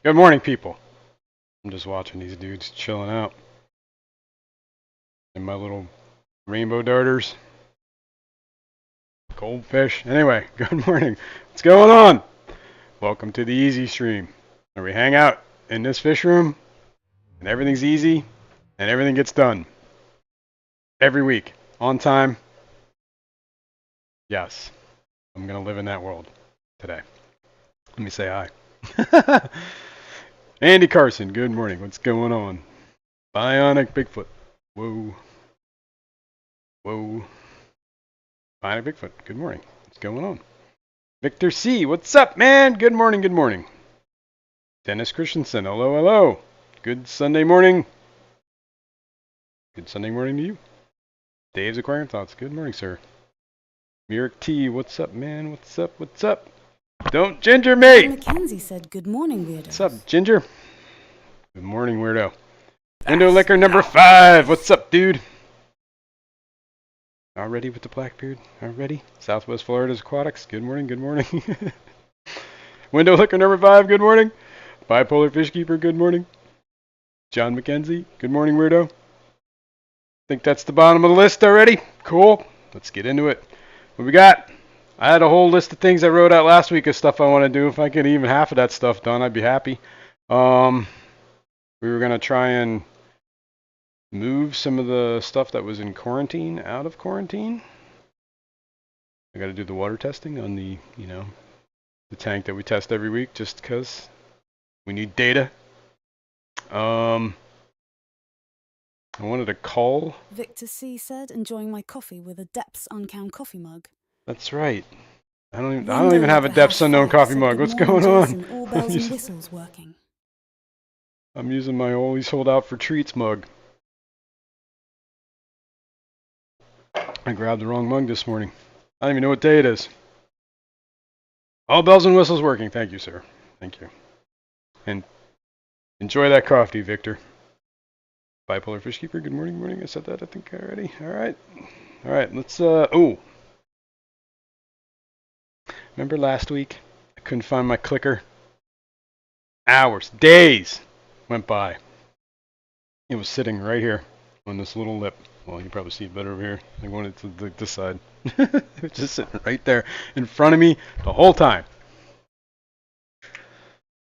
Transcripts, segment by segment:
Good morning, people. I'm just watching these dudes chilling out. And my little rainbow darters. Goldfish. Anyway, good morning. What's going on? Welcome to the easy stream, where we hang out in this fish room, and everything's easy, and everything gets done. Every week. On time. Yes. I'm going to live in that world today. Let me say hi. Andy Carson, good morning. What's going on? Bionic Bigfoot. Whoa. Whoa. Bionic Bigfoot, good morning. What's going on? Victor C, what's up, man? Good morning, good morning. Dennis Christensen, hello, hello. Good Sunday morning. Good Sunday morning to you. Dave's Aquarium Thoughts, good morning, sir. Muric T, what's up, man? What's up, what's up? Don't ginger me! Mackenzie said, good morning, weirdos. What's up, Ginger? Good morning, weirdo. Window Liquor number 5, what's up, dude? Already with the Blackbeard? Already? Southwest Florida's Aquatics, good morning, good morning. Window Liquor number 5, good morning. Bipolar Fish Keeper, good morning. John McKenzie, good morning, weirdo. Think that's the bottom of the list already? Cool. Let's get into it. What we got? I had a whole list of things I wrote out last week of stuff I want to do. If I get even half of that stuff done, I'd be happy. We were going to try and move some of the stuff that was in quarantine out of quarantine. I got to do the water testing on the, the tank that we test every week just because we need data. I wanted to call. Victor C said, enjoying my coffee with a Depths Uncount coffee mug. That's right. I don't even have a Depths Unknown coffee mug. What's going on? All bells and whistles working. I'm using my always hold out for treats mug. I grabbed the wrong mug this morning. I don't even know what day it is. All bells and whistles working. Thank you, sir. Thank you. And enjoy that coffee, Victor. Bipolar Fish Keeper, good morning, morning. I said that, I think, already. All right, let's, remember last week? I couldn't find my clicker. Hours, days went by. It was sitting right here on this little lip. Well, you can probably see it better over here. I wanted to this side. It was just sitting right there in front of me the whole time.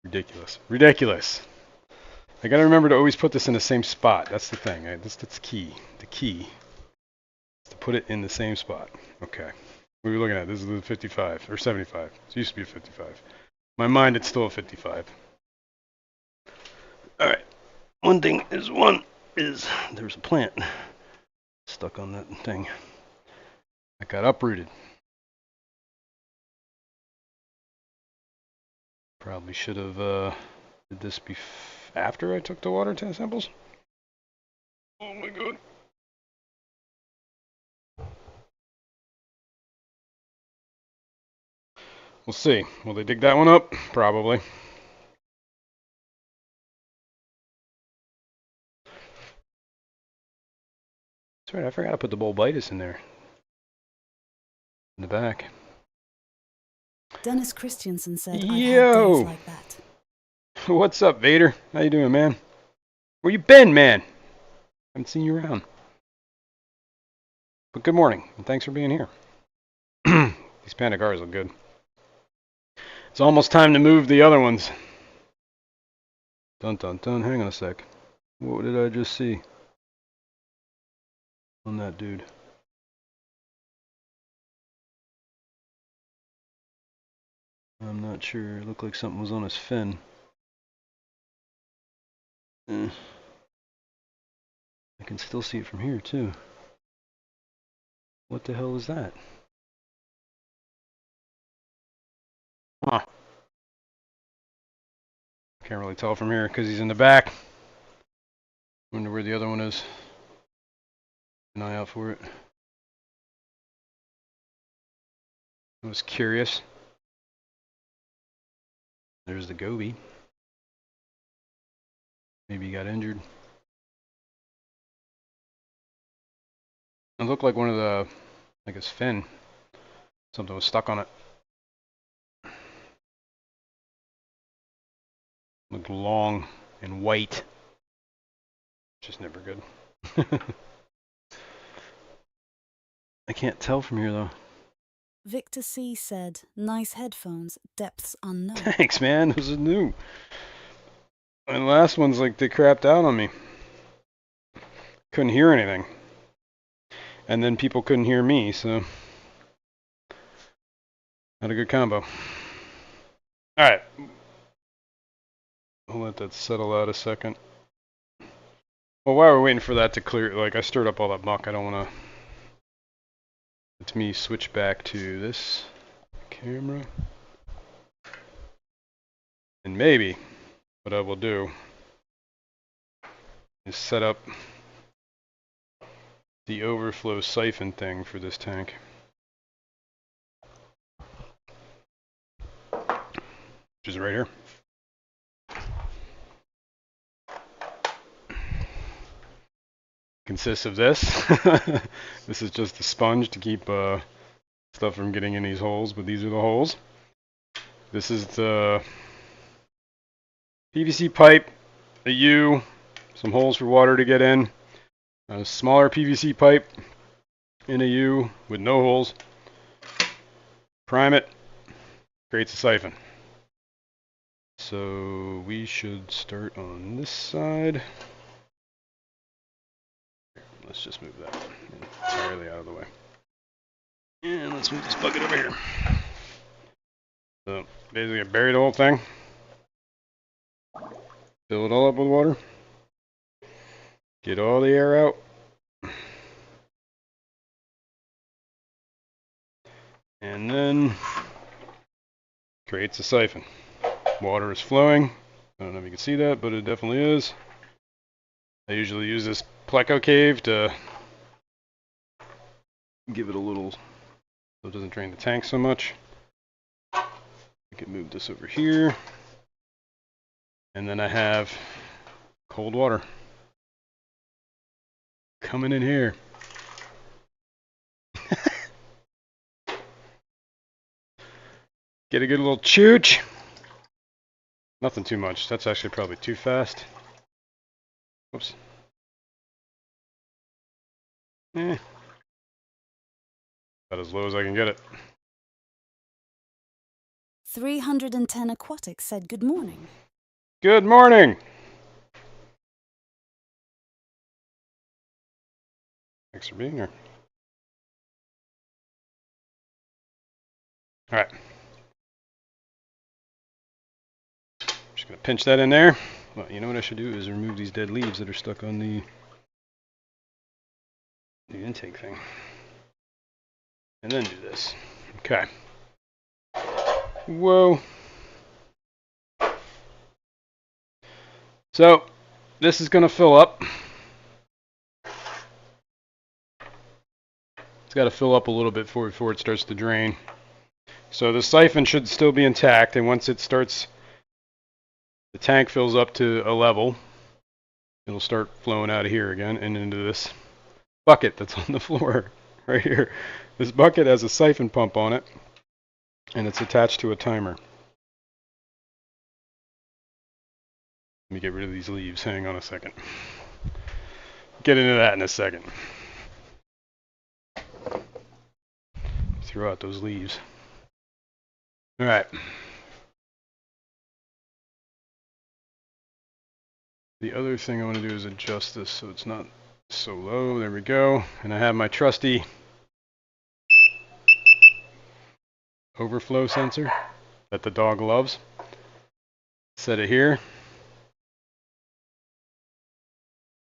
Ridiculous. Ridiculous. I gotta remember to always put this in the same spot. That's the thing. That's key. The key is to put it in the same spot. Okay. What are we looking at? This is the 55 or 75. It used to be a 55. In my mind, it's still a 55. All right. One thing is there's a plant stuck on that thing. I got uprooted. Probably should have did this after I took the water test samples. Oh my god. We'll see. Will they dig that one up? Probably. That's right, I forgot to put the bulbitis in there. In the back. Dennis Christensen said, Yo! I've had days like that. What's up, Vader? How you doing, man? Where you been, man? Haven't seen you around. But good morning, and thanks for being here. These panda cars look good. It's almost time to move the other ones. Dun dun dun, hang on a sec. What did I just see? On that dude. I'm not sure. It looked like something was on his fin. I can still see it from here, too. What the hell is that? Huh. Can't really tell from here because he's in the back. Wonder where the other one is. An eye out for it. I was curious. There's the goby. Maybe he got injured. It looked like one of the, like his fin. Something was stuck on it. Look long and white. Which is never good. I can't tell from here though. Victor C said, nice headphones, depths unknown. Thanks, man. Those are new. And the last one's like they crapped out on me. Couldn't hear anything. And then people couldn't hear me, so not a good combo. Alright. I'll let that settle out a second. Well, while we're waiting for that to clear, like I stirred up all that muck, I don't want to. Let me switch back to this camera. And maybe what I will do is set up the overflow siphon thing for this tank. Which is right here. Consists of this. This is just a sponge to keep stuff from getting in these holes, but these are the holes. This is the PVC pipe, a U, some holes for water to get in, a smaller PVC pipe in a U with no holes. Prime it, creates a siphon. So we should start on this side. Let's just move that entirely out of the way. And let's move this bucket over here. So basically I bury the whole thing. Fill it all up with water. Get all the air out. And then creates a siphon. Water is flowing. I don't know if you can see that, but it definitely is. I usually use this pleco cave to give it a little so it doesn't drain the tank so much. I can move this over here. And then I have cold water coming in here. Get a good little chooch. Nothing too much. That's actually probably too fast. Whoops. About as low as I can get it. 310 Aquatics said good morning. Good morning. Thanks for being here. All right. Just gonna pinch that in there. Well, you know what I should do is remove these dead leaves that are stuck on the intake thing. And then do this. Okay. Whoa. So, this is gonna fill up. It's got to fill up a little bit before it starts to drain. So the siphon should still be intact, and once it starts, the tank fills up to a level, it'll start flowing out of here again and into this bucket that's on the floor right here. This bucket has a siphon pump on it, and it's attached to a timer. Let me get rid of these leaves. Hang on a second. Get into that in a second. Throw out those leaves. All right. The other thing I want to do is adjust this so it's not so low. There we go. And I have my trusty overflow sensor that the dog loves. Set it here.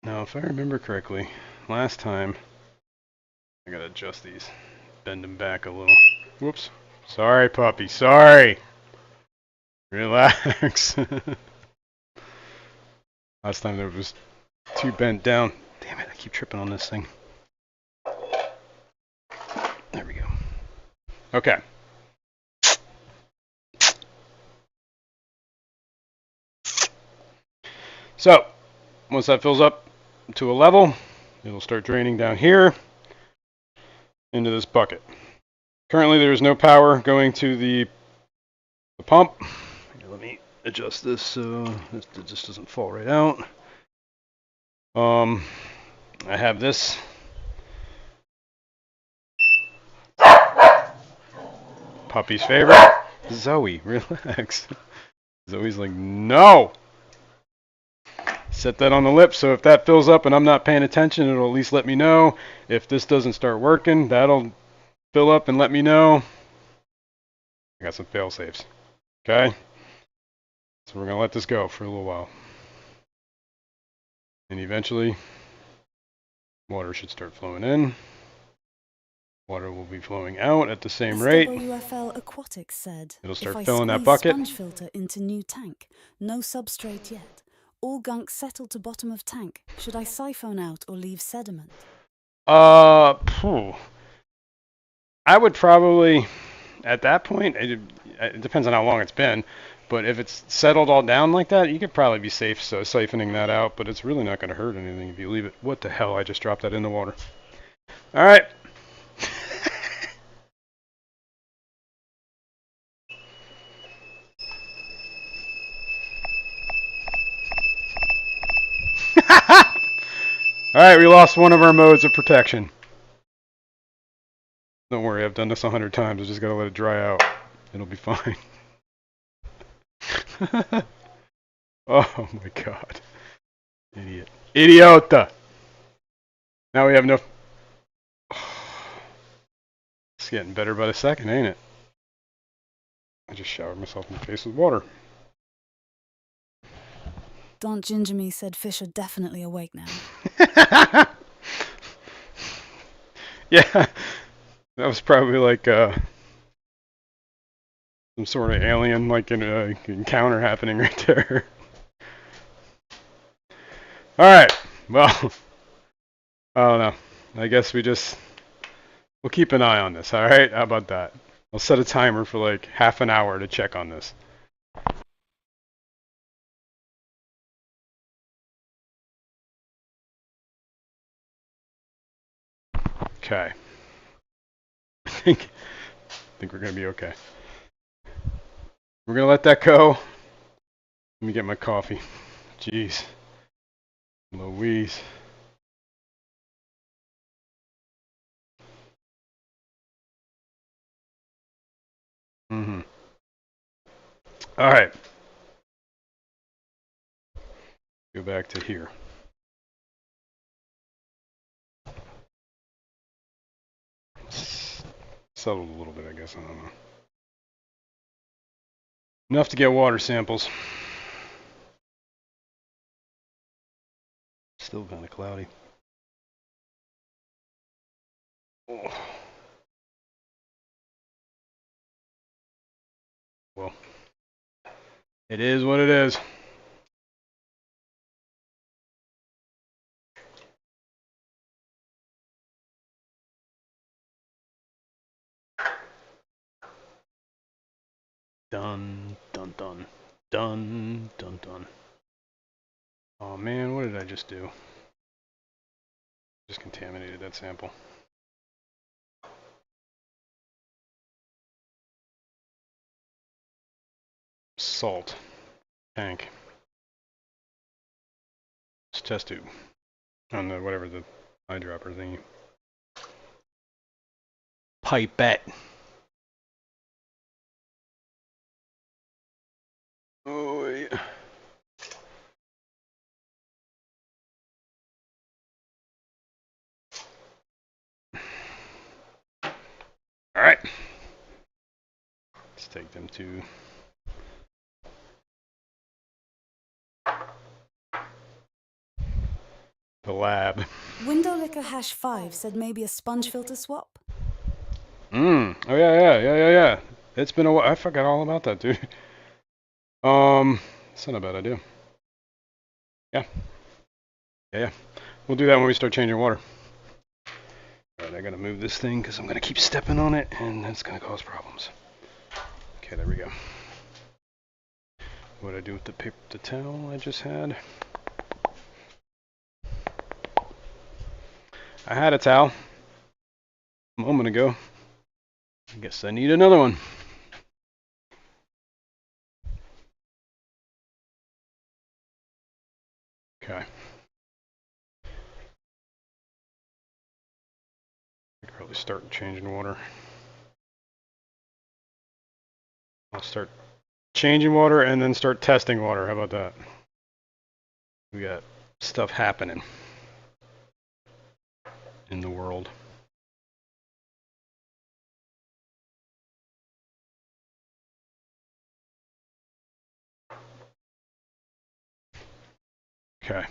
Now, if I remember correctly, last time I gotta adjust these, bend them back a little. Whoops. Sorry, puppy. Sorry. Relax. Last time there was too bent down. Damn it, I keep tripping on this thing. There we go. Okay. So, once that fills up to a level, it'll start draining down here into this bucket. Currently, there is no power going to the pump. Here, let me adjust this so it just doesn't fall right out. I have this. Puppy's favorite. Zoe, relax. Zoe's like, no! Set that on the lip so if that fills up and I'm not paying attention, it'll at least let me know. If this doesn't start working, that'll fill up and let me know. I got some fail safes. Okay? So we're going to let this go for a little while. And eventually, water should start flowing in. Water will be flowing out at the same rate. WFL Aquatics said, It'll start if I filling that squeeze bucket. sponge filter into new tank, no substrate yet. All gunk settled to bottom of tank. Should I siphon out or leave sediment? I would probably, at that point, it depends on how long it's been, but if it's settled all down like that, you could probably be safe so siphoning that out, but it's really not going to hurt anything if you leave it. What the hell? I just dropped that in the water. All right. All right, we lost one of our modes of protection. Don't worry, I've done this 100 times. I just got to let it dry out. It'll be fine. Oh my god. Idiot. Idiota! Now we have no... It's getting better by the second, ain't it? I just showered myself in the face with water. Don't ginger me, said fish are definitely awake now. Yeah, that was probably like some sort of alien like encounter happening right there. Alright, well, I don't know. I guess we'll keep an eye on this, alright? How about that? I'll set a timer for like half an hour to check on this. Okay. I think we're gonna be okay. We're gonna let that go. Let me get my coffee. Jeez. Louise. Mm-hmm. Alright. Go back to here. Settled a little bit, I guess. I don't know. Enough to get water samples. Still kind of cloudy. Oh. Well, it is what it is. Dun, dun, dun. Dun, dun, dun. Oh man, what did I just do? Just contaminated that sample. Salt. Tank. It's test tube. On the whatever the eyedropper thingy. Pipette. Oh yeah. All right. Let's take them to the lab. Window liquor hash 5 said maybe a sponge filter swap. Oh yeah. It's been a while. I forgot all about that, dude. It's not a bad idea. Yeah. We'll do that when we start changing water. Alright, I gotta move this thing because I'm gonna keep stepping on it and that's gonna cause problems. Okay, there we go. What do I do with the paper, the towel I just had? I had a towel a moment ago. I guess I need another one. Okay. I could probably start changing water. I'll start changing water and then start testing water. How about that? We got stuff happening in the world. Okay.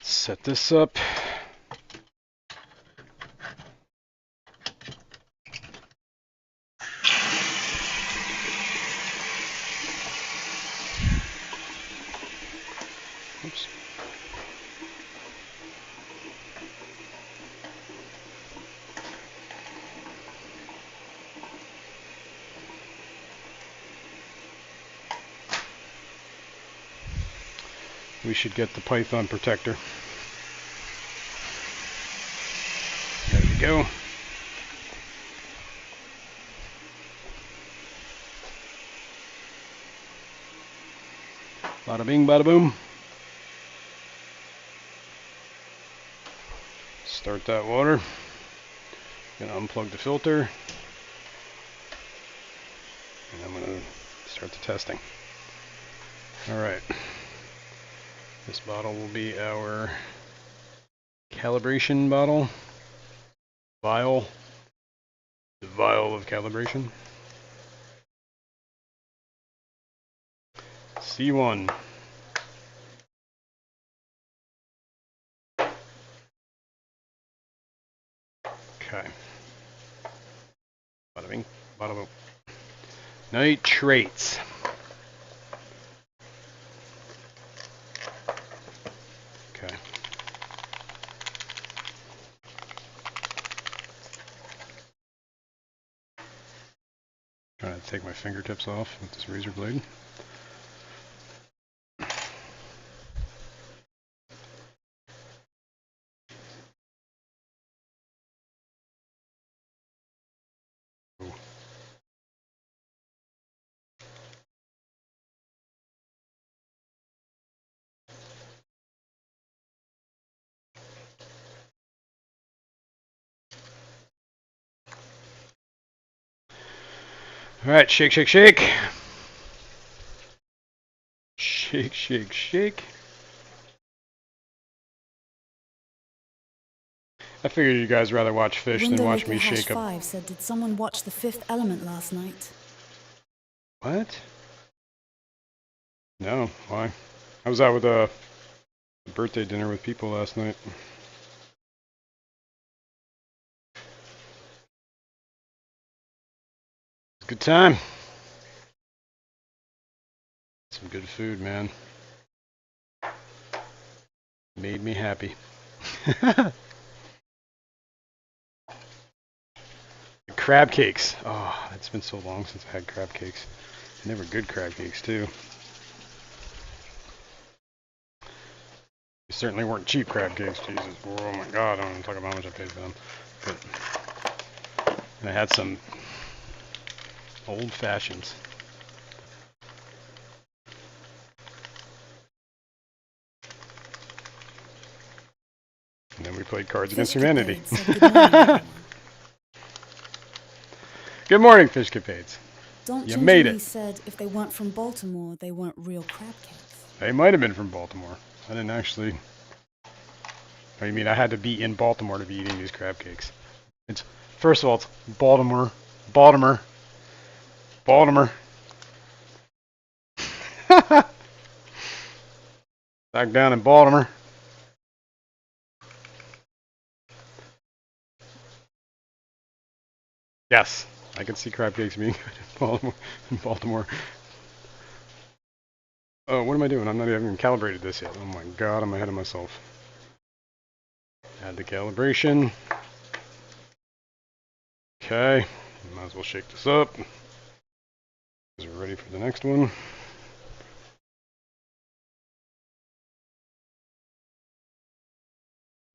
Set this up. Oops. We should get the Python protector. There we go. Bada bing, bada boom. Start that water. Gonna unplug the filter. And I'm gonna start the testing. Alright. This bottle will be our calibration bottle. Vial. The vial of calibration. C1. Okay. Bada bing, bada boom. Nitrates. Okay. Trying to take my fingertips off with this razor blade. Ooh. All right, shake, shake, shake. Shake, shake, shake. I figured you guys rather watch fish than watch me shake up. Window said, did someone watch The Fifth Element last night? What? No, why? I was out with a birthday dinner with people last night. Good time. Some good food, man. Made me happy. Crab cakes. Oh, it's been so long since I had crab cakes. And they were good crab cakes, too. They certainly weren't cheap crab cakes, Jesus. Oh my god, I don't even talk about how much I paid for them. But I had some old fashions. And then we played Cards Against Humanity. Good morning, Fish Capades. You made it. Said if they weren't from Baltimore, they weren't real crab cakes. They might have been from Baltimore. I didn't actually... Oh, you mean I had to be in Baltimore to be eating these crab cakes? It's first of all, it's Baltimore. Baltimore. Baltimore. Back down in Baltimore. Yes, I can see crab cakes being good in Baltimore. Oh, what am I doing? I'm not even calibrated this yet. Oh my god, I'm ahead of myself. Add the calibration. Okay, might as well shake this up. We're ready for the next one.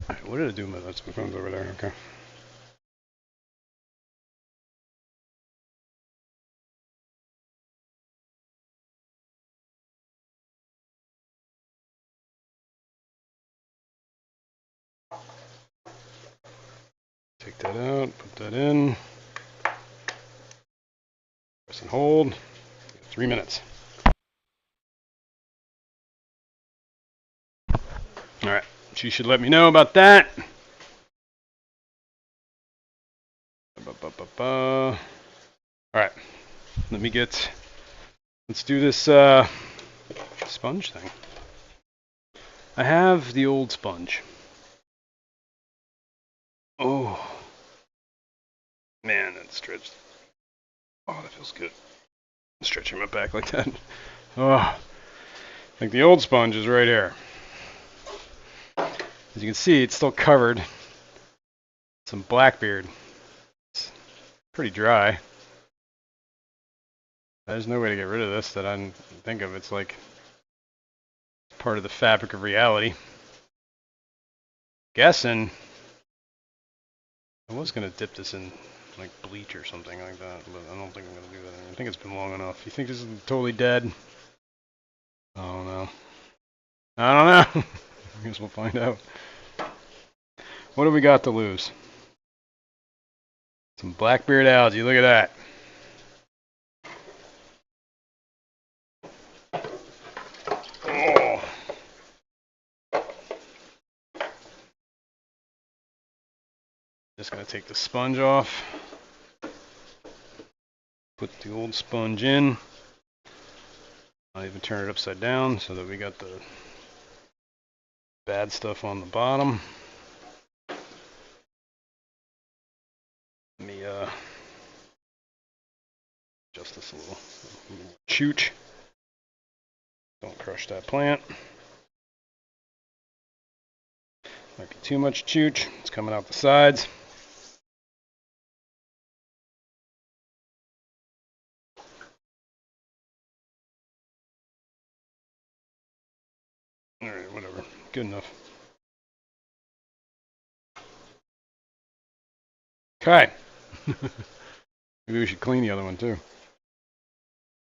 Alright, what did I do with that? My phone's over there. Okay. Take that out, put that in. Press and hold. 3 minutes. Alright, she should let me know about that. Alright, let's do this sponge thing. I have the old sponge. Oh, man, that's stretched. Oh, that feels good. Stretching my back like that. Oh, like the old sponge is right here. As you can see, it's still covered. Some Blackbeard. It's pretty dry. There's no way to get rid of this that I didn't think of. It's like part of the fabric of reality. Guessing I was gonna dip this in like bleach or something like that, but I don't think I'm gonna do that. I think it's been long enough. You think this is totally dead? I don't know. I don't know. I guess we'll find out. What do we got to lose? Some Blackbeard algae. Look at that. Oh. Just gonna take the sponge off. Put the old sponge in. I'll even turn it upside down so that we got the bad stuff on the bottom. Let me adjust this a little. Chooch. Don't crush that plant. Might be too much chooch. It's coming out the sides. Alright, whatever. Good enough. Okay. Maybe we should clean the other one too.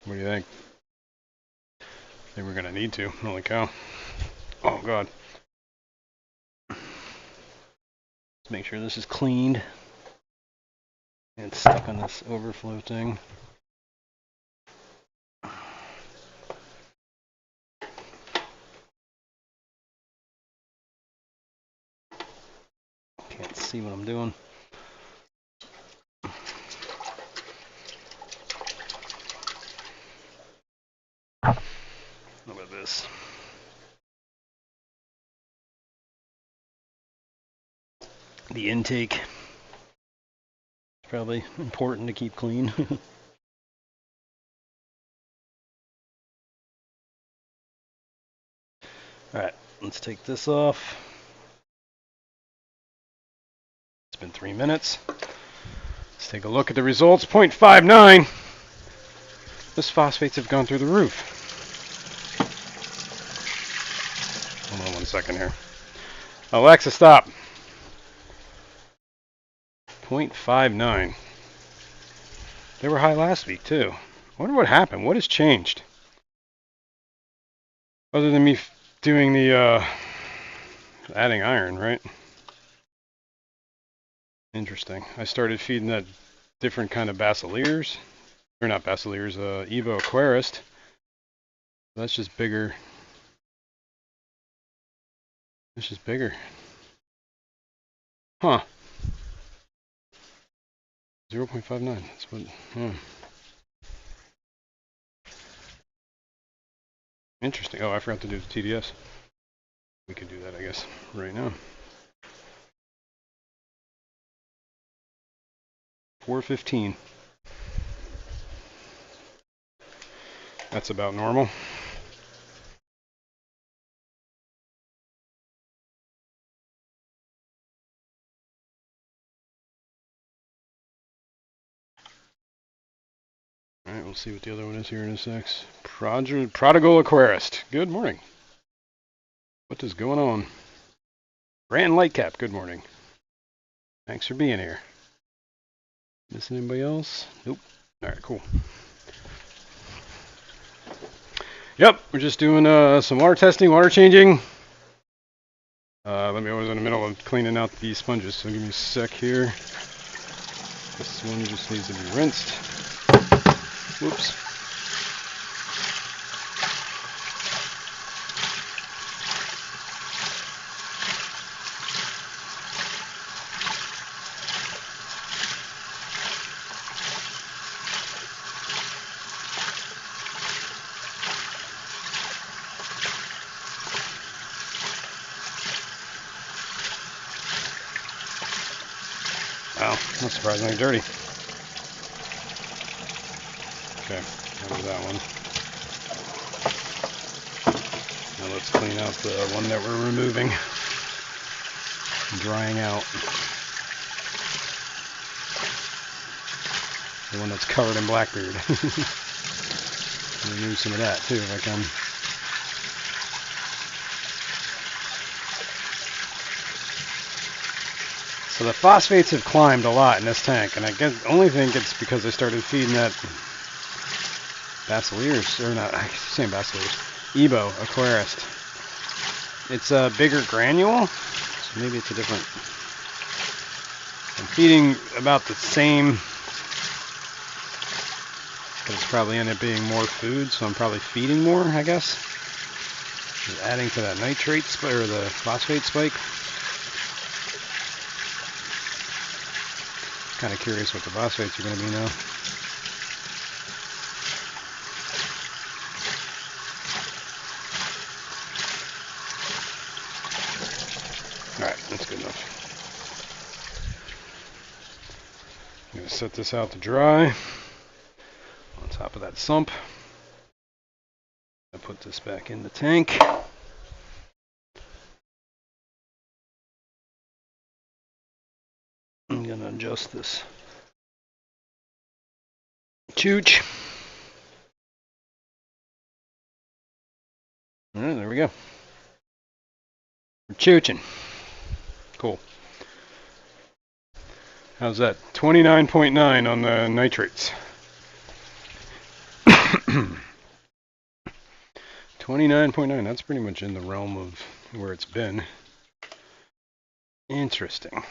What do you think? I think we're gonna need to. Holy cow. Oh god. Let's make sure this is cleaned. And it's stuck on this overflow thing. Can't see what I'm doing. How about this? The intake. It's probably important to keep clean. Alright, let's take this off. It's been 3 minutes. Let's take a look at the results. 0.59. Those phosphates have gone through the roof. Hold on 1 second here. Alexa, stop. 0.59. They were high last week too. I wonder what happened. What has changed? Other than me doing the adding iron, right? Interesting. I started feeding that different kind of basilears. Or not basilears, Evo Aquarist. That's just bigger. It's just bigger. Huh. 0.59. That's what. Interesting. Oh, I forgot to do the TDS. We could do that, I guess, right now. 415. That's about normal. Alright, we'll see what the other one is here in a sec. Prodigal Aquarist. Good morning. What is going on? Brand Lightcap, good morning. Thanks for being here. Missing anybody else? Nope. Alright, cool. Yep, we're just doing some water testing, water changing. But let me. I was in the middle of cleaning out these sponges, so give me a sec here. This one just needs to be rinsed. Whoops. Wow, not surprisingly dirty. Okay, that was that one. Now let's clean out the one that we're removing. Drying out. The one that's covered in blackbeard. Remove some of that too if I can. So the phosphates have climbed a lot in this tank, and I only think it's because I started feeding that Basileus, or not, I keep saying Basileus, Ebo Aquarist. It's a bigger granule, so maybe it's a different. I'm feeding about the same, but it's probably ended up being more food, so I'm probably feeding more, I guess. Just adding to that nitrate spike, or the phosphate spike. Kind of curious what the phosphates are going to be now. Alright, that's good enough. I'm going to set this out to dry on top of that sump. I put this back in the tank. I'm going to adjust this chooch. Alright, there we go. We're chooching. Cool. How's that? 29.9 on the nitrates. 29.9, that's pretty much in the realm of where it's been. Interesting.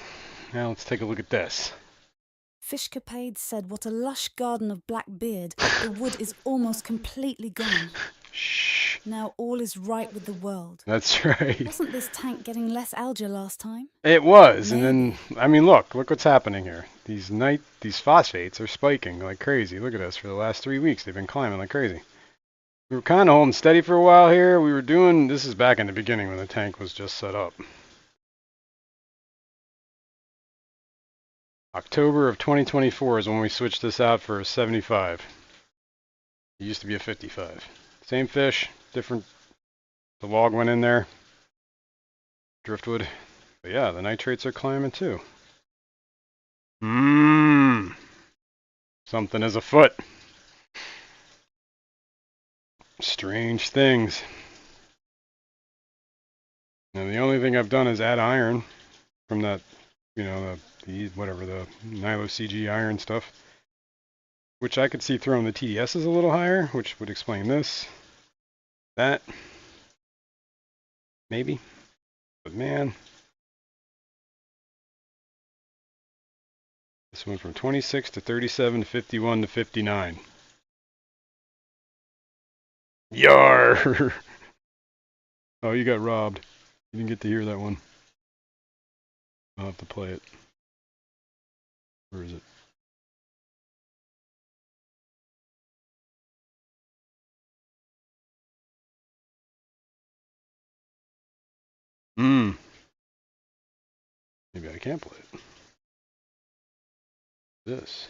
Now let's take a look at this. Fishcapade said, "What a lush garden of black beard. The wood is almost completely gone. Shh. Now all is right with the world." That's right. Wasn't this tank getting less algae last time? It was, Maybe. and then, I mean, look what's happening here. These phosphates are spiking like crazy. Look at this. For the last 3 weeks, they've been climbing like crazy. We were kind of holding steady for a while here. We were doing, this is back in the beginning when the tank was just set up. October of 2024 is when we switched this out for a 75. It used to be a 55. Same fish, different, the log went in there, driftwood. But yeah, the nitrates are climbing too. Something is afoot. Strange things. Now the only thing I've done is add iron from that, you know, the whatever, the Nilo CG iron stuff, which I could see throwing the TDSs a little higher, which would explain this, that, maybe, but man, this went from 26 to 37 to 51 to 59. Yar! Oh, you got robbed. You didn't get to hear that one. I'll have to play it. Where is it? Maybe I can't play it. This.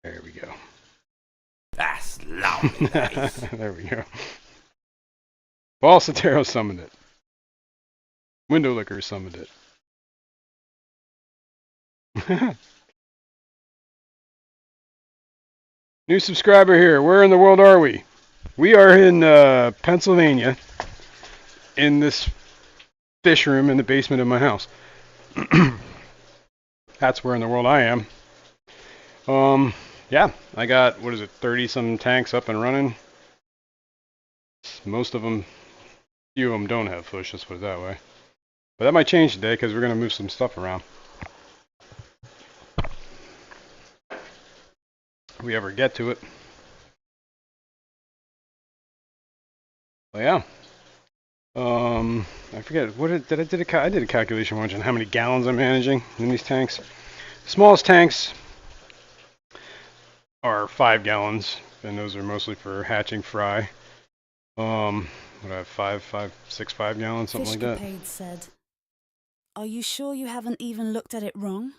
There we go. That's lovely. There we go. Balsatero summoned it. Window Licker summoned it. New subscriber here. Where in the world are we? We are in Pennsylvania, in this fish room in the basement of my house. That's where in the world I am. Yeah, I got, what is it, 30 some tanks up and running. Most of them, few of them don't have fish, let's put it that way. But that might change today because we're going to move some stuff around. If we ever get to it. But yeah. I forget, I did a calculation once on how many gallons I'm managing in these tanks. The smallest tanks are 5 gallons, and those are mostly for hatching fry. What do I have, 5 gallons, something like that. Fishcapade said, "Are you sure you haven't even looked at it wrong?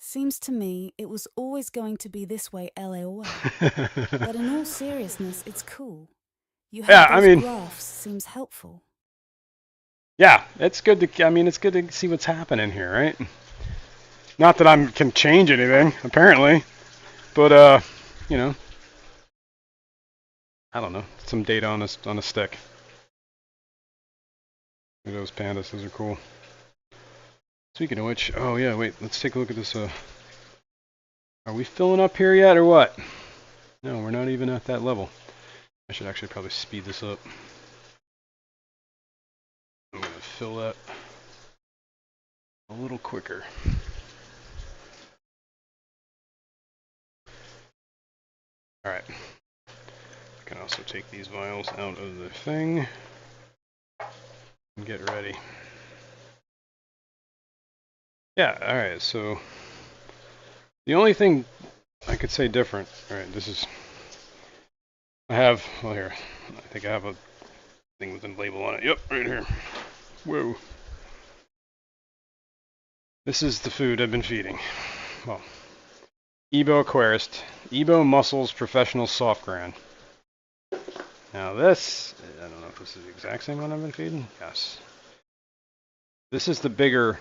Seems to me it was always going to be this way LOL. But in all seriousness, it's cool. You have Yeah, I those mean, graphs seems helpful." yeah, it's good to see what's happening here, right? Not that I can change anything, apparently, but you know, I don't know, some data on a stick. Look at those pandas, those are cool. Speaking of which, oh yeah, wait, let's take a look at this. Are we filling up here yet, or what? No, we're not even at that level. I should actually probably speed this up. I'm gonna fill that a little quicker. All right. I can also take these vials out of the thing and get ready. Yeah, all right, so the only thing I could say different, all right, this is, I have, well here, I think I have a thing with a label on it. Yep, right here. Whoa. This is the food I've been feeding. Well, Ebo Aquarist, Ebo Muscles Professional Soft Gran. Now this, I don't know if this is the exact same one I've been feeding. Yes. This is the bigger,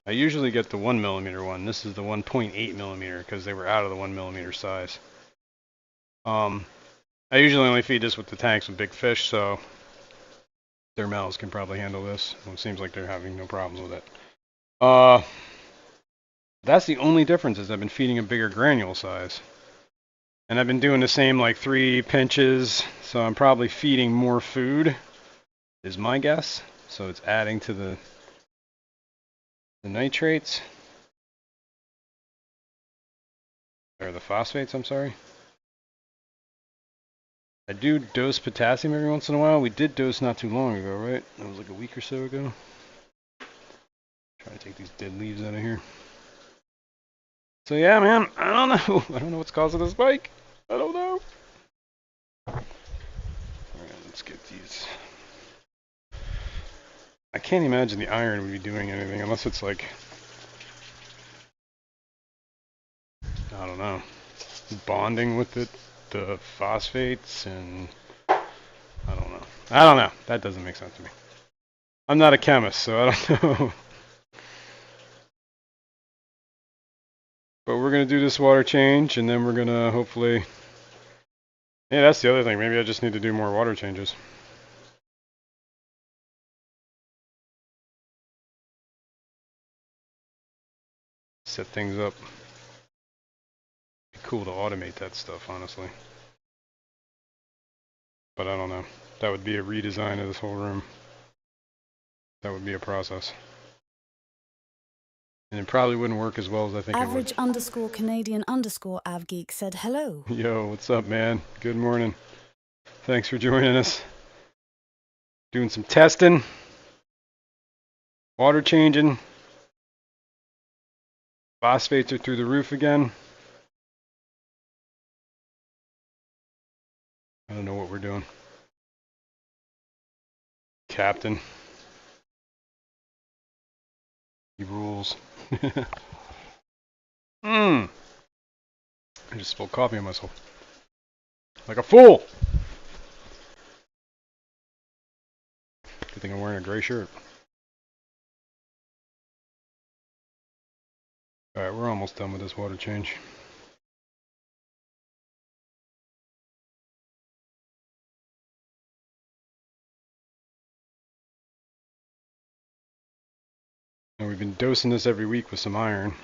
I usually get the 1mm one. This is the 1.8mm because they were out of the 1mm size. I usually only feed this with the tanks with big fish, so their mouths can probably handle this. Well, it seems like they're having no problems with it. That's the only difference is I've been feeding a bigger granule size. And I've been doing the same like 3 pinches, so I'm probably feeding more food, is my guess. So it's adding to the nitrates, or the phosphates, I'm sorry. I do dose potassium every once in a while. We did dose not too long ago, right? That was like a week or so ago. Trying to take these dead leaves out of here. So yeah, man, I don't know. I don't know what's causing the spike. I don't know. Alright, let's get these. I can't imagine the iron would be doing anything unless it's like, I don't know, bonding with it, the phosphates, and I don't know. I don't know. That doesn't make sense to me. I'm not a chemist, so I don't know. But we're going to do this water change, and then we're going to hopefully... Yeah, that's the other thing. Maybe I just need to do more water changes. Set things up. Be cool to automate that stuff, honestly. But I don't know. That would be a redesign of this whole room. That would be a process. And it probably wouldn't work as well as I think it would. Average_Canadian_AvGeek said hello. Yo, what's up, man? Good morning. Thanks for joining us. Doing some testing. Water changing. Phosphates are through the roof again. I don't know what we're doing. Captain. He rules. I just spilled coffee on myself. Like a fool! Good thing I'm wearing a gray shirt. Alright, we're almost done with this water change. And we've been dosing this every week with some iron.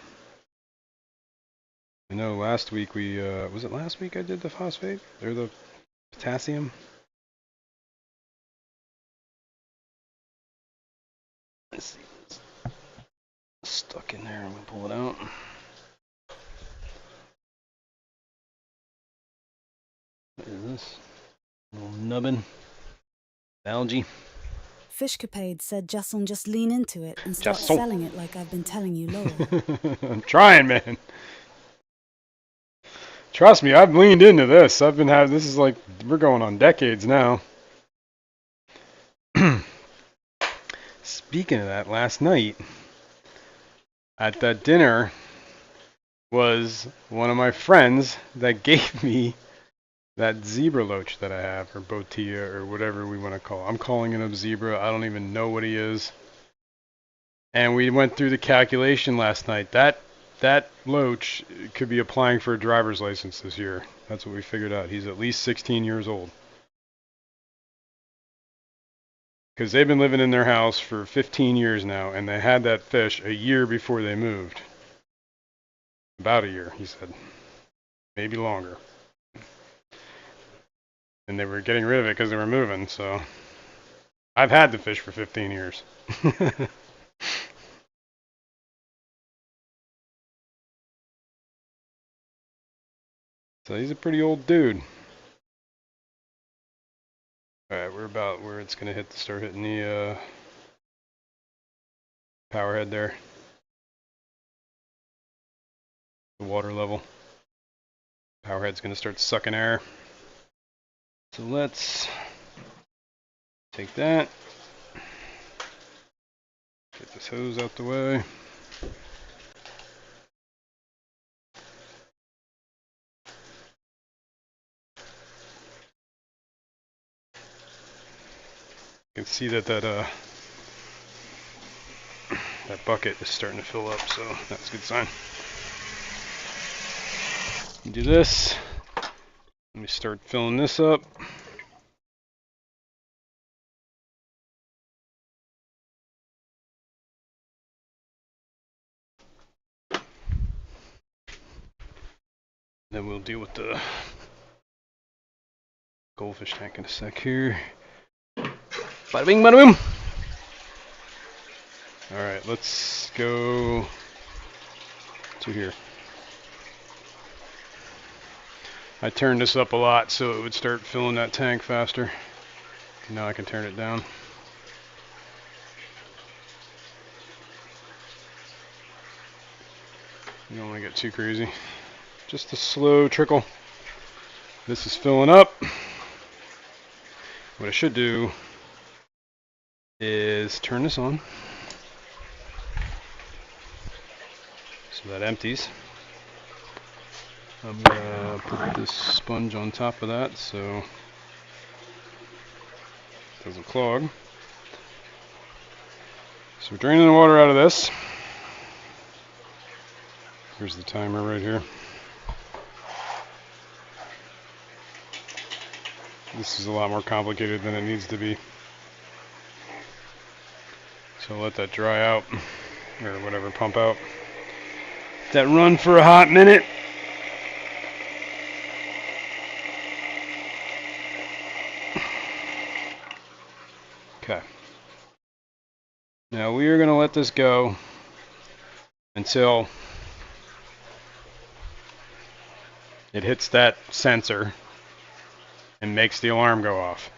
I know last week we, was it last week I did the phosphate? Or the potassium? Let's see. It's stuck in there. I'm gonna pull it out. What is this? A little nubbin. Algae. Fishcapade said Justin just lean into it and start Justin. selling it like I've been telling you, Laura. I'm trying, man. Trust me, I've leaned into this. I've been having, this is like, we're going on decades now. Speaking of that, last night at that dinner was one of my friends that gave me that zebra loach that I have, or botilla, or whatever we want to call it. I'm calling him a zebra. I don't even know what he is. And we went through the calculation last night. That loach could be applying for a driver's license this year. That's what we figured out. He's at least 16 years old. Because they've been living in their house for 15 years now, and they had that fish a year before they moved. About a year, he said. Maybe longer. And they were getting rid of it because they were moving, so I've had the fish for 15 years. So he's a pretty old dude. Alright, we're about where it's going to start hitting the power head there. The water level. Power head's going to start sucking air. So let's take that. Get this hose out the way. You can see that that bucket is starting to fill up, so that's a good sign. You do this. Let me start filling this up. Then we'll deal with the goldfish tank in a sec here. Bada bing, bada boom. Alright, let's go to here. I turned this up a lot so it would start filling that tank faster. Now I can turn it down. You don't want to get too crazy. Just a slow trickle. This is filling up. What I should do is turn this on so that empties. I'm gonna put this sponge on top of that so it doesn't clog. So we're draining the water out of this. Here's the timer right here. This is a lot more complicated than it needs to be. So let that dry out, or whatever, pump out. Let that run for a hot minute. Okay. Now we are going to let this go until it hits that sensor and makes the alarm go off.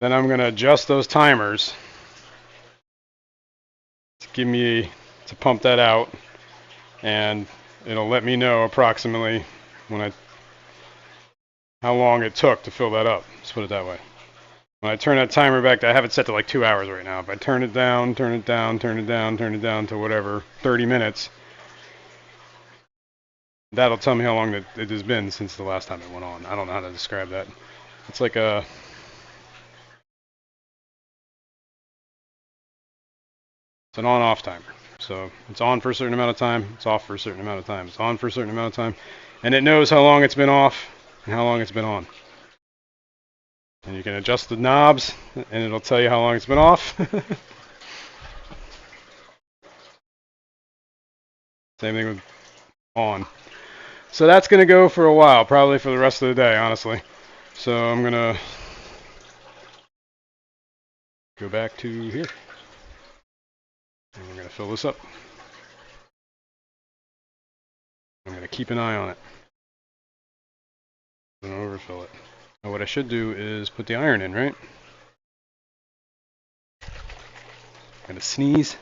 Then I'm going to adjust those timers to pump that out, and it'll let me know approximately how long it took to fill that up. Let's put it that way. When I turn that timer back, I have it set to like 2 hours right now. If I turn it down, turn it down, turn it down, turn it down to whatever, 30 minutes, that'll tell me how long it has been since the last time it went on. I don't know how to describe that. It's like it's an on-off timer. So it's on for a certain amount of time, it's off for a certain amount of time, it's on for a certain amount of time, and it knows how long it's been off and how long it's been on. And you can adjust the knobs, and it'll tell you how long it's been off. Same thing with on. So that's going to go for a while, probably for the rest of the day, honestly. So I'm going to go back to here. And we're going to fill this up. I'm going to keep an eye on it. Don't overfill it. Now what I should do is put the iron in, right? I'm going to sneeze.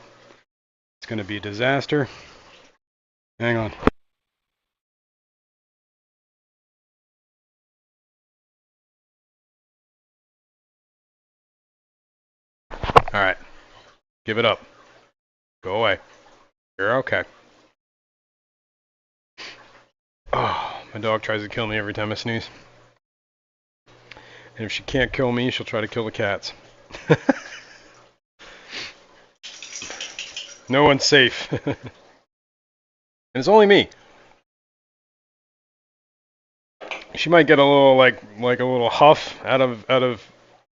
It's going to be a disaster. Hang on. Alright. Give it up. Go away. You're okay. Oh, my dog tries to kill me every time I sneeze. And if she can't kill me, she'll try to kill the cats. No one's safe. And it's only me. She might get a little like a little huff out of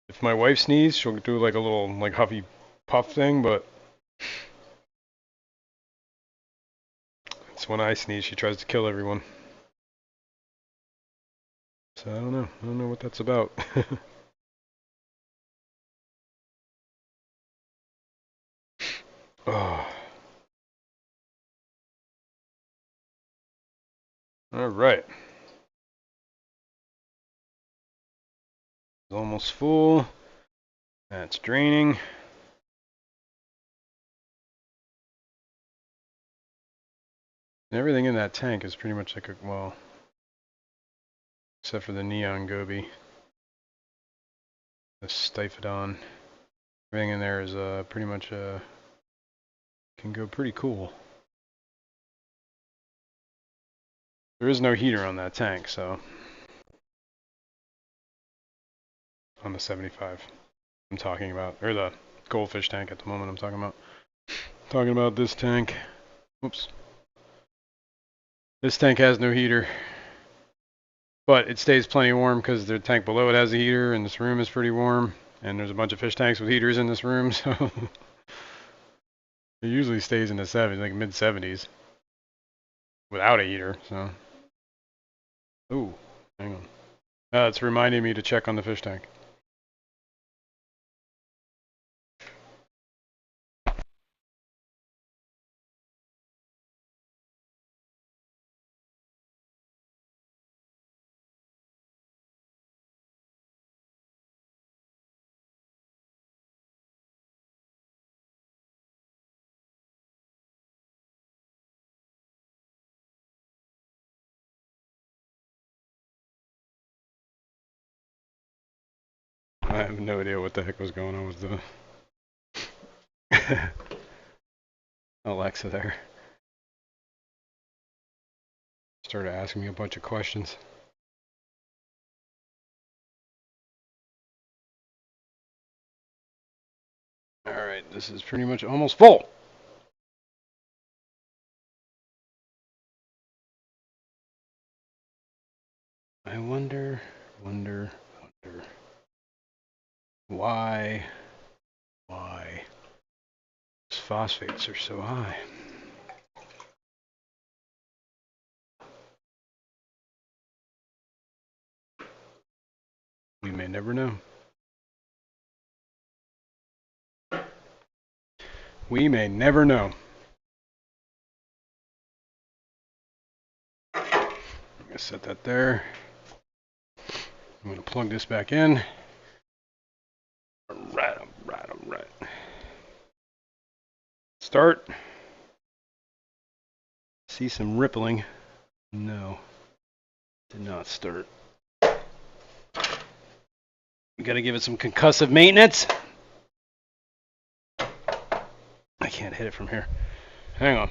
if my wife sneezes, she'll do like a little like huffy puff thing, but it's when I sneeze she tries to kill everyone. So I don't know what that's about. Oh. All right. It's almost full. That's draining. Everything in that tank is pretty much like a, well, except for the neon goby, the Stiphodon. Everything in there is pretty much can go pretty cool. There is no heater on that tank, so on the 75 I'm talking about, or the goldfish tank at the moment I'm talking about. Talking about this tank. Whoops. This tank has no heater, but it stays plenty warm because the tank below it has a heater, and this room is pretty warm, and there's a bunch of fish tanks with heaters in this room, so it usually stays in the 70s, like mid 70s, without a heater. So, ooh, hang on. It's reminding me to check on the fish tank. I have no idea what the heck was going on with the Alexa there. Started asking me a bunch of questions. Alright, this is pretty much almost full. I wonder why these phosphates are so high. We may never know. We may never know. I'm gonna set that there. I'm gonna plug this back in. Alright. Start. See some rippling. No, did not start. We gotta give it some concussive maintenance. I can't hit it from here. Hang on.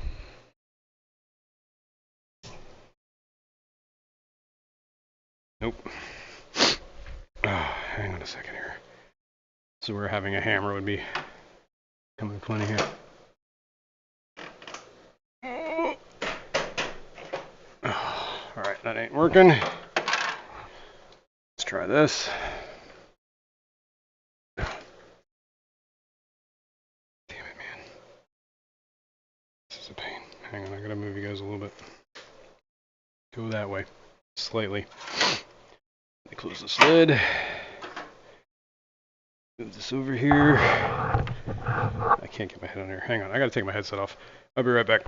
Nope. Hang on a second here. So we're having a hammer would be coming plenty here. Alright, that ain't working. Let's try this. Damn it, man. This is a pain. Hang on, I gotta move you guys a little bit. Go that way. Slightly. Let me close this lid. Move this over here. I can't get my head on here. Hang on, I gotta take my headset off. I'll be right back.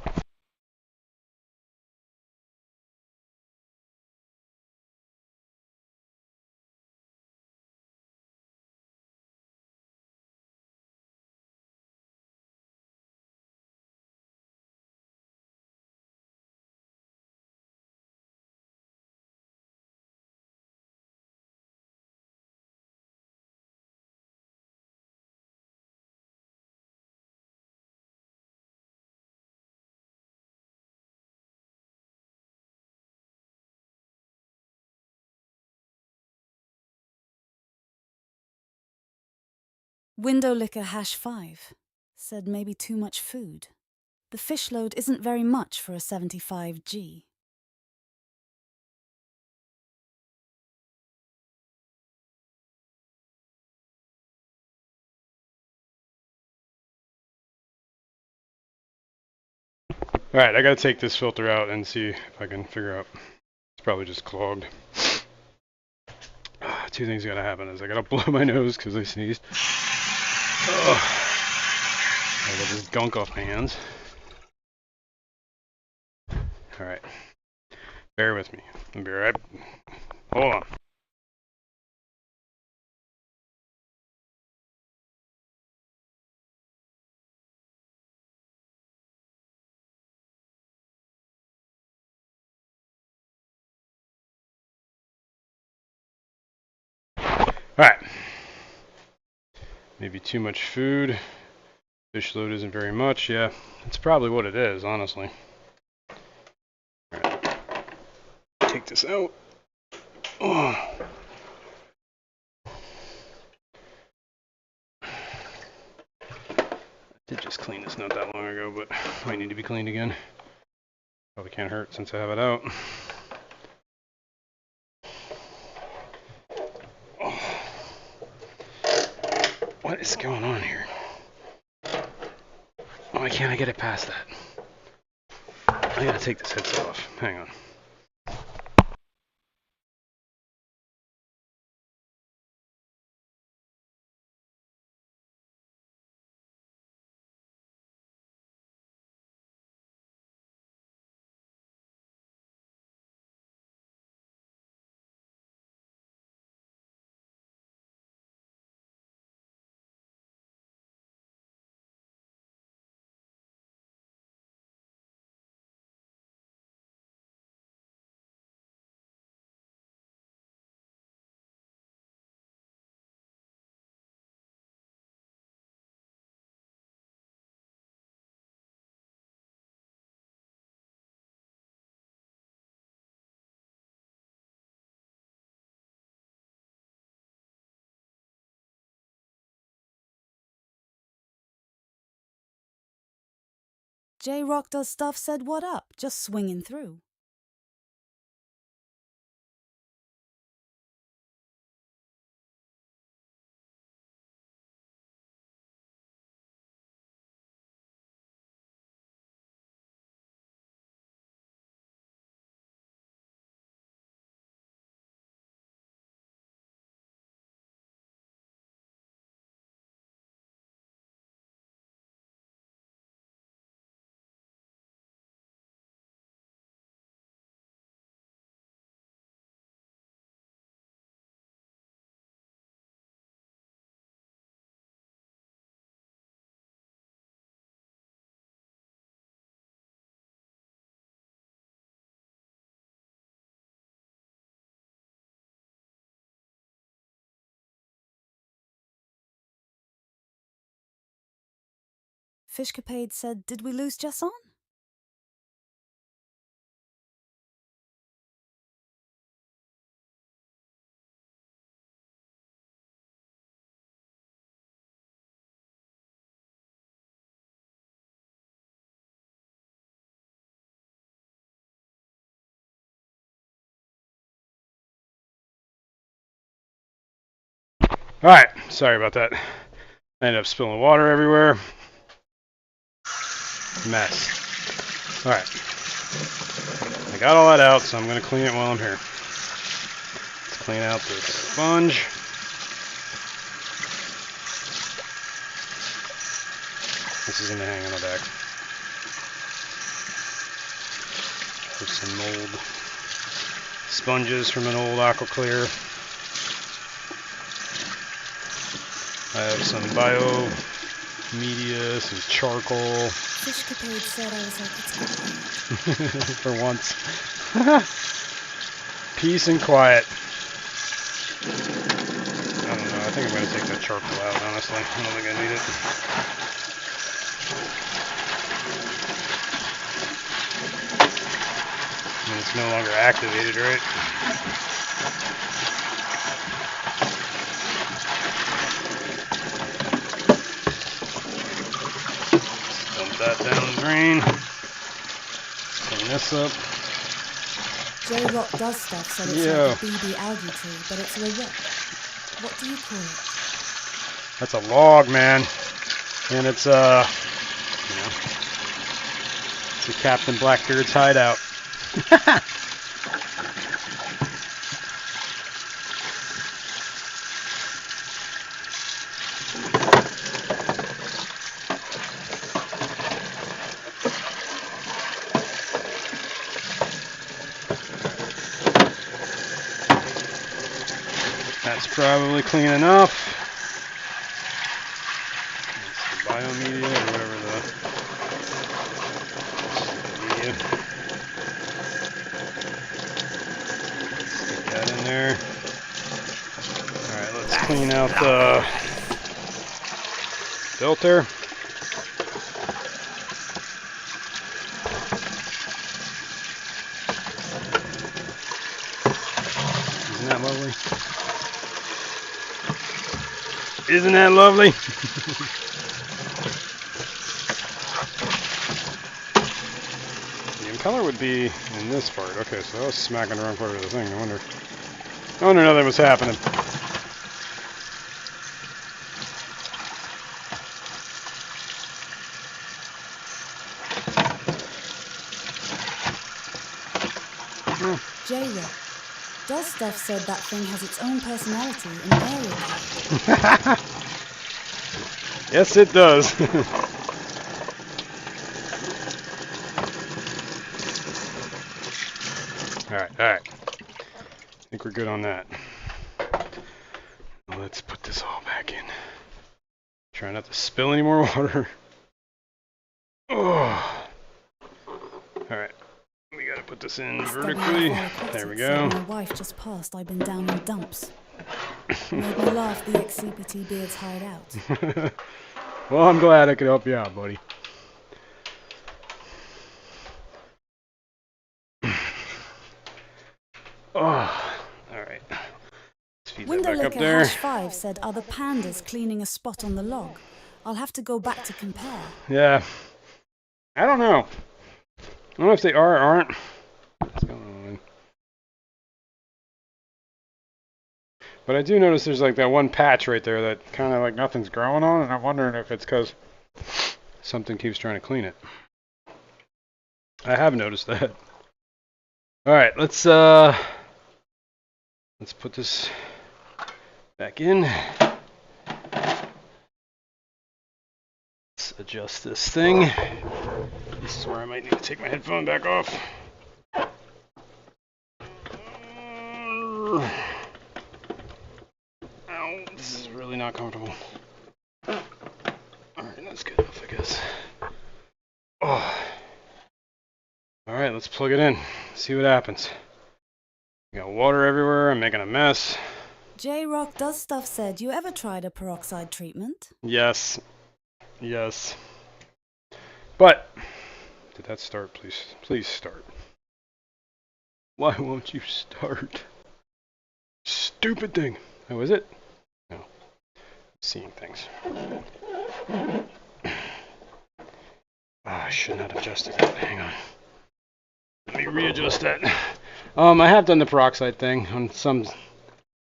Window licker #5 said maybe too much food. The fish load isn't very much for a 75G. Alright, I gotta take this filter out and see if I can figure out. It's probably just clogged. Two things gotta happen is I gotta blow my nose because I sneezed. I got this gunk off my hands. Alright. Bear with me. I'll be right. Hold on. Alright. Maybe too much food. Fish load isn't very much. Yeah, that's probably what it is, honestly. Alright. Take this out. Oh. I did just clean this not that long ago, but might need to be cleaned again. Probably can't hurt since I have it out. Oh. What is going on here? Why can't I get it past that? I gotta take this headset off. Hang on. J-Rock does stuff said what up, just swinging through. Fishcapade said, did we lose Jason? Alright, sorry about that. I ended up spilling water everywhere. Mess. Alright. I got all that out, so I'm going to clean it while I'm here. Let's clean out the sponge. This is going to hang on the back. There's some mold sponges from an old aqua clear. I have some bio media, some charcoal. Fishcapade said I was like, it's quiet. For once. Peace and quiet. I don't know, I think I'm going to take that charcoal out, honestly. I don't think I need it. I mean, it's no longer activated, right? Dump that down the drain. Clean this up. J-Rock does stuff, so it's Yeah. like a BB algae tree, but it's a rock. What do you call it? That's a log, man. And it's, you know, it's a Captain Blackbeard's hideout. That's probably clean enough. It's the biomedia or whatever the media. Stick that in there. Alright, let's clean out the filter. Isn't that lovely? Isn't that lovely? The impeller would be in this part. Okay, so I was smacking the wrong part of the thing. I wonder nothing was happening. J-Rock. Does stuff said that thing has its own personality and area code. Yes, it does. Alright. I think we're good on that. Let's put this all back in. Try not to spill any more water. Oh. Alright. We gotta put this in vertically. There we go. My wife just passed. I've been down in dumps. Made me laugh. The ex-CPT beards hide out. Well, I'm glad I could help you out, buddy. Oh, alright. Let's feed that Window back up Licker there. #5 said, are the pandas cleaning a spot on the log? I'll have to go back to compare. Yeah. I don't know. I don't know if they are or aren't. What's going on? But I do notice there's like that one patch right there that kind of like nothing's growing on, and I'm wondering if it's because something keeps trying to clean it. I have noticed that. Alright, let's put this back in. Let's adjust this thing. This is where I might need to take my headphone back off. Ow, this is really not comfortable. Alright, that's good enough, I guess. Oh. Alright, let's plug it in. See what happens. Got water everywhere. I'm making a mess. J-Rock Does Stuff said, you ever tried a peroxide treatment? Yes. Yes. But, did that start, please? Please start. Why won't you start? Stupid thing. Oh, is it? No. Seeing things. I should not have adjusted that. Hang on. Let me readjust that. I have done the peroxide thing on some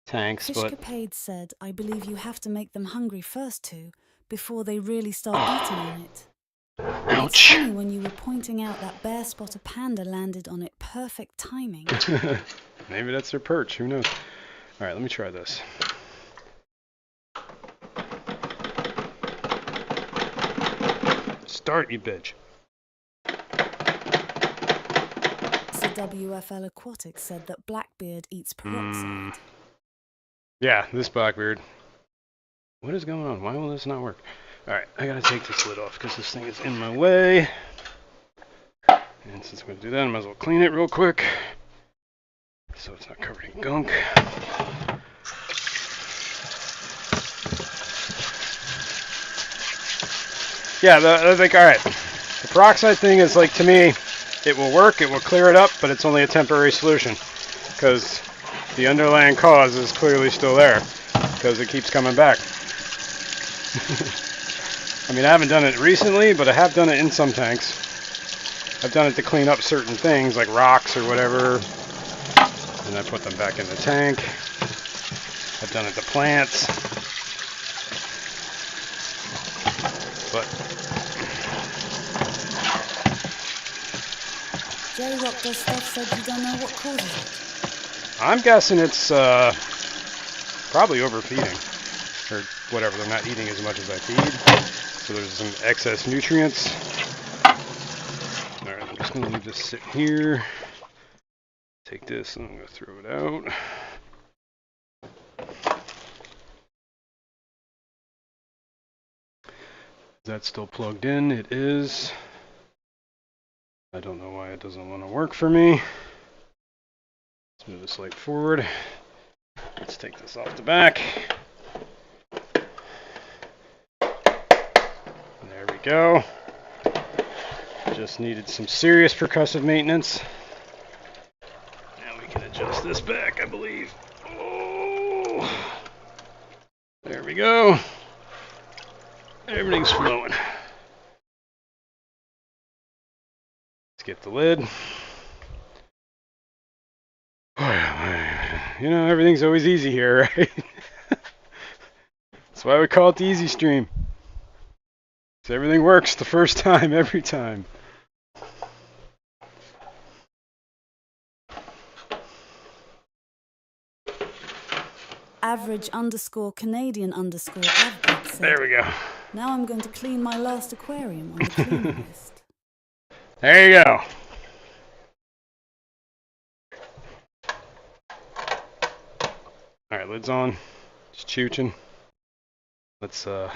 tanks, but Fishcapade said, I believe you have to make them hungry first too, before they really start eating on it. It's ouch. funny when you were pointing out that bare spot a panda landed on it perfect timing. Maybe that's their perch. Who knows? All right, let me try this. Start, you bitch. So WFL Aquatics said that Blackbeard eats peroxide. Yeah, this Blackbeard. What is going on? Why will this not work? Alright, I gotta take this lid off because this thing is in my way. And since I'm gonna do that, I might as well clean it real quick so it's not covered in gunk. Yeah, I think, alright. The peroxide thing is like, to me, it will work, it will clear it up, but it's only a temporary solution. Because the underlying cause is clearly still there. Because it keeps coming back. I mean, I haven't done it recently, but I have done it in some tanks. I've done it to clean up certain things, like rocks or whatever. And I put them back in the tank. I've done it to plants. But J-Rock does stuff said you don't know what causes it. I'm guessing it's probably overfeeding. Or whatever, they're not eating as much as I feed. So there's some excess nutrients. Alright, I'm just going to leave this sit here. Take this and I'm going to throw it out. Is that still plugged in? It is. I don't know why it doesn't want to work for me. Let's move this light forward. Let's take this off the back. There we go. Just needed some serious percussive maintenance. Now we can adjust this back, I believe. Oh, there we go. Everything's flowing. Let's get the lid. You know, everything's always easy here, right? That's why we call it the easy stream. So everything works the first time, every time. Average_Canadian_Avgeek said, There we go. now I'm going to clean my last aquarium on the cleaning list. There you go. Alright, lid's on. Just chooching. Let's try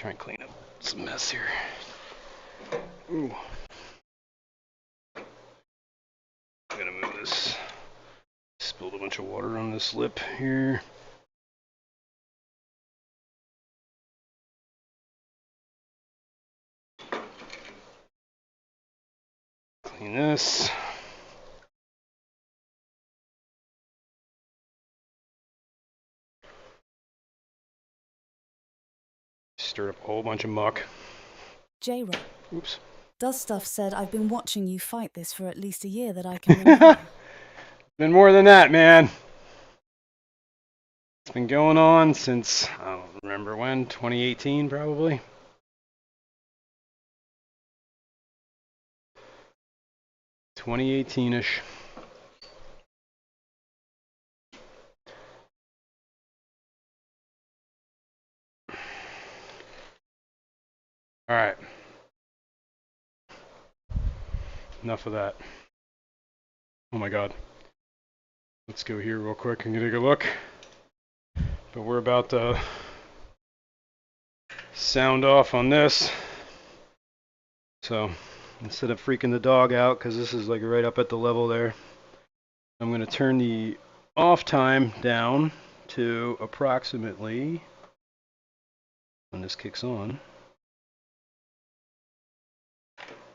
and clean up some mess here. Ooh. I'm gonna move this. Spilled a bunch of water on this lip here. Clean this. Stirred up a whole bunch of muck. J-Rock. Oops. Does stuff said, I've been watching you fight this for at least a year that I can remember. Been more than that, man. It's been going on since, I don't remember when, 2018 probably. (2018-ish). All right. Enough of that. Oh my God. Let's go here real quick and take a look. But we're about to sound off on this. So instead of freaking the dog out, because this is like right up at the level there, I'm going to turn the off time down to approximately, when this kicks on.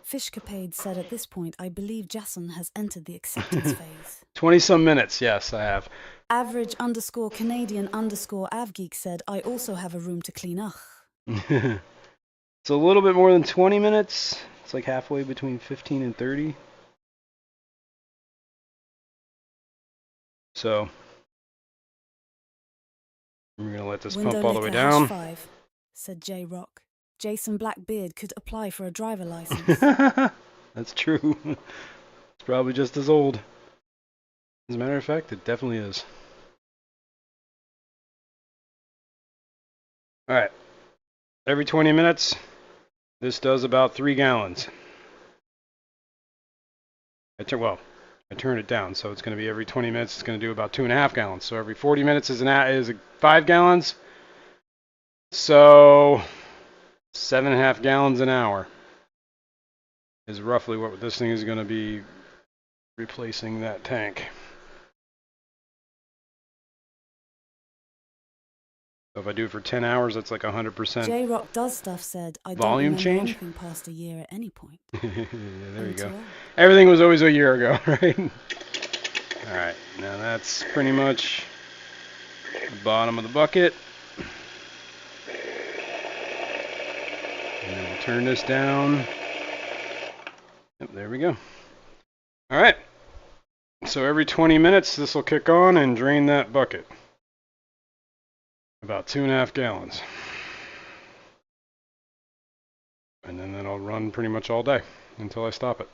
Fishcapade said at this point, I believe Jason has entered the acceptance phase. 20 some minutes, yes, I have. Average_Canadian_Avgeek said, I also have a room to clean. Ugh. It's a little bit more than 20 minutes. It's like halfway between 15 and 30. So we're going to let this pump all the way down. #5, said J-Rock. Jason Blackbeard could apply for a driver license. That's true. It's probably just as old. As a matter of fact, it definitely is. Alright. Every 20 minutes, This does about 3 gallons. I turn it down, so it's going to be every 20 minutes. It's going to do about 2.5 gallons. So every 40 minutes is 5 gallons. So 7.5 gallons an hour is roughly what this thing is going to be replacing that tank. So if I do it for 10 hours, that's like 100%. J-Rock Does Stuff said, I don't Volume remember change? anything past a year at any point. Yeah, there you go. O2O. Everything was always a year ago, right? All right, now that's pretty much the bottom of the bucket. And then we'll turn this down. Yep, there we go. All right. So every 20 minutes, this will kick on and drain that bucket. About 2.5 gallons. And then that'll run pretty much all day until I stop it.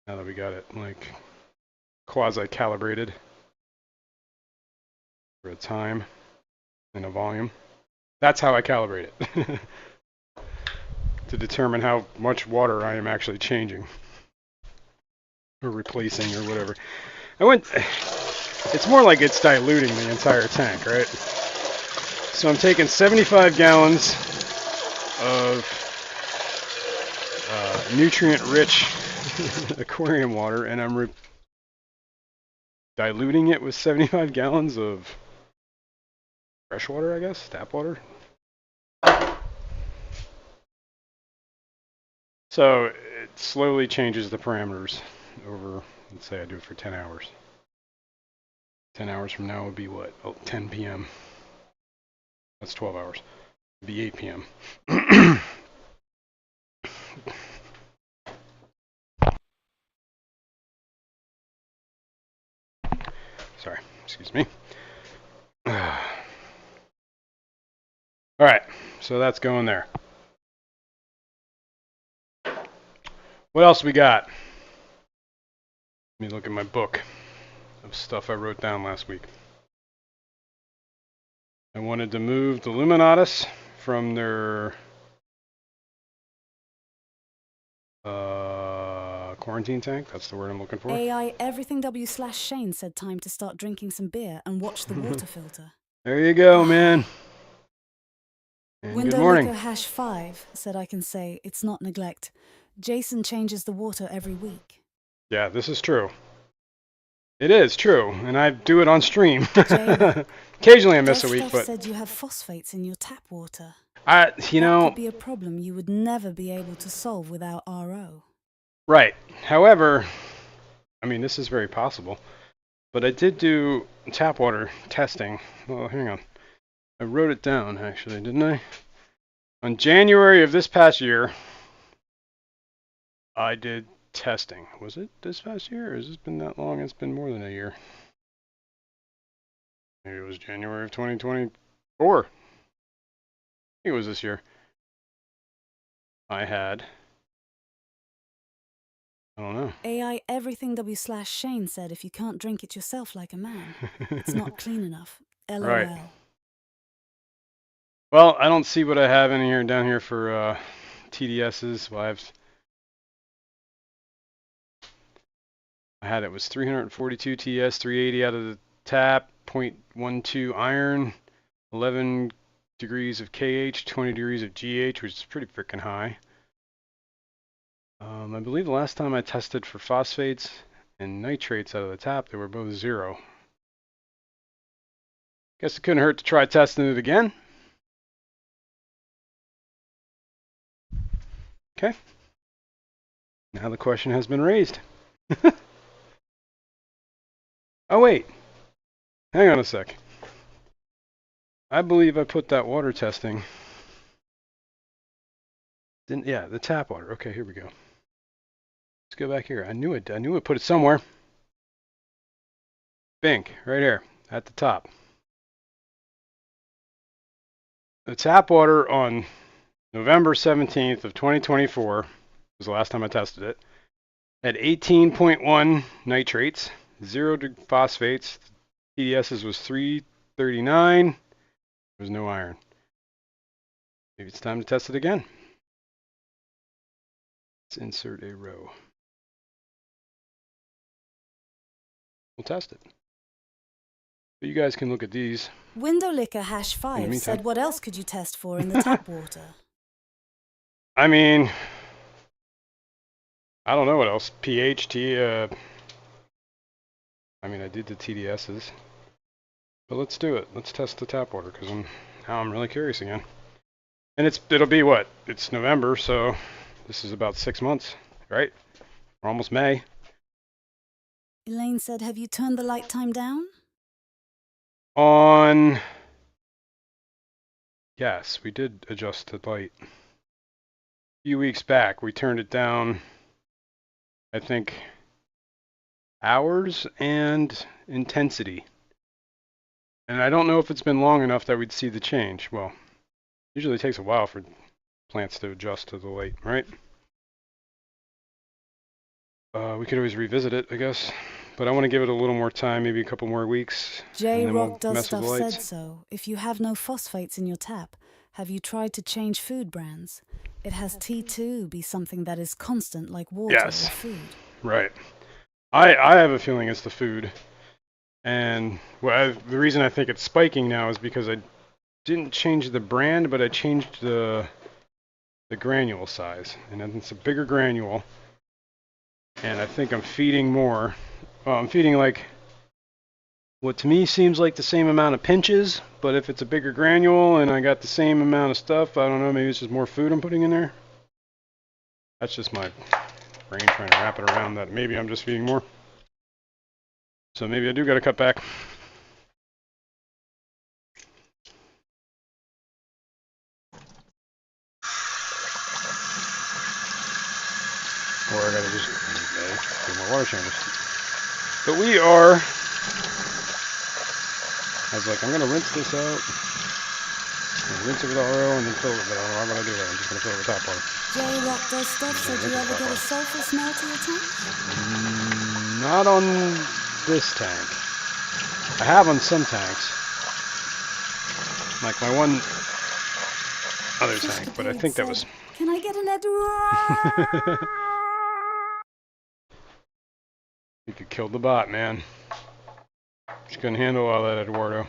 Now that we got it like quasi-calibrated for a time and a volume. That's how I calibrate it. To determine how much water I am actually changing. Or replacing or whatever. It's more like it's diluting the entire tank, right? So I'm taking 75 gallons of nutrient-rich aquarium water, and I'm diluting it with 75 gallons of fresh water, I guess, tap water. So it slowly changes the parameters over, let's say I do it for 10 hours. 10 hours from now would be what? Oh, 10 p.m. That's 12 hours. It'd be 8 p.m. Sorry, excuse me. All right, so that's going there. What else we got? Let me look at my book of stuff I wrote down last week. I wanted to move the Luminatus from their quarantine tank. That's the word I'm looking for. AI Everything W/Shane said time to start drinking some beer and watch the water filter. There you go, man. And Window good morning. Liquor #5 said I can say it's not neglect. Jason changes the water every week. Yeah, this is true. It is true, and I do it on stream. Occasionally I miss a week, Stuff but said you have phosphates in your tap water. that That could be a problem you would never be able to solve without RO. Right. However, I mean, this is very possible, but I did do tap water testing. Well, hang on. I wrote it down, actually, didn't I? On January of this past year, I did testing. Was it this past year, or has it been that long? It's been more than a year. Maybe it was January of 2024. I think it was this year. I don't know. AI Everything W/Shane said if you can't drink it yourself like a man, it's not clean enough. LOL. Right. Well, I don't see what I have in here down here for TDSs. Well, I had it was 342 TS, 380 out of the tap, 0.12 iron, 11 degrees of KH, 20 degrees of GH, which is pretty freaking high. I believe the last time I tested for phosphates and nitrates out of the tap, they were both 0. Guess it couldn't hurt to try testing it again. Okay. Now the question has been raised. Oh, wait. Hang on a sec. I believe I put that water testing. Yeah, the tap water. Okay, here we go. Let's go back here. I knew it. I knew it. Put it somewhere. Bink, right here at the top. The tap water on November 17th of 2024 was the last time I tested it. Had 18.1 nitrates, 0 phosphates. TDSs was 339. There was no iron. Maybe it's time to test it again. Let's insert a row. We'll test it. But you guys can look at these. Window Licker hash In 5 the said meantime. what else could you test for in the tap water? I mean, I don't know what else. pH, I mean, I did the TDSs. But let's do it. Let's test the tap water because now I'm really curious again. And it'll be what? It's November, so this is about 6 months, right? We're almost May. Elaine said, have you turned the light time down? Yes, we did adjust the light. A few weeks back, we turned it down, I think, hours and intensity. And I don't know if it's been long enough that we'd see the change. Well, usually it takes a while for plants to adjust to the light, right? We could always revisit it, I guess. But I want to give it a little more time, maybe a couple more weeks. J-Rock Does Stuff said so. If you have no phosphates in your tap, have you tried to change food brands? It has T2 be something that is constant like water or food. Right. I have a feeling it's the food. And the reason I think it's spiking now is because I didn't change the brand, but I changed the granule size. And it's a bigger granule. And I think I'm feeding more. I'm feeding like what to me seems like the same amount of pinches, but if it's a bigger granule and I got the same amount of stuff, I don't know, maybe it's just more food I'm putting in there. That's just my brain trying to wrap it around that maybe I'm just feeding more. So maybe I do got to cut back. Or I got to just do more water chambers. But we are... I was like, I'm going to rinse this out. Rinse it with RO and then fill it. But I don't know, I'm going to do that. I'm just going to fill it with tap water. J-Rock Does Stuff said you ever get a sulfur smell to your tank? Not on this tank. I have on some tanks. Like my one other tank, but I think that was... Can I get an Edward? You could kill the bot, man. She couldn't handle all that, Eduardo.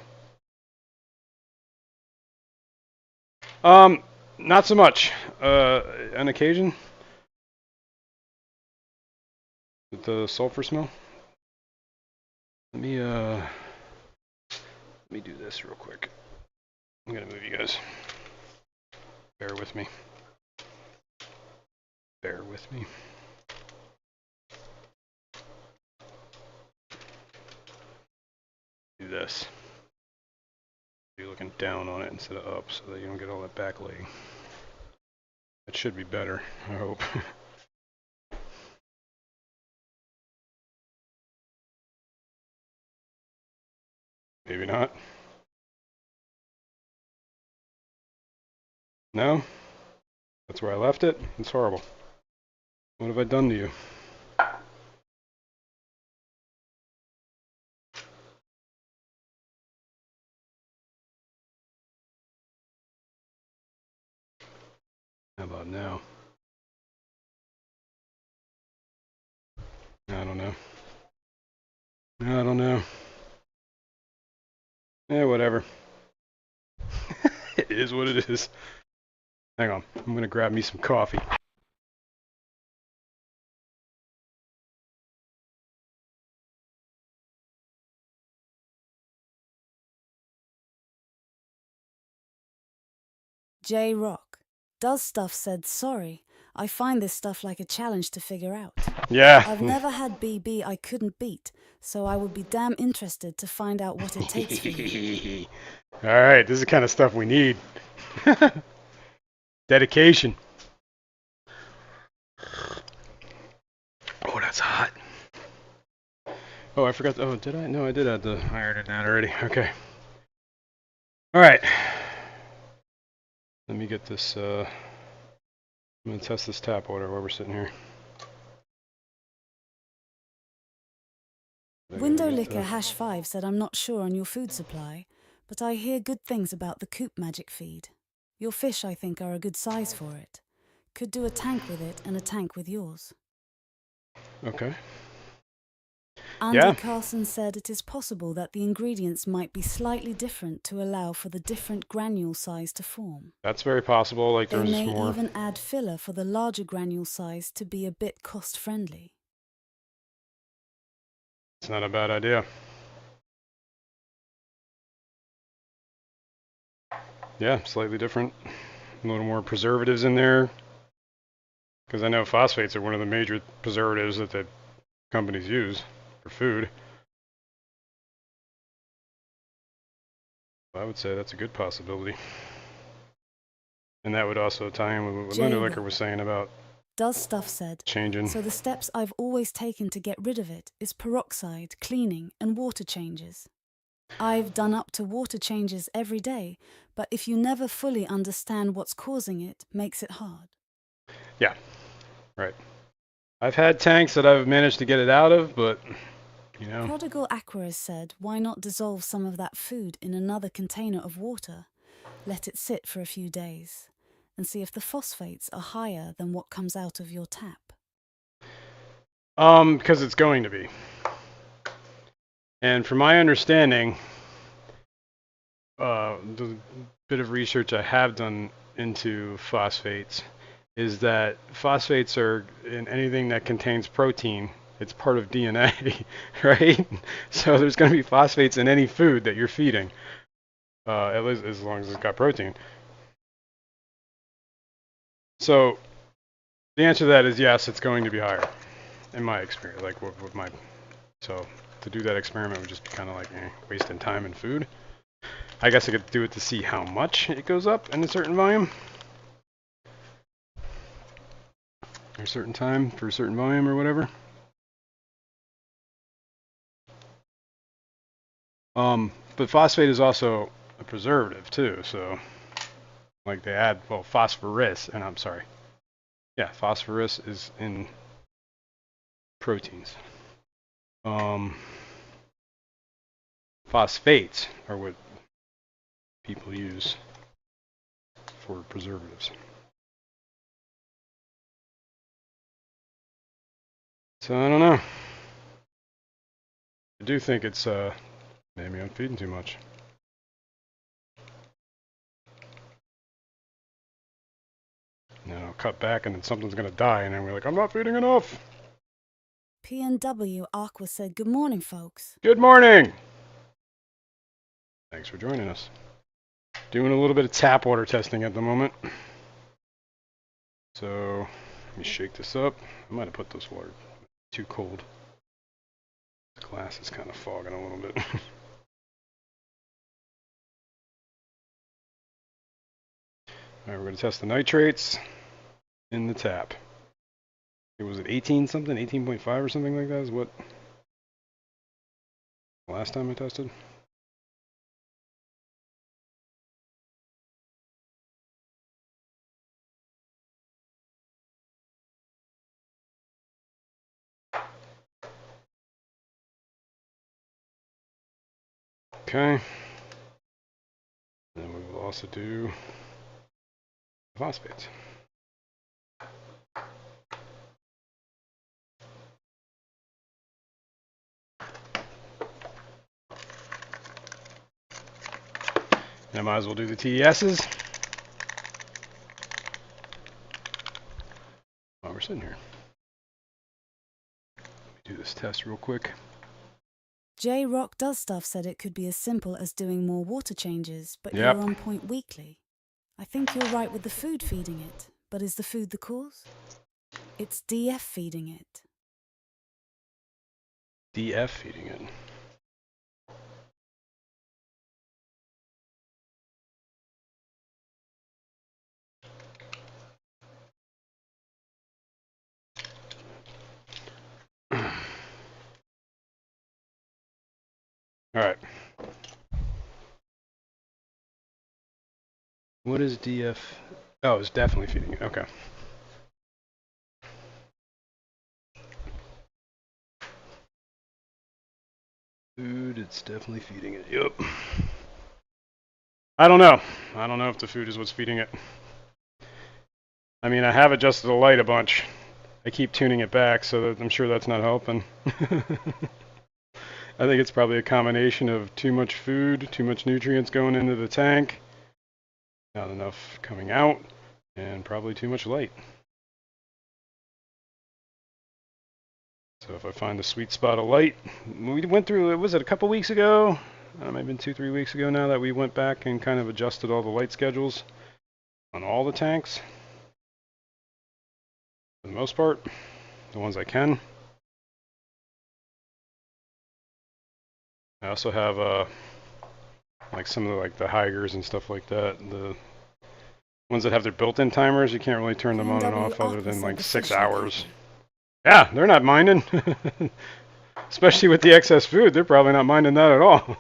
Not so much. On occasion. With the sulfur smell. Let me do this real quick. I'm gonna move you guys. Bear with me. Bear with me. Do this. You're looking down on it instead of up so that you don't get all that backlaying. That should be better, I hope. Maybe not. No? That's where I left it? It's horrible. What have I done to you? How about now? I don't know. I don't know. Yeah, whatever. It is what it is. Hang on. I'm going to grab me some coffee. J-Rock Does Stuff said, sorry, I find this stuff like a challenge to figure out. Yeah. I've never had BB I couldn't beat, so I would be damn interested to find out what it takes for you. Alright, this is the kind of stuff we need. Dedication. Oh, that's hot. Oh, I forgot. Oh, did I? No, I did add the iron in that already. Okay. Alright. Let me get this, I'm going to test this tap water while we're sitting here. Window Licker hash 5 said I'm not sure on your food supply, but I hear good things about the Coop Magic feed. Your fish, I think, are a good size for it. Could do a tank with it and a tank with yours. Okay. Andy Yeah. Carson said it is possible that the ingredients might be slightly different to allow for the different granule size to form. That's very possible. Like They there's may more. even add filler for the larger granule size to be a bit cost-friendly. It's not a bad idea. Yeah, slightly different. A little more preservatives in there. Because I know phosphates are one of the major preservatives that the companies use for food. I would say that's a good possibility. And that would also tie in with what Linda Licker was saying about Does Stuff said, changing. so the steps I've always taken to get rid of it is peroxide, cleaning, and water changes. I've done up to water changes every day, but if you never fully understand what's causing it, makes it hard. Yeah, right. I've had tanks that I've managed to get it out of, but, you know. Prodigal Aquarius said, why not dissolve some of that food in another container of water, let it sit for a few days, and see if the phosphates are higher than what comes out of your tap? Because it's going to be. And from my understanding, the bit of research I have done into phosphates is that phosphates are in anything that contains protein. It's part of DNA, right? So there's going to be phosphates in any food that you're feeding, at least as long as it's got protein. So the answer to that is yes, it's going to be higher, in my experience. Like with my, so to do that experiment would just be kind of like wasting time and food. I guess I could do it to see how much it goes up in a certain volume. Or a certain time for a certain volume or whatever. But phosphate is also a preservative too, so like they add, well, phosphorus, and I'm sorry. Yeah, phosphorus is in proteins. Phosphates are what people use for preservatives. So I don't know. I do think it's maybe I'm feeding too much. And then I'll cut back and then something's gonna die and then we're like, I'm not feeding enough. PNW Aqua said, good morning, folks. Good morning. Thanks for joining us. Doing a little bit of tap water testing at the moment. So let me shake this up. I might have put this water too cold. The glass is kind of fogging a little bit. All right, we're going to test the nitrates in the tap. It was at 18 something, 18.5 or something like that is what last time I tested. Okay. Then we will also do phosphates. And I might as well do the TDSs while we're sitting here. Let me do this test real quick. J Rock Does Stuff said it could be as simple as doing more water changes, but Yep. you're on point weekly. I think you're right with the food feeding it, but is the food the cause? It's DF feeding it. DF feeding it. All right. What is DF? Oh, it's definitely feeding it. Okay. Food, it's definitely feeding it. Yep. I don't know. I don't know if the food is what's feeding it. I mean, I have adjusted the light a bunch. I keep tuning it back, so that I'm sure that's not helping. I think it's probably a combination of too much food, too much nutrients going into the tank, not enough coming out, and probably too much light. So if I find the sweet spot of light, we went through, was it a couple weeks ago? Maybe 2-3 weeks ago now that we went back and kind of adjusted all the light schedules on all the tanks. For the most part, the ones I can. I also have like some of the Higers and stuff like that. The ones that have their built-in timers, you can't really turn them on and off other than like 6 hours. Yeah, they're not minding. Especially with the excess food, they're probably not minding that at all.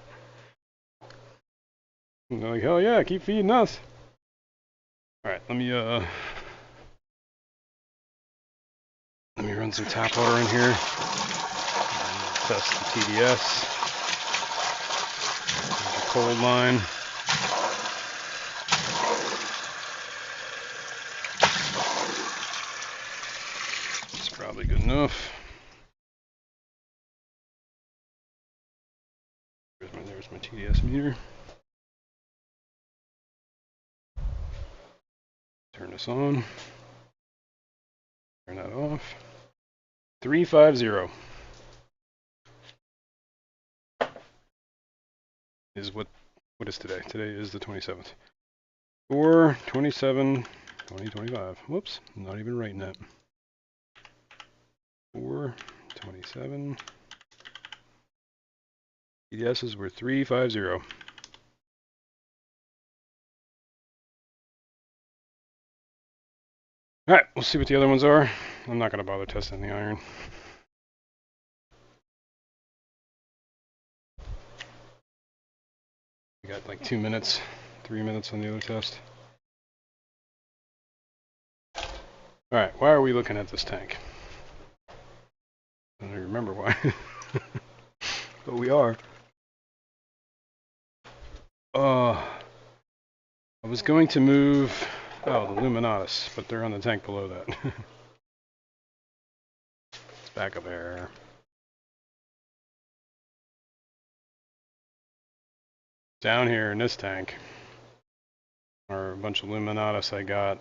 And they're like, hell yeah, keep feeding us. Alright, let me run some tap water in here. Test the TDS. There's a cold line. It's probably good enough. There's my TDS meter. Turn this on. Turn that off. 350 is what is today? Today is the 27th. 4/27/2025. Whoops, not even writing that. 4/27. TDSs were 350. Alright, we'll see what the other ones are. I'm not going to bother testing the iron. We got like 2 minutes, 3 minutes on the other test. Alright, why are we looking at this tank? I don't even remember why. But we are. I was going to move... Oh, the Luminatus, but they're on the tank below that. It's backup air. Down here in this tank are a bunch of Luminatus I got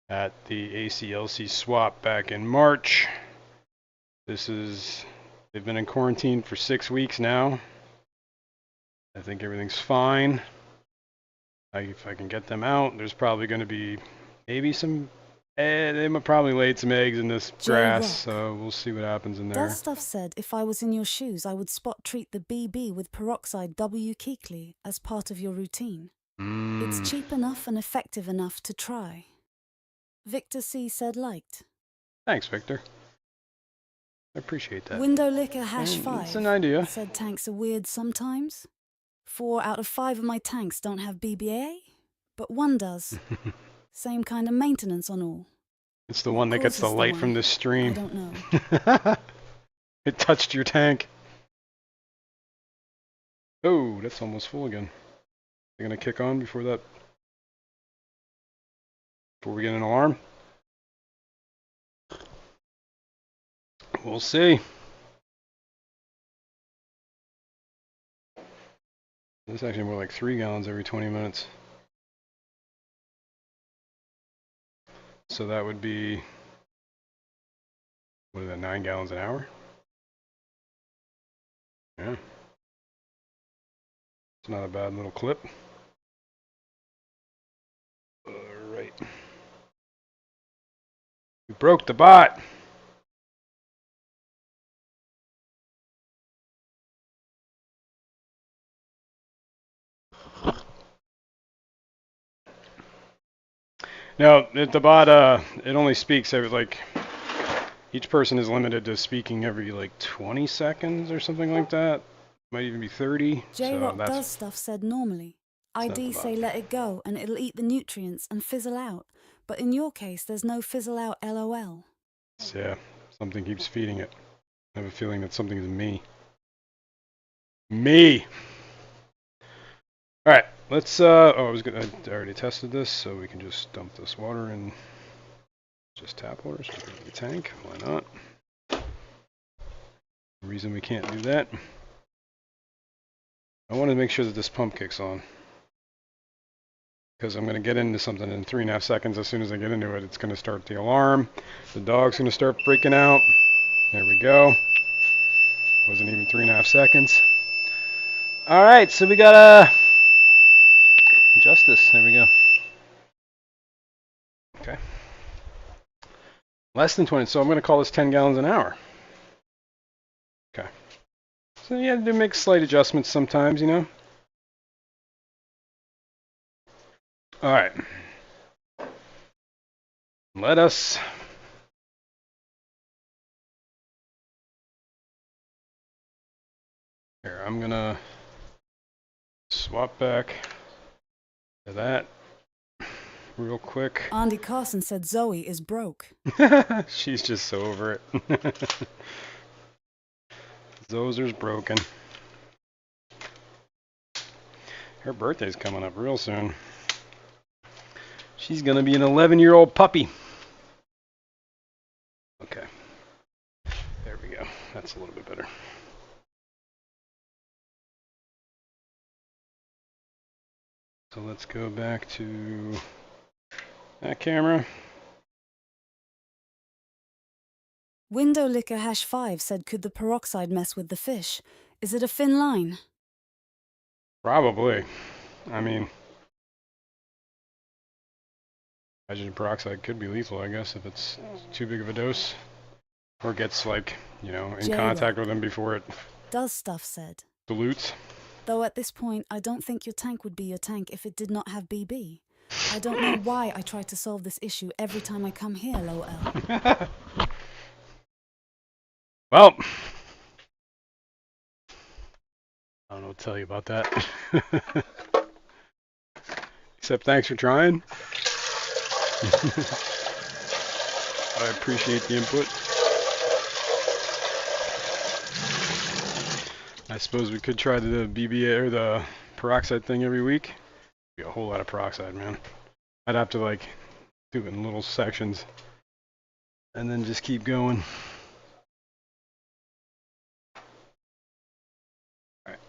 at the ACLC swap back in March. They've been in quarantine for 6 weeks now. I think everything's fine. If I can get them out, there's probably going to be maybe some... they probably laid some eggs in this grass, so we'll see what happens in there. That stuff said if I was in your shoes, I would spot treat the BB with peroxide W. Keekly as part of your routine. It's cheap enough and effective enough to try. Victor C. said liked. Thanks, Victor. I appreciate that. Window Licker #5 It's an idea. said tanks are weird sometimes. 4 out of 5 of my tanks don't have BBA, but one does. Same kind of maintenance on all. It's the one that gets the light from this stream. I don't know. It touched your tank. Oh, that's almost full again. They're gonna kick on before we get an alarm? We'll see. It's actually more like 3 gallons every 20 minutes. So that would be, what is that, 9 gallons an hour? Yeah. It's not a bad little clip. Alright. We broke the bot! No, the bot, it only speaks every, like, each person is limited to speaking every, like, 20 seconds or something like that. Might even be 30. J-Rock does stuff said normally. ID say let it go and it'll eat the nutrients and fizzle out. But in your case, there's no fizzle out LOL. Yeah, something keeps feeding it. I have a feeling that something is me. Me! Alright, let's, oh, I already tested this, so we can just dump this water in, just tap water, so we can the tank. Why not? Reason we can't do that. I want to make sure that this pump kicks on, because I'm going to get into something in 3.5 seconds. As soon as I get into it, it's going to start the alarm. The dog's going to start freaking out. There we go. Wasn't even 3.5 seconds. All right, so we got adjust this. There we go. Okay. Less than 20, so I'm going to call this 10 gallons an hour. Okay. So you have to make slight adjustments sometimes, you know. All right. Let us here. I'm gonna swap back to that real quick. Andy Carson said Zoe is broke. She's just so over it. Zozer's broken. Her birthday's coming up real soon. She's gonna be an 11-year-old puppy. Okay. There we go. That's a little bit better. So let's go back to that camera. Window Liquor #5 said, could the peroxide mess with the fish? Is it a thin line? Probably. I mean, hydrogen peroxide could be lethal, I guess, if it's too big of a dose. Or gets, like, you know, in contact with them before it Does Stuff said. dilutes. Though at this point, I don't think your tank would be your tank if it did not have BB. I don't know why I try to solve this issue every time I come here, LOL. Well, I don't know what to tell you about that. Except thanks for trying. I appreciate the input. I suppose we could try the BBA or the peroxide thing every week. Be a whole lot of peroxide, man. I'd have to like do it in little sections and then just keep going. Alright.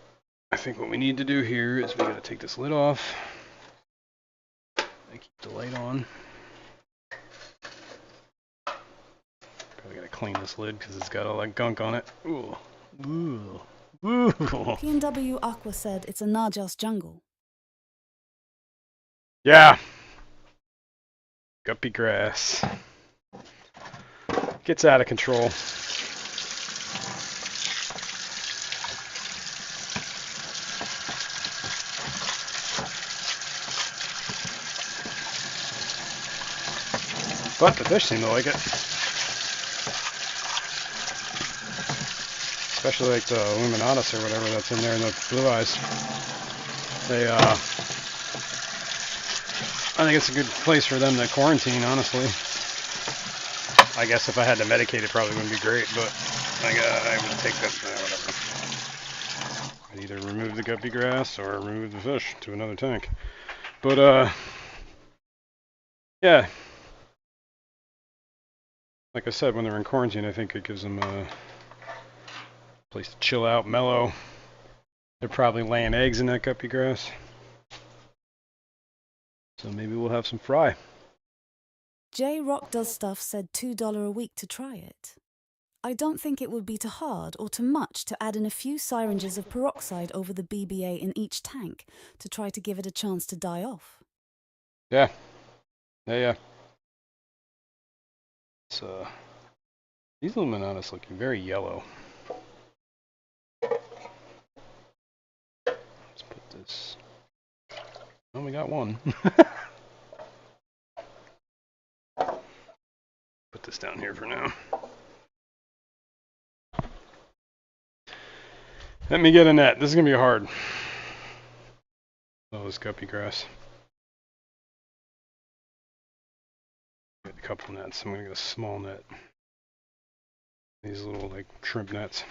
I think what we need to do here is we gotta take this lid off. I keep the light on. Probably gotta clean this lid because it's got all that gunk on it. Ooh. Ooh. Ooh. P&W Aqua said it's a Najas jungle. Yeah. Guppy grass. Gets out of control. But the fish seem to like it. Especially like the Luminatus or whatever that's in there in the blue eyes. They, I think it's a good place for them to quarantine, honestly. I guess if I had to medicate it probably wouldn't be great, but I would take that, whatever. I'd either remove the guppy grass or remove the fish to another tank. But, yeah. Like I said, when they're in quarantine, I think it gives them a place to chill out, mellow. They're probably laying eggs in that guppy grass. So maybe we'll have some fry. J Rock Does Stuff said $2 a week to try it. I don't think it would be too hard or too much to add in a few syringes of peroxide over the BBA in each tank to try to give it a chance to die off. Yeah. Yeah. It's, these Luminatus looking very yellow. Let's put this. Oh, we got one. Put this down here for now. Let me get a net. This is gonna be hard. Oh, this guppy grass. Get a couple nets. I'm gonna get a small net. These little like shrimp nets.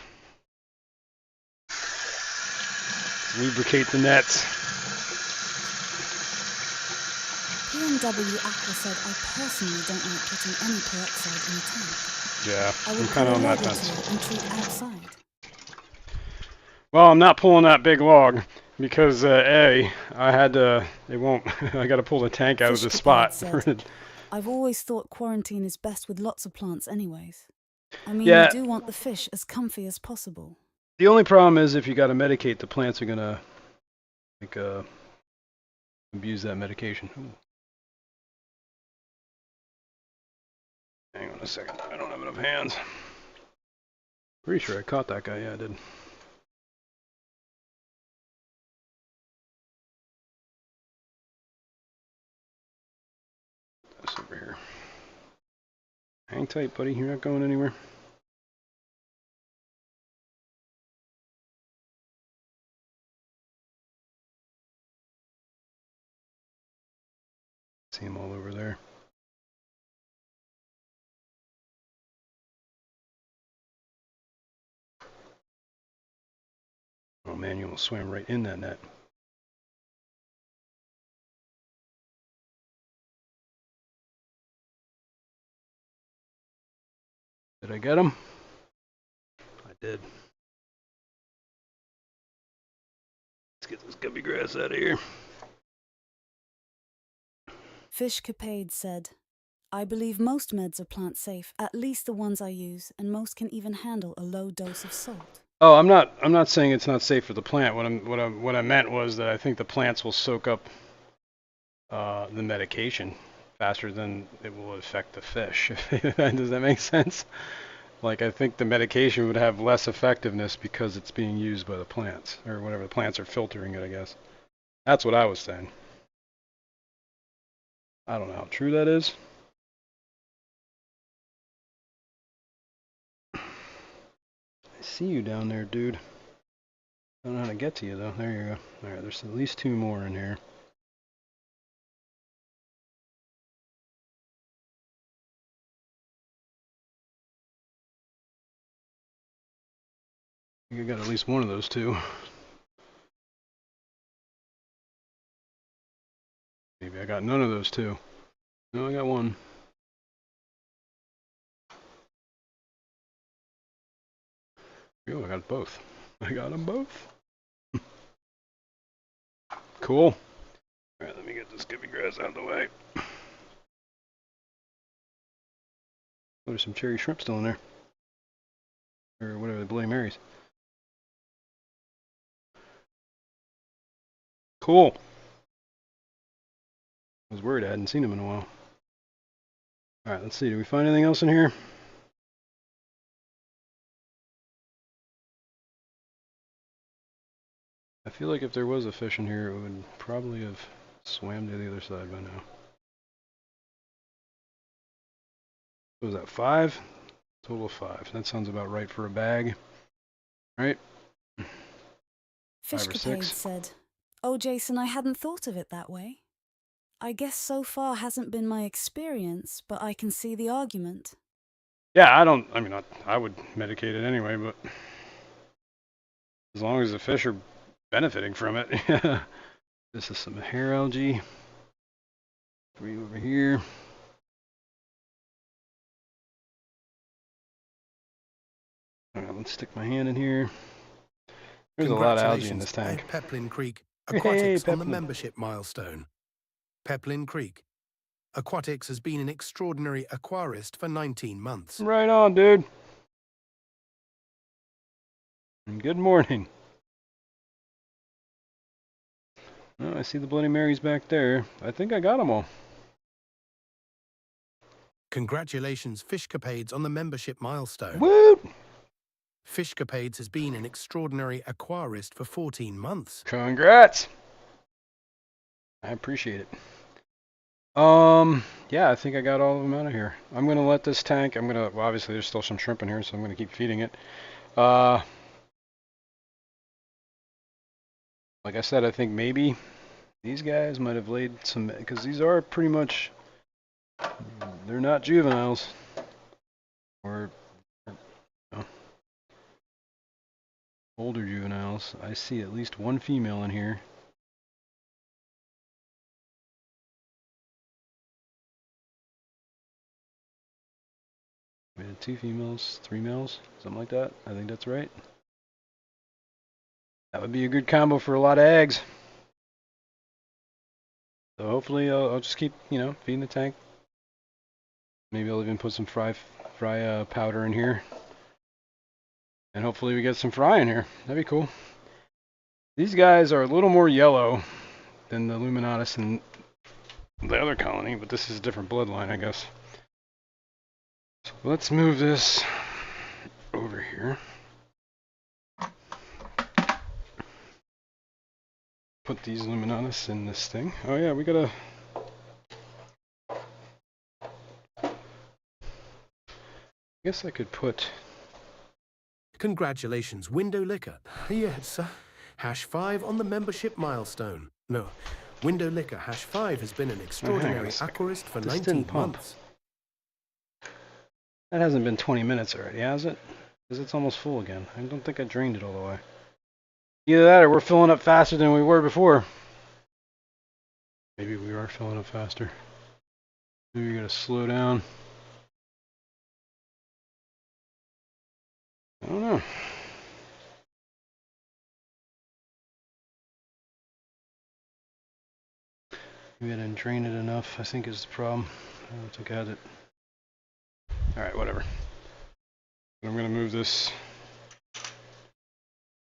Lubricate the nets. A&W Aqua said I personally don't like putting any peroxide in a tank. Yeah, I I'm would kind of put on a that leg or fence. two and treat outside. Well, I'm not pulling that big log because A, I had to. It won't. I got to pull the tank out of the Fishcapade spot. said, I've always thought quarantine is best with lots of plants anyways. I mean, you Yeah. do want the fish as comfy as possible. The only problem is if you got to medicate, the plants are gonna like abuse that medication. Ooh. Hang on a second. I don't have enough hands. Pretty sure I caught that guy. Yeah, I did. That's over here. Hang tight, buddy. You're not going anywhere. See him all over there. Oh man, you almost swam right in that net. Did I get him? I did. Let's get this guppy grass out of here. Fishcapade said, I believe most meds are plant safe, at least the ones I use, and most can even handle a low dose of salt. Oh, I'm not saying it's not safe for the plant. What I meant was that I think the plants will soak up the medication faster than it will affect the fish. Does that make sense? Like, I think the medication would have less effectiveness because it's being used by the plants, or whatever, the plants are filtering it, I guess. That's what I was saying. I don't know how true that is. I see you down there, dude. I don't know how to get to you, though. There you go. Alright, there's at least 2 more in here. I think I got at least one of those 2. Maybe I got none of those 2. No, I got one. Oh, I got both. I got them both. Cool. Alright, let me get this guppy grass out of the way. Oh, there's some cherry shrimp still in there. Or whatever, the Bloody Marys. Cool. I was worried I hadn't seen them in a while. Alright, let's see. Did we find anything else in here? I feel like if there was a fish in here, it would probably have swam to the other side by now. What was that, 5? Total of 5. That sounds about right for a bag. Right? 5 or Fishcapade 6. said, Oh, Jason, I hadn't thought of it that way. I guess so far hasn't been my experience, but I can see the argument. Yeah, I would medicate it anyway, but as long as the fish are benefiting from it. This is some hair algae. 3 over here. Alright, let's stick my hand in here. There's a lot of algae in this tank. Ed Peplin Creek Hey, Aquatics on the Peplin. membership milestone. Peplin Creek Aquatics has been an extraordinary aquarist for 19 months. Right on, dude. And good morning. Oh, I see the Bloody Marys back there. I think I got them all. Congratulations, Fishcapades, on the membership milestone. Woo! Fishcapades has been an extraordinary aquarist for 14 months. Congrats! I appreciate it. Yeah, I think I got all of them out of here. I'm gonna let this tank, well, obviously there's still some shrimp in here, so I'm gonna keep feeding it. Like I said, I think maybe these guys might have laid some, because these are pretty much, they're not juveniles. Or, older juveniles. I see at least one female in here. 2 females, 3 males, something like that. I think that's right. That would be a good combo for a lot of eggs. So hopefully I'll just keep, feeding the tank. Maybe I'll even put some fry powder in here. And hopefully we get some fry in here. That'd be cool. These guys are a little more yellow than the Luminatus and the other colony, but this is a different bloodline, I guess. So let's move this over here. Put these Luminatus in this thing. Oh yeah, we gotta... I guess I could put... Congratulations, Window Liquor. Yes, #5 on the membership milestone. No, Window Liquor #5 has been an extraordinary aquarist for 19 months. That hasn't been 20 minutes already, has it? Because it's almost full again. I don't think I drained it all the way. Either that or we're filling up faster than we were before. Maybe we are filling up faster. Maybe we gotta slow down. I don't know. Maybe I didn't drain it enough, I think is the problem. I don't think I had it. Alright, whatever. I'm gonna move this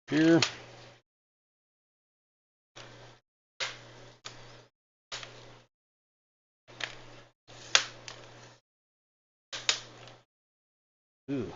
here. Ooh.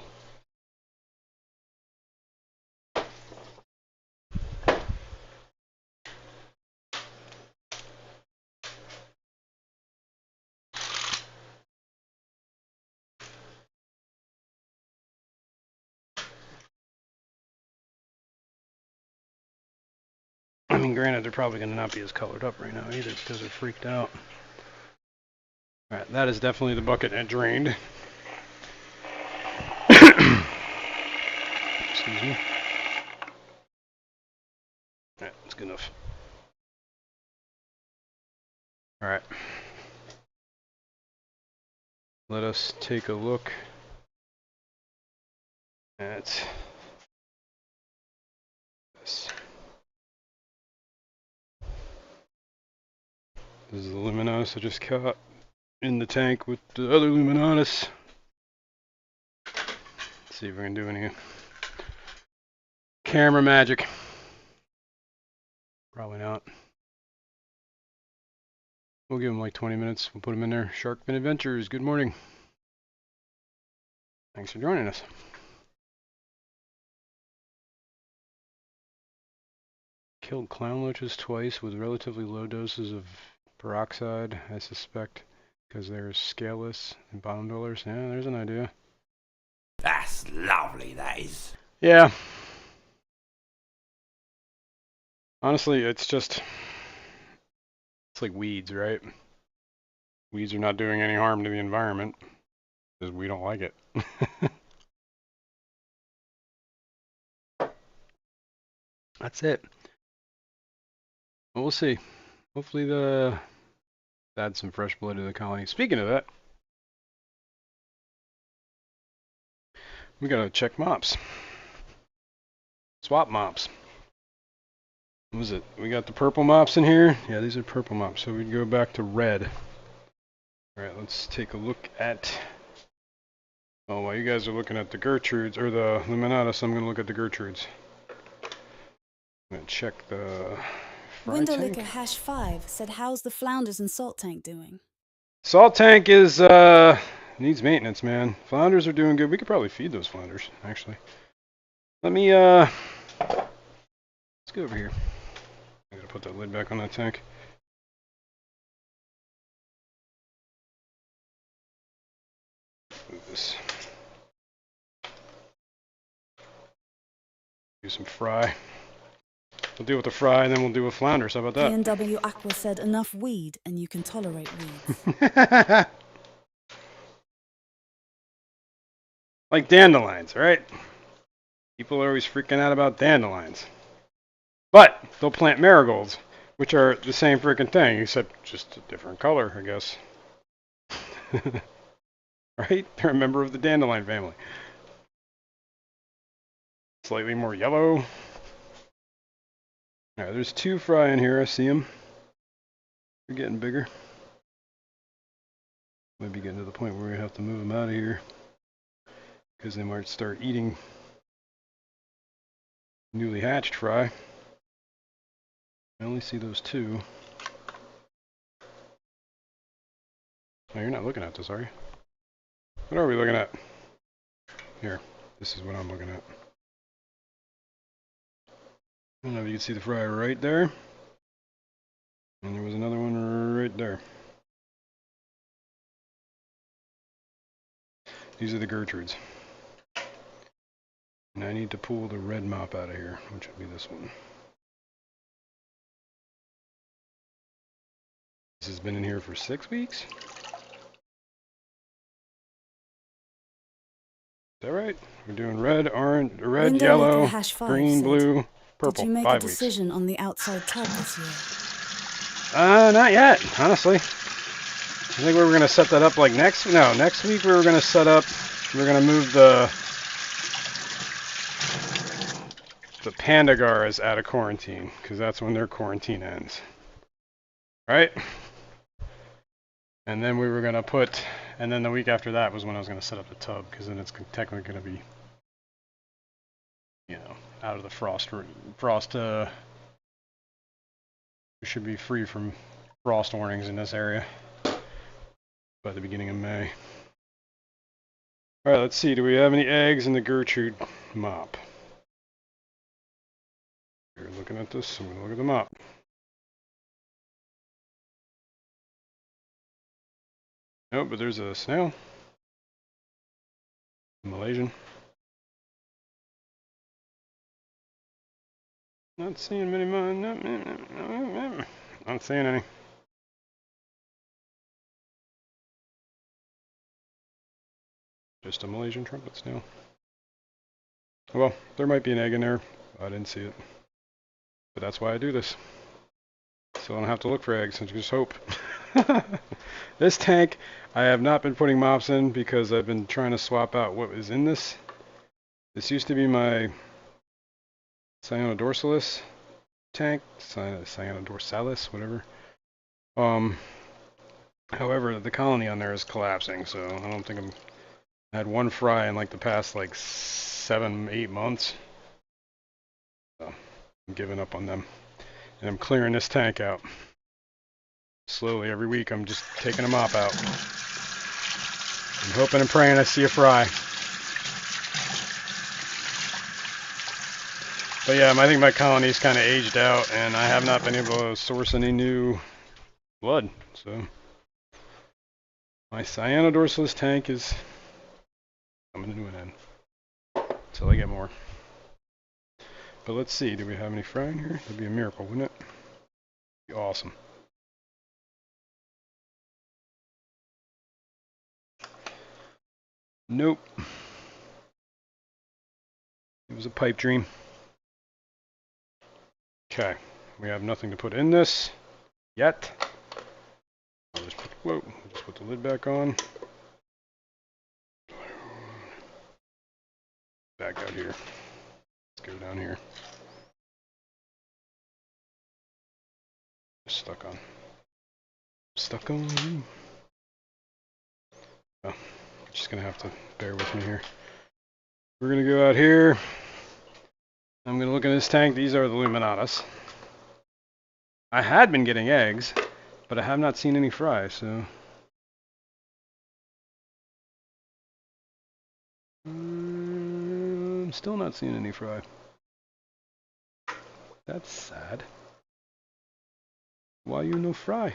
I mean, granted, they're probably going to not be as colored up right now either because they're freaked out. Alright, that is definitely the bucket that drained. Excuse me. Alright, that's good enough. Alright. Let us take a look at this. This is the Luminatus I just caught in the tank with the other Luminatus. Let's see if we can do any camera magic. Probably not. We'll give him like 20 minutes. We'll put him in there. Sharkfin Adventures, good morning. Thanks for joining us. Killed clown loaches twice with relatively low doses of peroxide, I suspect, because they're scaleless and bottom dwellers. Yeah, there's an idea. That's lovely, that is. Yeah. Honestly, it's like weeds, right? Weeds are not doing any harm to the environment because we don't like it. That's it. Well, we'll see. Hopefully add some fresh blood to the colony. Speaking of that, we gotta check mops. Swap mops. What was it? We got the purple mops in here. Yeah, these are purple mops. So we'd go back to red. Alright, let's take a look at... Oh, while you guys are looking at the Gertrudes, or the Luminatus, I'm gonna look at the Gertrudes. I'm gonna check the... Windowlicker #5 said, "How's the flounders and salt tank doing?" Salt tank is needs maintenance, man. Flounders are doing good. We could probably feed those flounders, actually. Let me let's go over here. I gotta put that lid back on that tank. Move this. Do some fry. We'll deal with the fry, and then we'll do with flounders. How about that? P&W Aqua said, "Enough weed, and you can tolerate weeds." Like dandelions, right? People are always freaking out about dandelions. But they'll plant marigolds, which are the same freaking thing, except just a different color, I guess. right? They're a member of the dandelion family. Slightly more yellow. Alright, there's 2 fry in here. I see them. They're getting bigger. Might be getting to the point where we have to move them out of here, because they might start eating newly hatched fry. I only see those 2. Oh, you're not looking at this, are you? What are we looking at? Here, this is what I'm looking at. I don't know if you can see the fry right there. And there was another one right there. These are the Gertrudes. And I need to pull the red mop out of here, which would be this one. This has been in here for 6 weeks? Is that right? We're doing red, orange, red, Window yellow, Liquor #5 green, said, blue, purple. Did you make 5 a weeks. decision on the outside tub this year? Not yet, honestly. I think we were going to set that up like next week we were going to set up, we were going to move the Pandagars out of quarantine, because that's when their quarantine ends. Right? And then we were going to put, and then the week after that was when I was going to set up the tub, because then it's technically going to be, you know, out of the frost, we should be free from frost warnings in this area by the beginning of May. Alright, let's see, do we have any eggs in the Gertrude mop? You're looking at this, I'm going to look at the mop. Nope, but there's a snail. Malaysian. Not seeing many, not seeing any. Just a Malaysian trumpet snail. Well, there might be an egg in there. I didn't see it. But that's why I do this. So I don't have to look for eggs and just hope. This tank, I have not been putting mops in because I've been trying to swap out what is in this. This used to be my Cyanodorsalis tank, Cyanodorsalis, whatever. However, the colony on there is collapsing, so I don't think I had 1 fry in like the past like 7-8 months. So I'm giving up on them. And I'm clearing this tank out. Slowly, every week, I'm just taking a mop out. I'm hoping and praying I see a fry. But yeah, I think my colony's kind of aged out, and I have not been able to source any new blood. So my Cyanodorsalis tank is coming to an end until I get more. But let's see, do we have any fry in here? That'd be a miracle, wouldn't it? Be awesome. Nope. It was a pipe dream. Okay, we have nothing to put in this yet. I'll just put the lid back on. Back out here. Let's go down here. Stuck on. Oh, just gonna have to bear with me here. We're gonna go out here. I'm gonna look in this tank. These are the Luminatus. I had been getting eggs, but I have not seen any fry, so. I'm still not seeing any fry. That's sad. Why you no fry?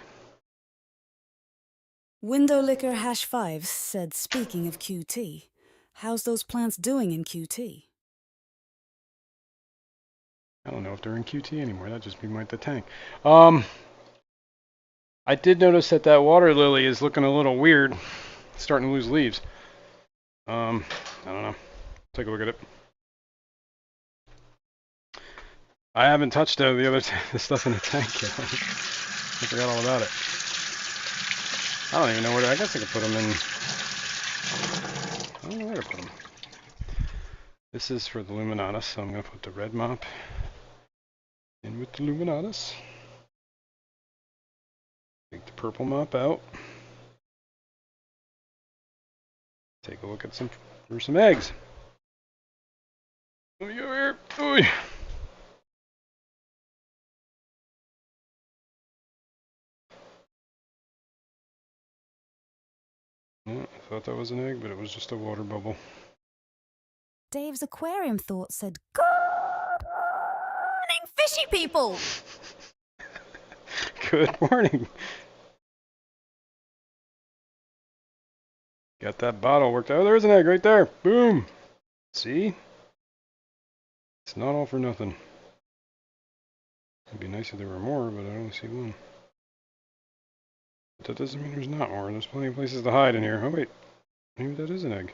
Window Liquor #5 said, speaking of QT, how's those plants doing in QT? I don't know if they're in QT anymore. That'd just be the tank. I did notice that water lily is looking a little weird. It's starting to lose leaves. I don't know. Take a look at it. I haven't touched the stuff in the tank yet. I forgot all about it. I don't even know where I guess I could put them in. where to put them. This is for the Luminatus, so I'm going to put the red mop in with the Luminatus. Take the purple mop out. Take a look at some eggs. Let me go here. Ooh. Yeah, I thought that was an egg, but it was just a water bubble. Dave's aquarium thought said, "Good morning, fishy people!" Good morning. Got that bottle worked out. Oh, there's an egg right there. Boom. See? It's not all for nothing. It'd be nice if there were more, but I only see one. But that doesn't mean there's not more. There's plenty of places to hide in here. Oh, wait. Maybe that is an egg.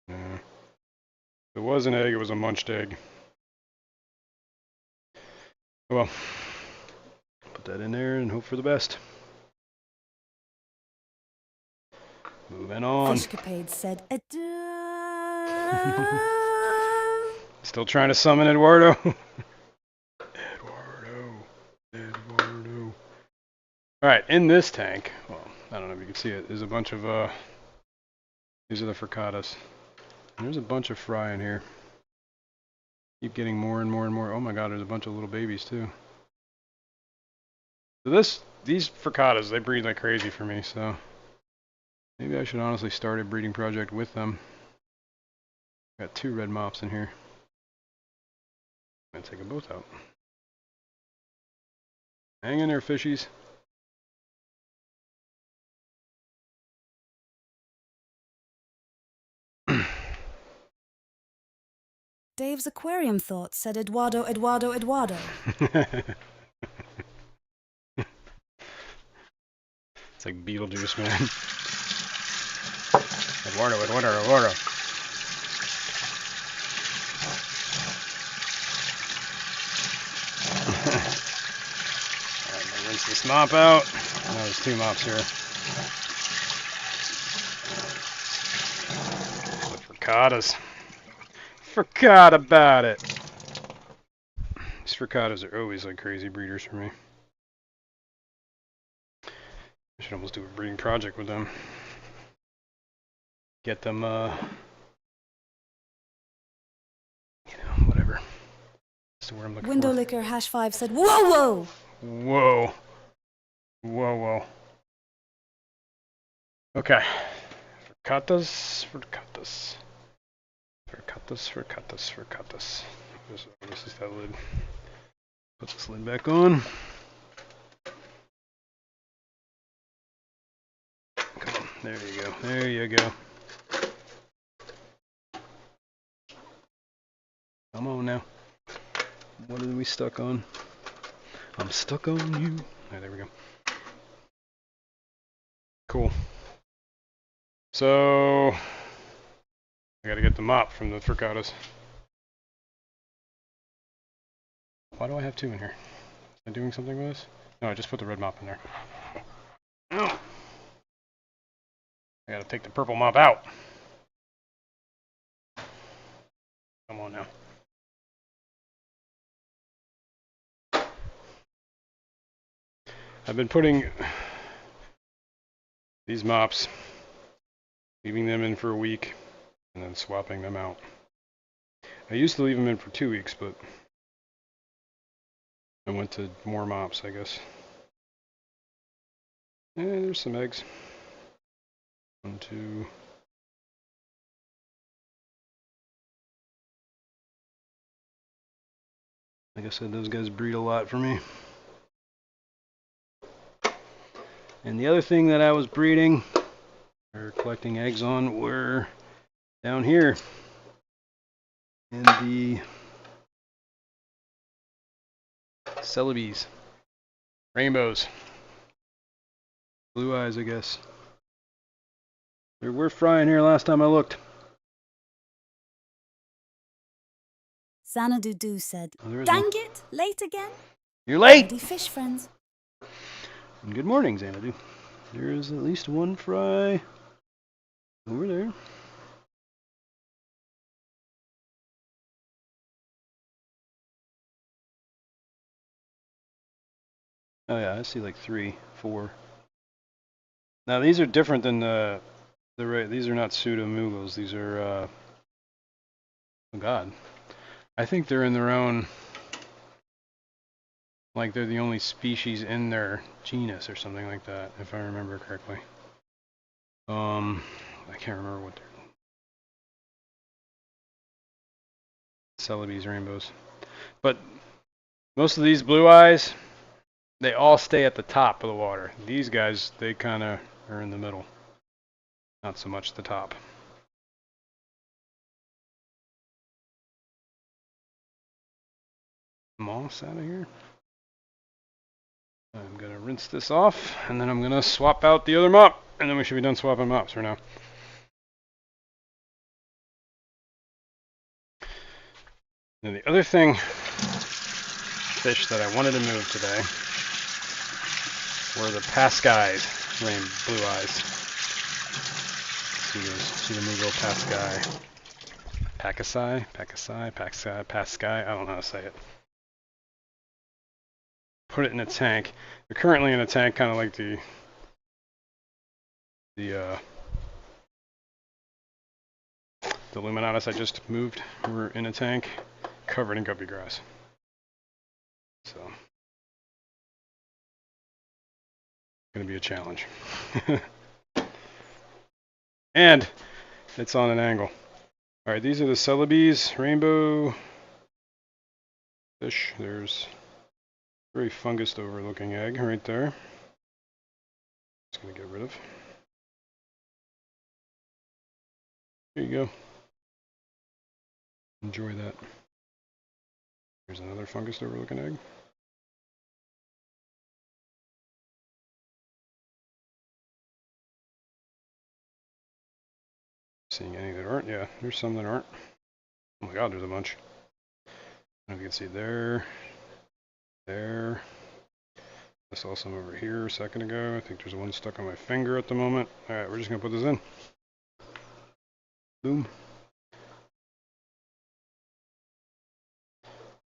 Nah. If it was an egg, it was a munched egg. Oh, well. Put that in there and hope for the best. Moving on. Fishcapade said, Still trying to summon Eduardo. Eduardo. Alright, in this tank, well, I don't know if you can see it, there's a bunch of, these are the fricatas. And there's a bunch of fry in here. Keep getting more and more and more. Oh my god, there's a bunch of little babies too. So these fricatas, they breed like crazy for me, so maybe I should honestly start a breeding project with them. Got 2 red mops in here. I'm gonna take them both out. Hang in there, fishies. Dave's aquarium thought said, "Eduardo." It's like Beetlejuice, man. Eduardo. Alright, I'm gonna rinse this mop out. Now there's 2 mops here. The fricatas. Forgot about it. These fricatas are always like crazy breeders for me. I should almost do a breeding project with them. Get them, whatever. That's the word I'm looking Window for. Licker #5 said, "Whoa, whoa!" Whoa. Okay. Fricatas. This is that lid. Put this lid back on. Come on. There you go. Come on now. What are we stuck on? I'm stuck on you. Oh, there we go. Cool. So I gotta get the mop from the fricatas. Why do I have 2 in here? Am I doing something with this? No, I just put the red mop in there. No. I gotta take the purple mop out. Come on now. I've been putting these mops, leaving them in for a week, and then swapping them out. I used to leave them in for 2 weeks, but I went to more mops, I guess. And there's some eggs. 1, 2. Like I said, those guys breed a lot for me. And the other thing that I was breeding, or collecting eggs on, were down here in the celebes. Rainbows. Blue eyes, I guess. There were fry in here last time I looked. Xanadu said, Oh, there is "Dang one. it, late again." You're late! Howdy, fish friends. And good morning, Xanadu. There is at least 1 fry over there. Oh yeah, I see like 3, 4. Now these are different than these are not pseudo-Moogles. These are, oh god. I think they're in their own, like they're the only species in their genus or something like that, if I remember correctly. I can't remember what they're. Celebes rainbows. But most of these blue eyes, they all stay at the top of the water. These guys, they kind of are in the middle. Not so much the top. Moss out of here. I'm going to rinse this off, and then I'm going to swap out the other mop, and then we should be done swapping mops for now. Now the other fish that I wanted to move today were the Pascais, blue eyes. See the Moogle Pascai. Pascai, I don't know how to say it. Put it in a tank. They're currently in a tank, kind of like the Luminatus I just moved. We're in a tank covered in guppy grass. So, gonna be a challenge. And it's on an angle. All right, these are the Celebes rainbow fish. There's a very fungused over looking egg right there. Just gonna get rid of. There you go. Enjoy that. Here's another fungused over looking egg. Seeing any that aren't? Yeah, there's some that aren't. Oh my god, there's a bunch. I don't know if you can see there. There. I saw some over here a second ago. I think there's one stuck on my finger at the moment. Alright, we're just going to put this in. Boom.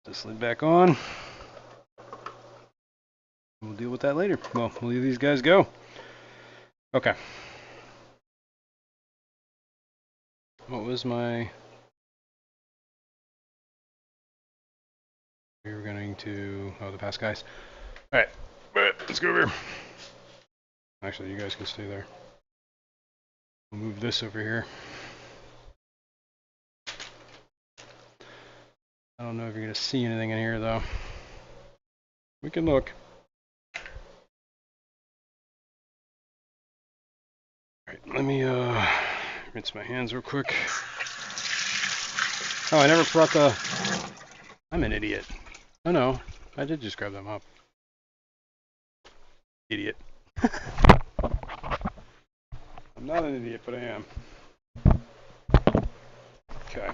This lid back on. We'll deal with that later. Well, we'll leave these guys go. Okay. What was my... We were going to... Oh, the past guys. Alright. Let's go over here. Actually, you guys can stay there. We'll move this over here. I don't know if you're going to see anything in here, though. We can look. Alright, let me rinse my hands real quick. Oh, I never brought the... I'm an idiot. Oh no, I did just grab them up. Idiot. I'm not an idiot, but I am. Okay.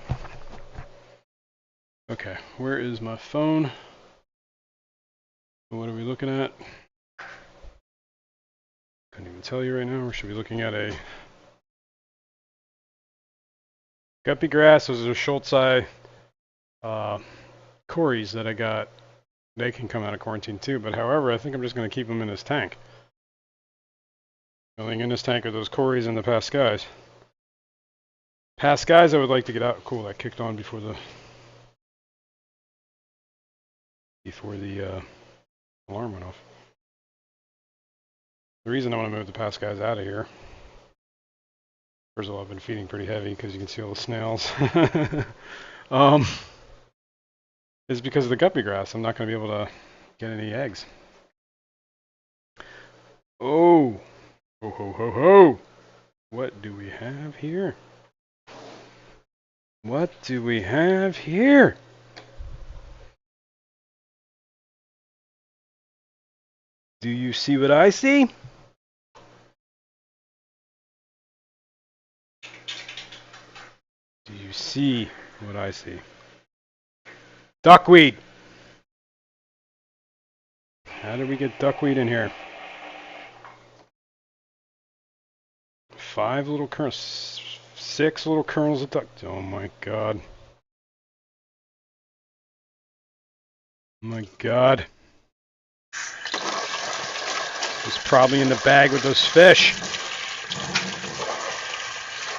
Okay, where is my phone? What are we looking at? Couldn't even tell you right now. We should be looking at a guppy grass. Those are Schultzi Corys that I got. They can come out of quarantine too, but however, I think I'm just going to keep them in this tank. The only thing in this tank are those Corys and the Pascais. Pascais I would like to get out. Cool, that kicked on before the alarm went off. The reason I want to move the Pascais out of here, first of all, I've been feeding pretty heavy because you can see all the snails. Is because of the guppy grass. I'm not going to be able to get any eggs. Oh, ho ho ho ho! What do we have here? What do we have here? Do you see what I see? Do you see what I see? Duckweed! How did we get duckweed in here? 5 little kernels, 6 little kernels of duck. Oh my god. Oh my god. It's probably in the bag with those fish.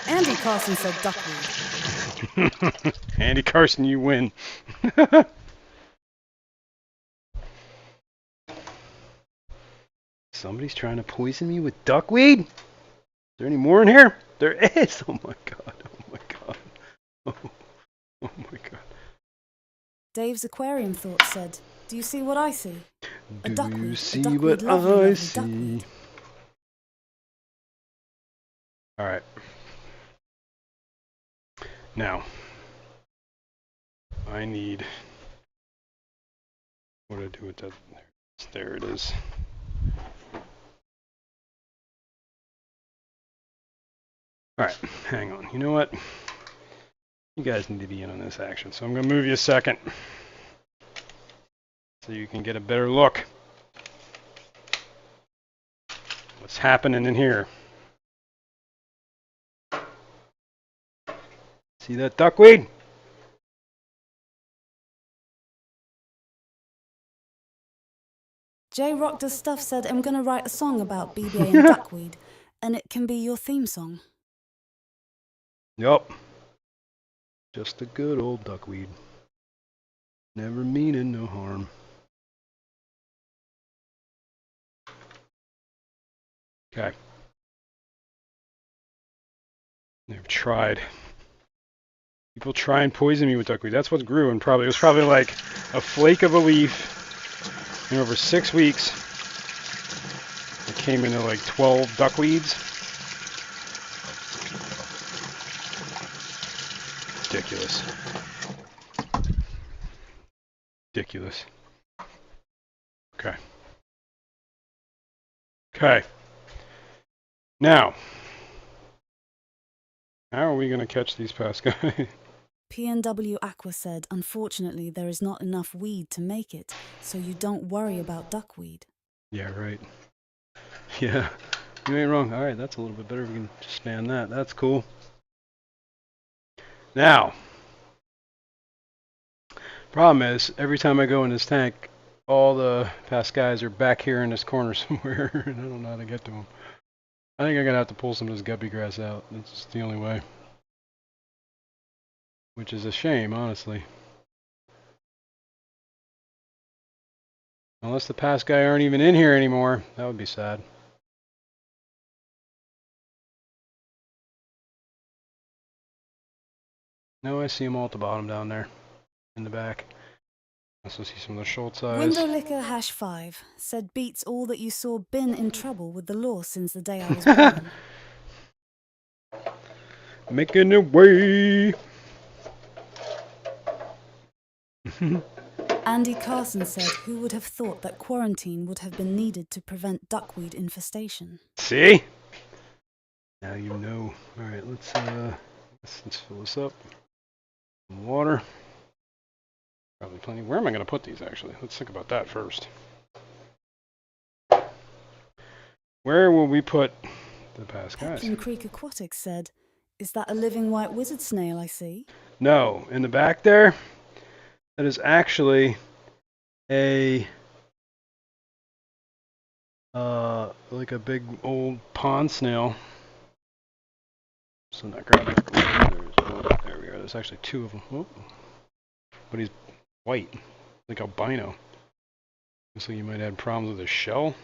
Andy Carson said duckweed. Andy Carson, you win. Somebody's trying to poison me with duckweed? Is there any more in here? There is. Oh my god. Oh my god. Oh my god. Dave's aquarium thought said, "Do you see what I see? A Do duckweed. you A see duckweed, what lovely, I lovely see? duckweed." All right. Now, I need. What do I do with that? There it is. All right, hang on. You know what? You guys need to be in on this action, so I'm going to move you a second so you can get a better look. What's happening in here? See that duckweed? J Rock Does Stuff said, "I'm going to write a song about BBA and duckweed, and it can be your theme song." Yup. Just a good old duckweed. Never meaning no harm. Okay. They've tried. People try and poison me with duckweed. That's what grew, and it was probably like a flake of a leaf. And over 6 weeks, it came into like 12 duckweeds. Ridiculous. Ridiculous. Okay. Okay. Now, how are we going to catch these past guys? PNW Aqua said, "Unfortunately, there is not enough weed to make it, so you don't worry about duckweed." Yeah, right. Yeah, you ain't wrong. All right, that's a little bit better. We can span that. That's cool. Now, problem is, every time I go in this tank, all the past guys are back here in this corner somewhere, and I don't know how to get to them. I think I'm going to have to pull some of this guppy grass out. That's just the only way. Which is a shame, honestly. Unless the past guy aren't even in here anymore. That would be sad. No, I see them all at the bottom down there. In the back. I also see some of the Schultz eyes. Window Liquor #5 said, "Beats all that you saw. Been in trouble with the law since the day I was born." Making it way. Andy Carson said, "Who would have thought that quarantine would have been needed to prevent duckweed infestation?" See? Now you know. Alright, let's fill this up. Some water. Probably plenty. Where am I going to put these, actually? Let's think about that first. Where will we put the past guys? Pepsin Creek Aquatics said, "Is that a living white wizard snail I see?" No, in the back there, that is actually a like a big old pond snail. So not grab it. There we are. There's actually 2 of them. Oh. But he's white, like albino. Looks like he might have had problems with his shell.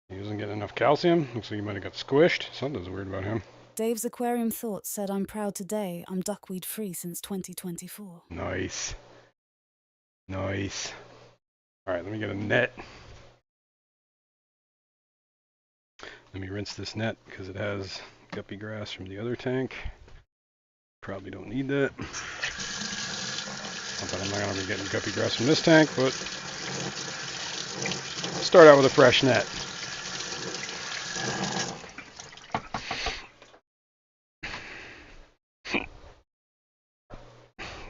He wasn't getting enough calcium. Looks like he might have got squished. Something's weird about him. Dave's Aquarium Thoughts said, "I'm proud today. I'm duckweed free since 2024. Nice. Nice. Alright, let me get a net. Let me rinse this net because it has guppy grass from the other tank. Probably don't need that. Not that I'm not going to be getting guppy grass from this tank, but start out with a fresh net.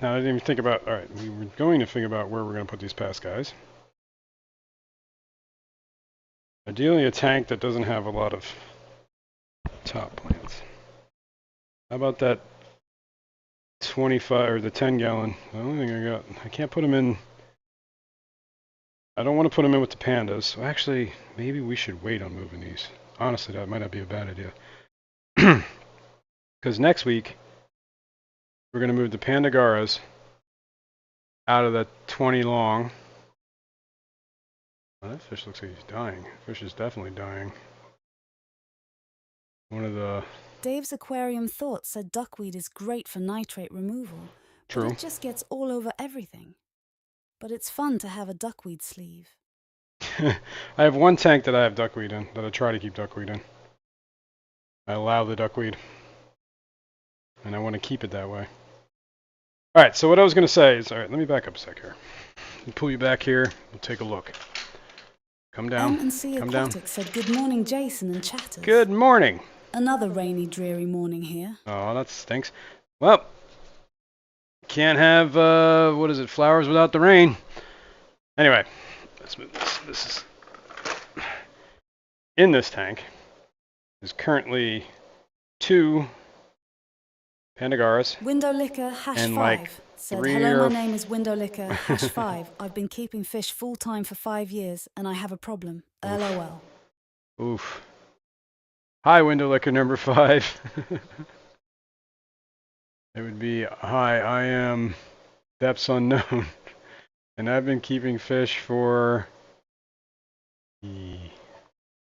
Now, I didn't even think about, alright, we were going to think about where we're going to put these past guys. Ideally, a tank that doesn't have a lot of top plants. How about that 25 or the 10 gallon? The only thing I got, I can't put them in I don't want to put them in with the pandas. So actually, maybe we should wait on moving these. Honestly, that might not be a bad idea. Because next week, we're going to move the Pandagaras out of the 20 long. Oh, that fish looks like he's dying. Fish is definitely dying. One of the... Dave's aquarium thought said duckweed is great for nitrate removal, True. but it just gets all over everything. But it's fun to have a duckweed sleeve. I have one tank that I have duckweed in, that I try to keep duckweed in. I allow the duckweed. And I want to keep it that way. Alright, so what I was going to say is... Alright, let me back up a sec here. Let me pull you back here. We'll take a look. Come down. M&C Come down. Aquatic said good morning, Jason and chatters. Good morning. Another rainy, dreary morning here. Oh, that stinks. Well, can't have, what is it, flowers without the rain. Anyway, let's move this. This is... In this tank is currently 2 Pandagaras. Window Licker And, #5 like, said, 3 hello, or my name is Window Licker #5. I've been keeping fish full-time for 5 years, and I have a problem. LOL. Oof. Hi, window liquor number 5. It would be, hi, I am depths unknown. And I've been keeping fish for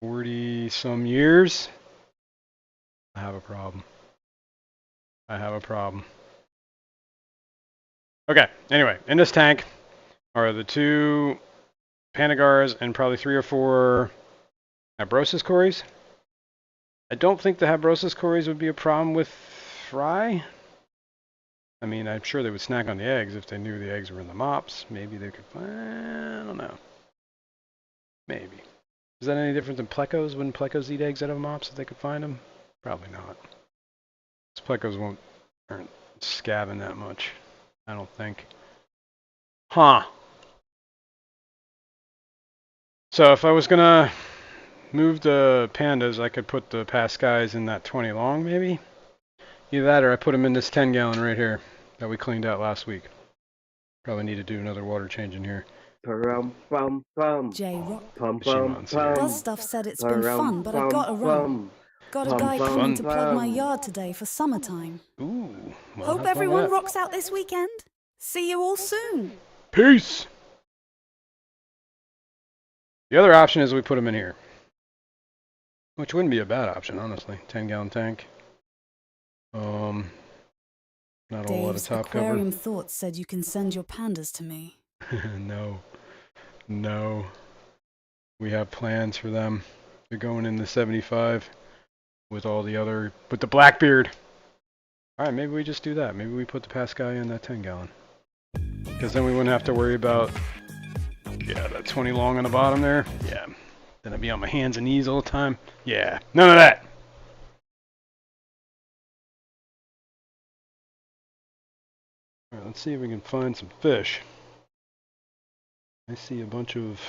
40 some years. I have a problem. I have a problem. Okay, anyway, in this tank are the 2 Pandagaras and probably 3 or 4 Habrosus cories. I don't think the Habrosus cories would be a problem with fry. I mean, I'm sure they would snack on the eggs if they knew the eggs were in the mops. Maybe they could find... I don't know. Maybe. Is that any different than plecos? Wouldn't plecos eat eggs out of mops if they could find them? Probably not. Plecos aren't scabbing that much. I don't think. Huh. So if I was gonna move the pandas, I could put the Pascais in that 20 long, maybe? Either that or I put them in this 10 gallon right here that we cleaned out last week. Probably need to do another water change in here. J-Rock. Shimon's here. Buzz Stuff said it's been fun, but I gotta run. Got a guy coming to plug my yard today for summertime. Ooh. Well, Hope have fun everyone with that. rocks out this weekend. See you all soon. Peace! The other option is we put them in here. Which wouldn't be a bad option, honestly. 10 gallon tank. Not a whole lot of Dave's top aquarium thoughts said you can send your pandas to me. cover. No. No. We have plans for them. They're going in the 75 with all the other... with the Blackbeard. Alright, maybe we just do that. Maybe we put the Pascal in that 10 gallon. Because then we wouldn't have to worry about... yeah, that 20 long on the bottom there. Yeah. Then I'd be on my hands and knees all the time. Yeah. None of that! Alright, let's see if we can find some fish. I see a bunch of...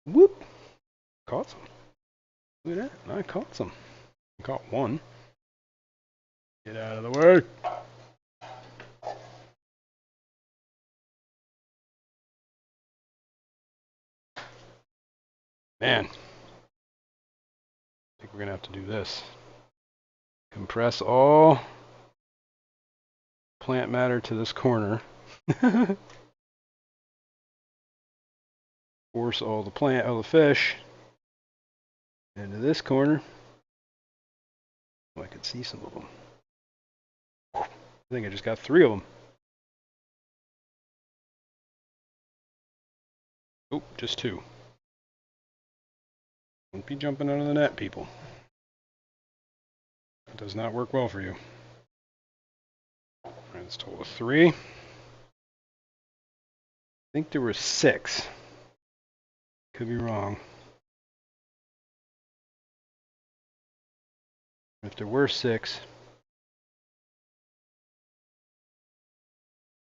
whoop! Caught some. Look at that. I caught some. I caught one. Get out of the way. Man. I think we're going to have to do this. Compress all plant matter to this corner. Force all the fish into this corner. Oh, I could see some of them. I think I just got 3 of them. Oh, just 2. Don't be jumping out of the net, people. That does not work well for you. Alright, let's total of 3. I think there were 6. Could be wrong. If there were 6,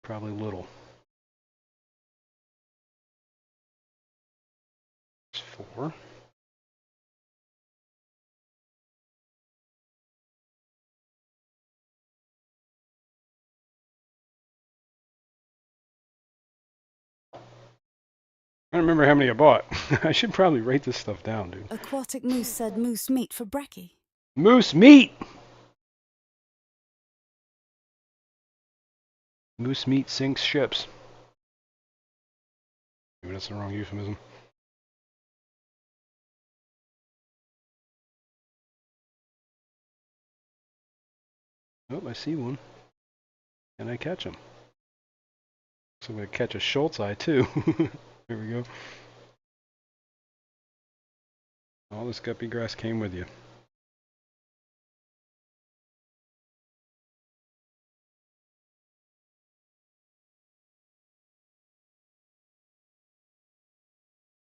probably little. There's 4. I don't remember how many I bought. I should probably write this stuff down, dude. Aquatic Moose said moose meat for brekkie. Moose meat! Moose meat sinks ships. Maybe that's the wrong euphemism. Oh, I see one. And I catch him. So I'm going to catch a Schultz eye too. There we go. All this guppy grass came with you.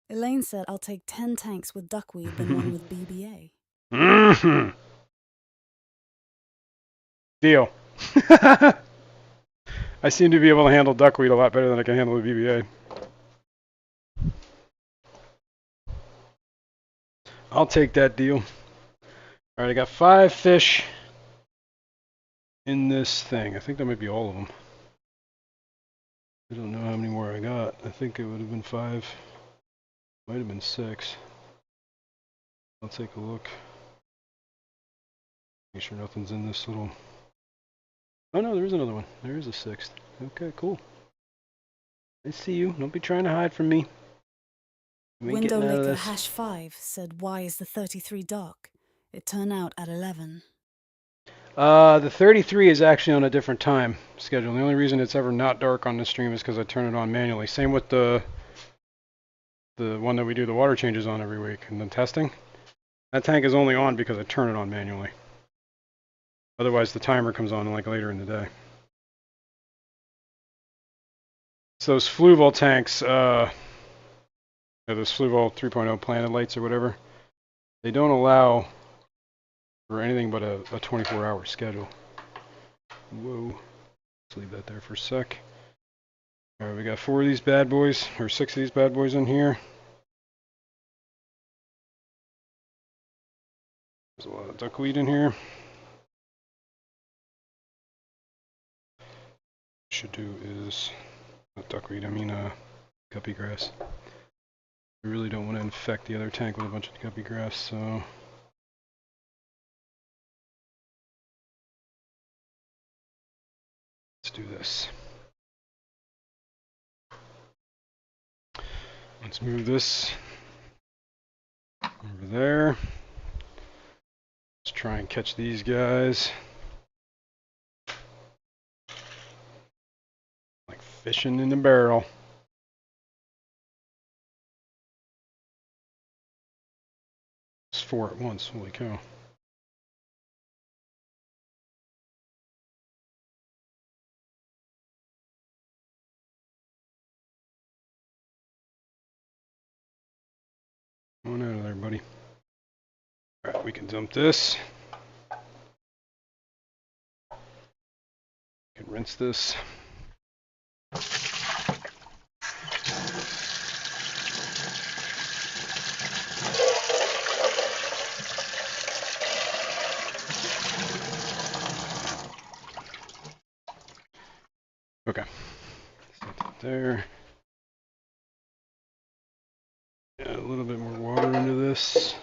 Elaine said I'll take 10 tanks with duckweed than one with BBA. Mm-hmm. Deal. I seem to be able to handle duckweed a lot better than I can handle the BBA. I'll take that deal. Alright, I got 5 fish in this thing. I think that might be all of them. I don't know how many more I got. I think it would have been 5. Might have been 6. I'll take a look. Make sure nothing's in this little... Oh no, there is another one. There is a 6th. Okay, cool. I see you. Don't be trying to hide from me. Window Liquor #5 said, why is the 33 dark? It turned out at 11. The 33 is actually on a different time schedule. The only reason it's ever not dark on the stream is because I turn it on manually. Same with the one that we do the water changes on every week and then testing. That tank is only on because I turn it on manually. Otherwise the timer comes on like later in the day. So those Fluval tanks, those Fluval 3.0 planet lights or whatever, they don't allow for anything but a 24-hour schedule. Whoa. Let's leave that there for a sec. Alright, we got 4 of these bad boys, or 6 of these bad boys in here. There's a lot of duckweed in here. Should do is, not duckweed, I mean guppy grass. I really don't want to infect the other tank with a bunch of guppy grass, so... Let's do this. Let's move this over there. Let's try and catch these guys. Like fishing in a barrel. It's 4 at once, holy cow. Come on out of there, buddy. Alright, we can dump this. We can rinse this. Okay. Set that there. Add a little bit more water into this.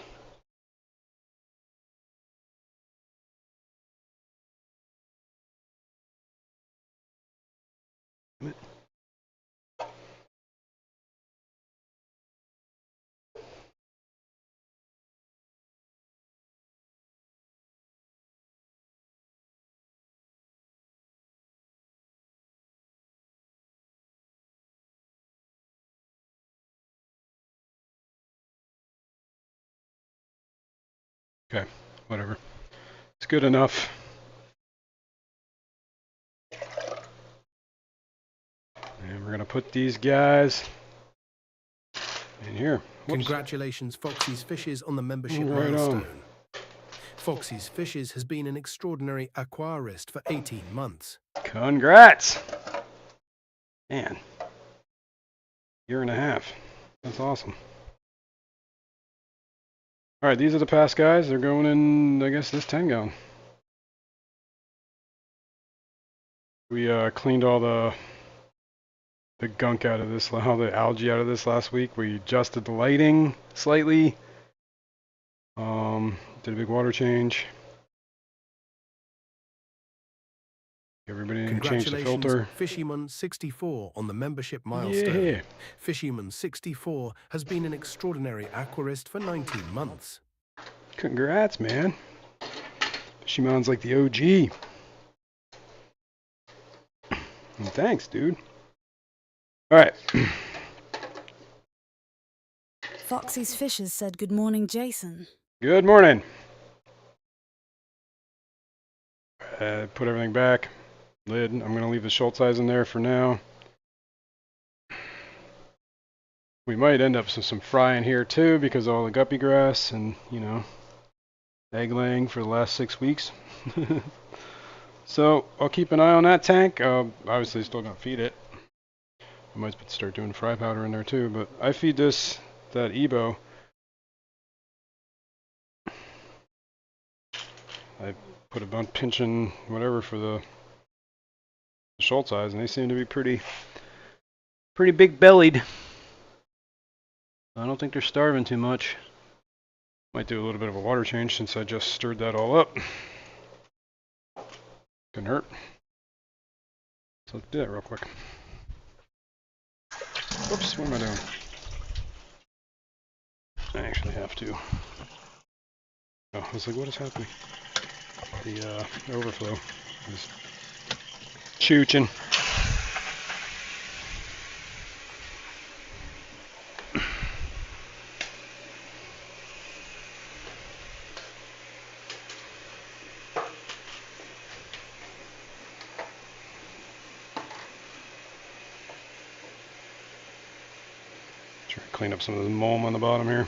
Okay, whatever. It's good enough. And we're gonna put these guys in here. Whoops. Congratulations, Foxy's Fishes, on the membership Right milestone. on. Foxy's Fishes has been an extraordinary aquarist for 18 months. Congrats! Man. Year and a half. That's awesome. Alright, these are the past guys. They're going in, I guess, this 10 gallon. We cleaned all the gunk out of this, all the algae out of this last week. We adjusted the lighting slightly. Did a big water change. Everybody changed the Congratulations, filter. Fishyman64 on the membership milestone. Yeah. Fishyman64 has been an extraordinary aquarist for 19 months. Congrats, man. Shimon's like the OG. And thanks, dude. All right. Foxy's Fishes said good morning, Jason. Good morning. Put everything back. Lid. I'm going to leave the Schultz eyes in there for now. We might end up with some fry in here too because of all the guppy grass and, you know, egg laying for the last 6 weeks. So I'll keep an eye on that tank. Obviously still going to feed it. I might start doing fry powder in there too, but I feed that Ebo. I put a bunch pinching whatever for the Schultz eyes, and they seem to be pretty big bellied. I don't think they're starving too much. Might do a little bit of a water change since I just stirred that all up. Couldn't hurt. So let's do that real quick. Whoops, what am I doing? I actually have to. Oh, I was like, what is happening? The overflow is chooching. Try to clean up some of the mold on the bottom here.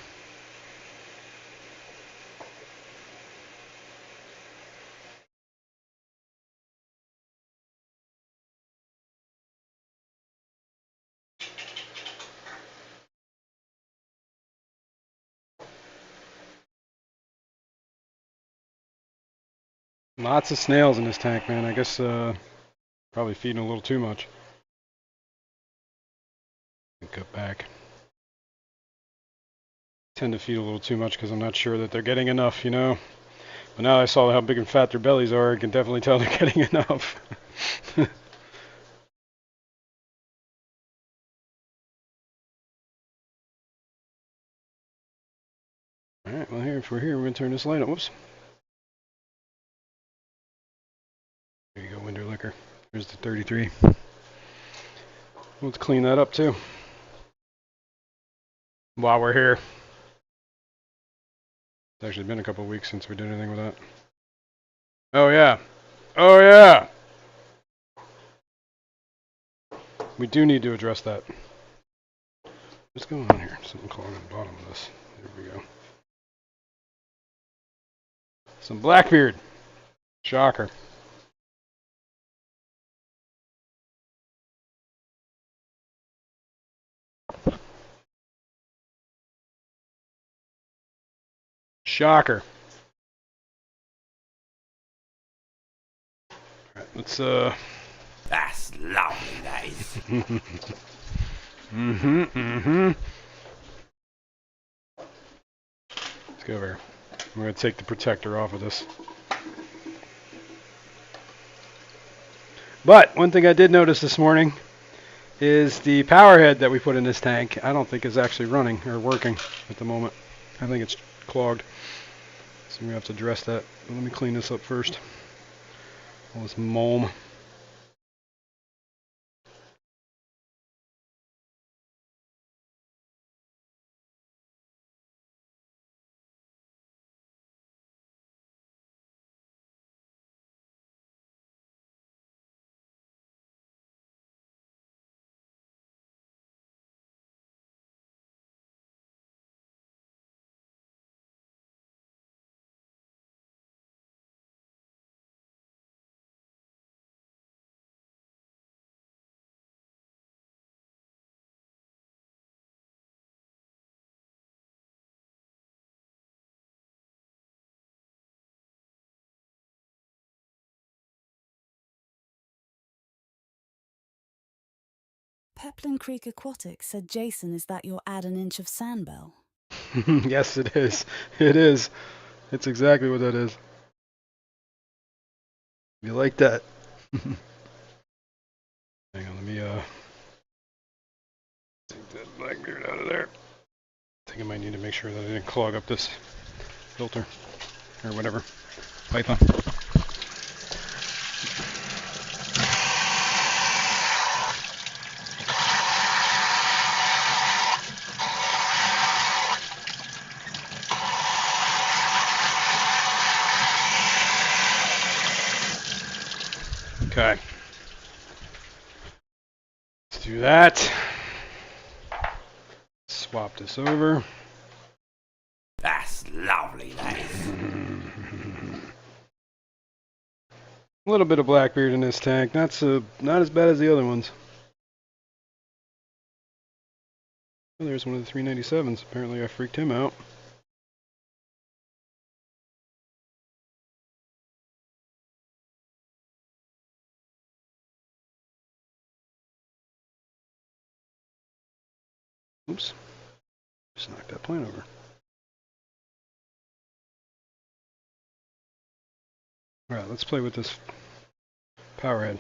Lots of snails in this tank, man. I guess probably feeding a little too much. Cut back. Tend to feed a little too much because I'm not sure that they're getting enough, you know. But now I saw how big and fat their bellies are, I can definitely tell they're getting enough. Alright, well here, if we're here, we're going to turn this light on. Whoops. There you go, window liquor. There's the 33. Let's clean that up too. While we're here. It's actually been a couple of weeks since we did anything with that. Oh yeah. Oh yeah! We do need to address that. What's going on here? Something clogging the bottom of this. There we go. Some Blackbeard. Shocker. Shocker. Alright, let's That's lovely, that is. Let's go over here. We're going to take the protector off of this. But one thing I did notice this morning is the power head that we put in this tank, I don't think is actually running or working at the moment. I think it's clogged. So we have to address that. But let me clean this up first. All this mold. Peplin Creek Aquatics said Jason is that your add an inch of sandbell. Yes, it is. It is. It's exactly what that is. You like that? Hang on, let me take that Blackbeard out of there. I think I might need to make sure that I didn't clog up this filter or whatever. Python. Okay. Let's do that. Swap this over. That's lovely, that is. A little bit of Blackbeard in this tank. Not as bad as the other ones. Oh, there's one of the 397s. Apparently I freaked him out. Oops. Just knocked that plant over. Alright, let's play with this power head.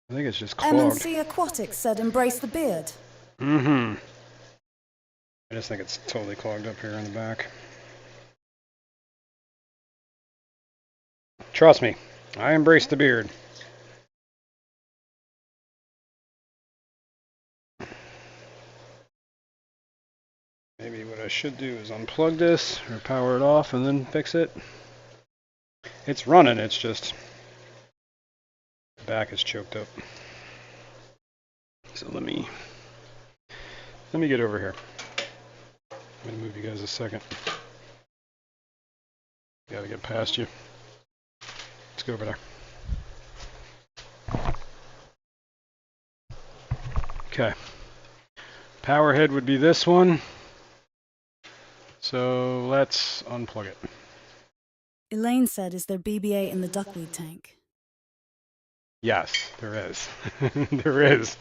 I think it's just clogged. M&C Aquatics said embrace the beard. I just think it's totally clogged up here in the back. Trust me, I embrace the beard. Maybe what I should do is unplug this or power it off and then fix it. It's running, it's just the back is choked up. So let me get over here. I'm gonna move you guys a second. Gotta get past you. Let's go over there. Okay. Power head would be this one. So let's unplug it. Elaine said, is there BBA in the duckweed tank? Yes, there is. There is.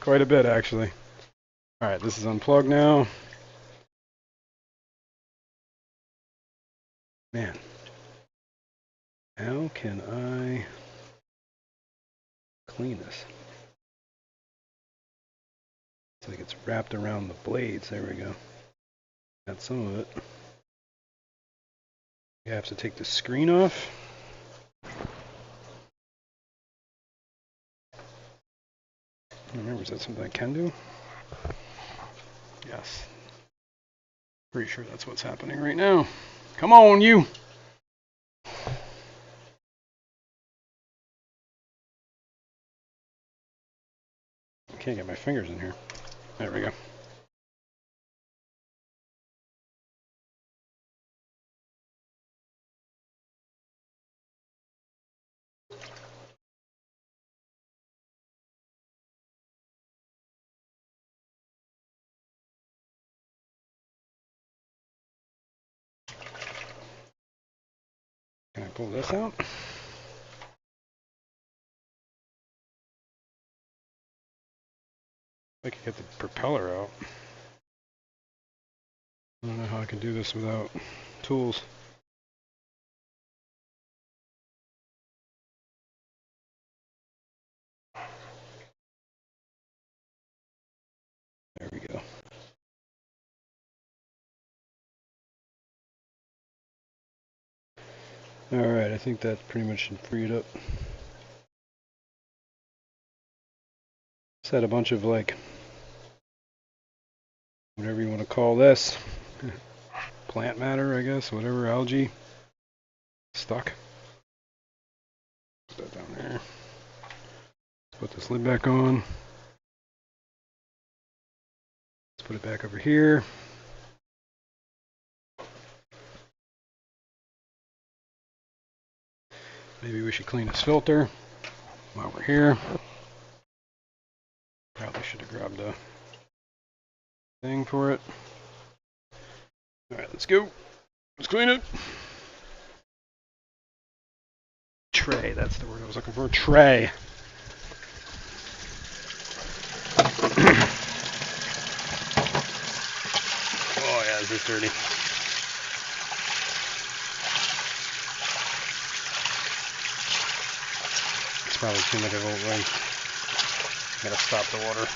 Quite a bit, actually. Alright, this is unplugged now. Man. How can I clean this? It's like it's wrapped around the blades. There we go. Got some of it. You have to take the screen off. I don't remember, is that something I can do? Yes. Pretty sure that's what's happening right now. Come on, you! I can't get my fingers in here. There we go. Can I pull this out? I could get the propeller out. I don't know how I can do this without tools. There we go. Alright, I think that pretty much should free it up. Just had a bunch of, like, whatever you want to call this. Plant matter, I guess, whatever, algae. Stuck. Put that down there. Let's put this lid back on. Let's put it back over here. Maybe we should clean this filter while we're here. Probably should have grabbed a thing for it. Alright, let's go. Let's clean it. Tray, that's the word I was looking for. Tray. is this dirty? It's probably too much of a length. Gotta stop the water.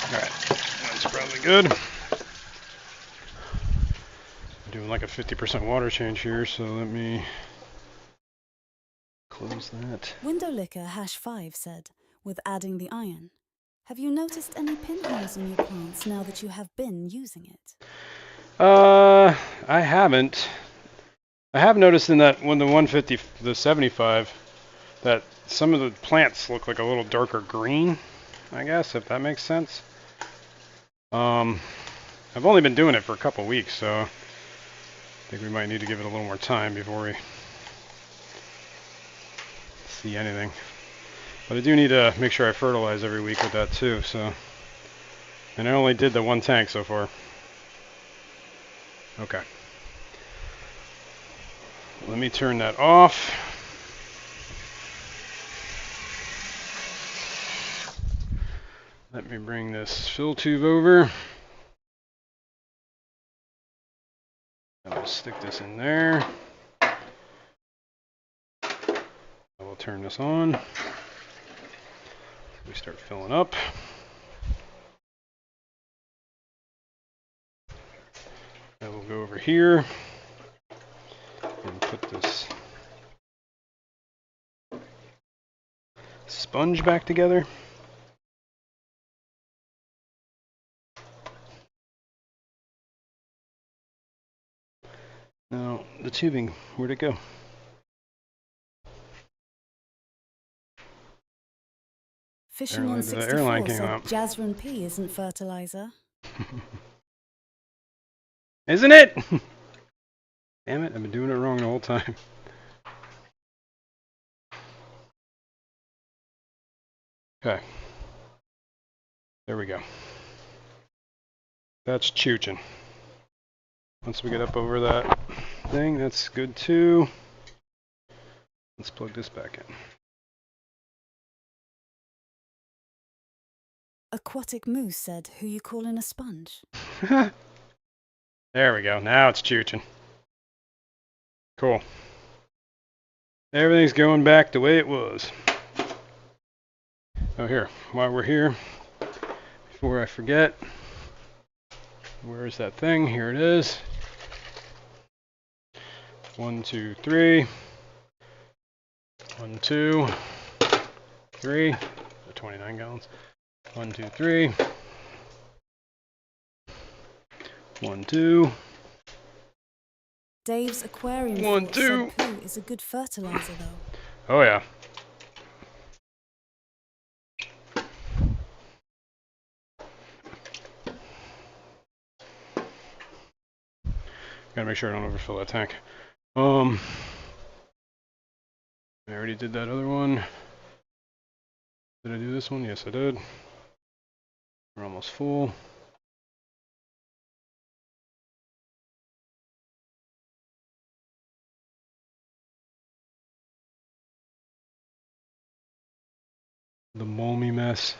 Alright, that's probably good. I'm doing like a 50% water change here, so let me close that. Window Licker #5 said, with adding the iron, have you noticed any pinholes in your plants now that you have been using it? I haven't. I have noticed in that when the 150, the 75, that some of the plants look like a little darker green, I guess, if that makes sense. I've only been doing it for a couple weeks, so I think we might need to give it a little more time before we see anything. But I do need to make sure I fertilize every week with that too, so. And I only did the one tank so far. Okay. Let me turn that off. Let me bring this fill tube over. I will stick this in there. I will turn this on. We start filling up. I will go over here and put this sponge back together. Now, the tubing, where'd it go? Fisherman The airline 64 came said out. Jazran P isn't fertilizer. Isn't it? Damn it, I've been doing it wrong the whole time. Okay. There we go. That's chooching. Once we get up over that thing, that's good too. Let's plug this back in. Aquatic Moose said, who you calling a sponge? There we go. Now it's chooching. Cool. Everything's going back the way it was. Oh, here. While we're here, before I forget, where is that thing? Here it is. 1, 2, 3. 1, 2, 3. The 29 gallons. 1, 2, 3. 1, 2. Dave's aquarium 1, thought 2. said poo is a good fertilizer though. Oh yeah. Gotta make sure I don't overfill that tank. I already did that other one. Did I do this one? Yes, I did. We're almost full. The molmy mess.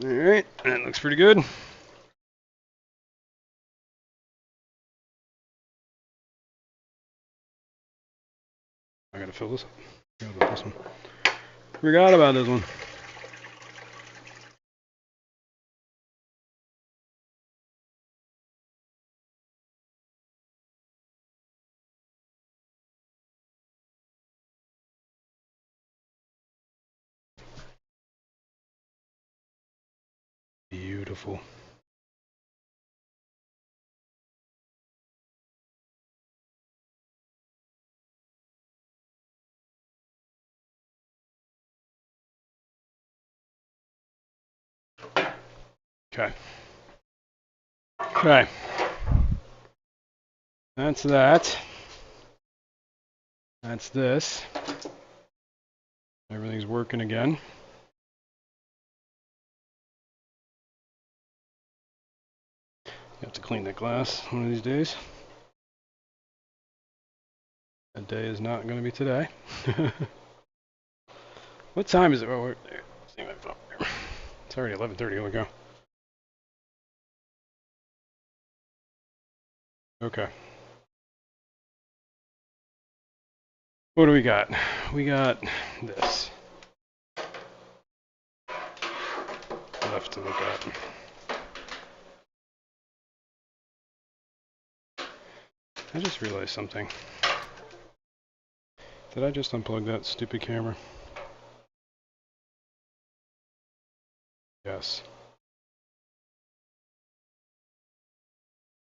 All right, that looks pretty good. I gotta fill this up. Forgot about this one. Forgot about this one. Beautiful. Okay. Okay. That's that. That's this. Everything's working again. You have to clean that glass one of these days. That day is not going to be today. What time is it? Oh, there. See my phone there. It's already 11:30. Here we go. Okay. What do we got? We got this. Left to look at. I just realized something. Did I just unplug that stupid camera? Yes.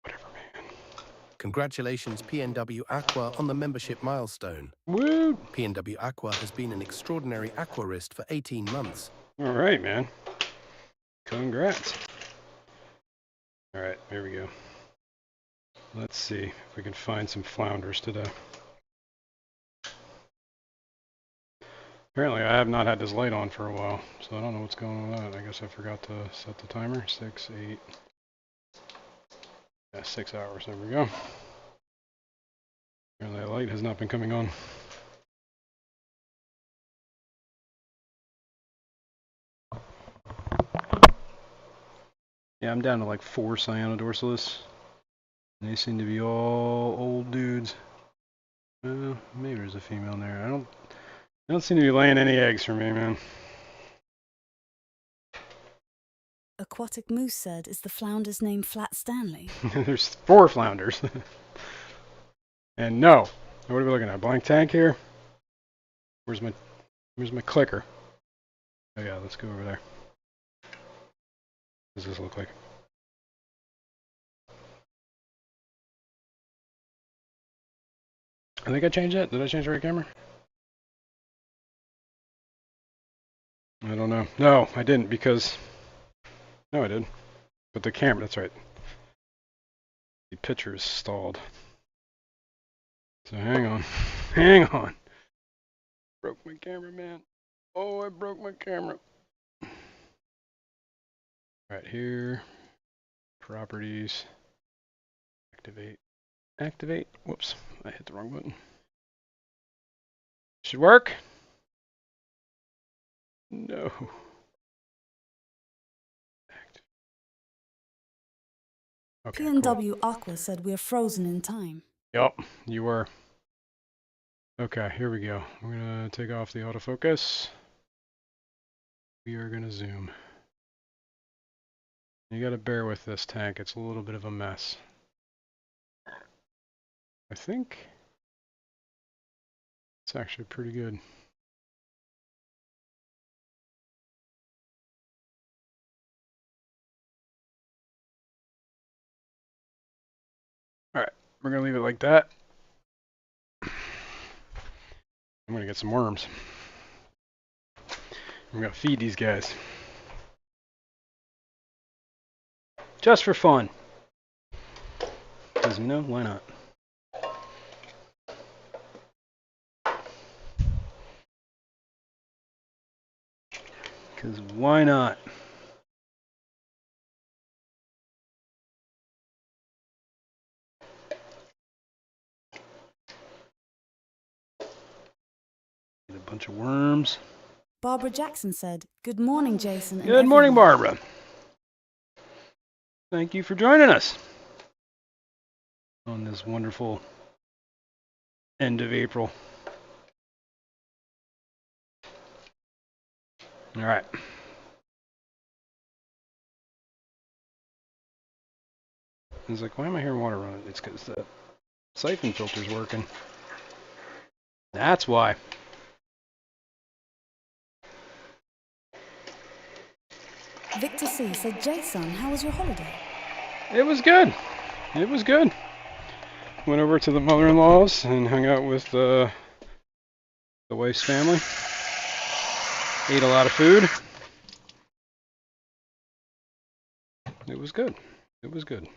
Whatever, man. Congratulations, PNW Aqua, on the membership milestone. Woo! PNW Aqua has been an extraordinary aquarist for 18 months. All right, man. Congrats. All right, here we go. Let's see if we can find some flounders today. Apparently, I have not had this light on for a while, so I don't know what's going on with that. I guess I forgot to set the timer. 6, 8. Yeah, 6 hours. There we go. Apparently, the light has not been coming on. Yeah, I'm down to like 4 cyanodorsalis. And they seem to be all old dudes. Maybe there's a female in there. I don't seem to be laying any eggs for me, man. Aquatic Moose said, is the flounder's name Flat Stanley? There's 4 flounders. And no. What are we looking at? Blank tank here? Where's my clicker? Oh yeah, let's go over there. What does this look like? I think I changed it. Did I change the right camera? I don't know. No, I didn't because... No, I did. But the camera, that's right. The picture is stalled. So hang on. Hang on. Broke my camera, man. Oh, I broke my camera. Right here. Properties. Activate. Activate. Whoops. I hit the wrong button. Should work. No. Okay, PNW cool. Aqua said we're frozen in time. Yep, you were. Okay, here we go. We're gonna take off the autofocus. We are gonna zoom. You gotta bear with this tank, it's a little bit of a mess. I think it's actually pretty good. Alright, we're gonna leave it like that. I'm gonna get some worms. I'm gonna feed these guys. Just for fun. Because, you know, why not? Because why not? Get a bunch of worms. Barbara Jackson said, good morning, Jason. And Good morning, everyone." Barbara. Thank you for joining us on this wonderful end of April. All right. I was like, why am I hearing water running? It's because the siphon filter's working. That's why. Victor C. said, Jason, how was your holiday? It was good. It was good. Went over to the mother-in-law's and hung out with the wife's family. Ate a lot of food. It was good. It was good.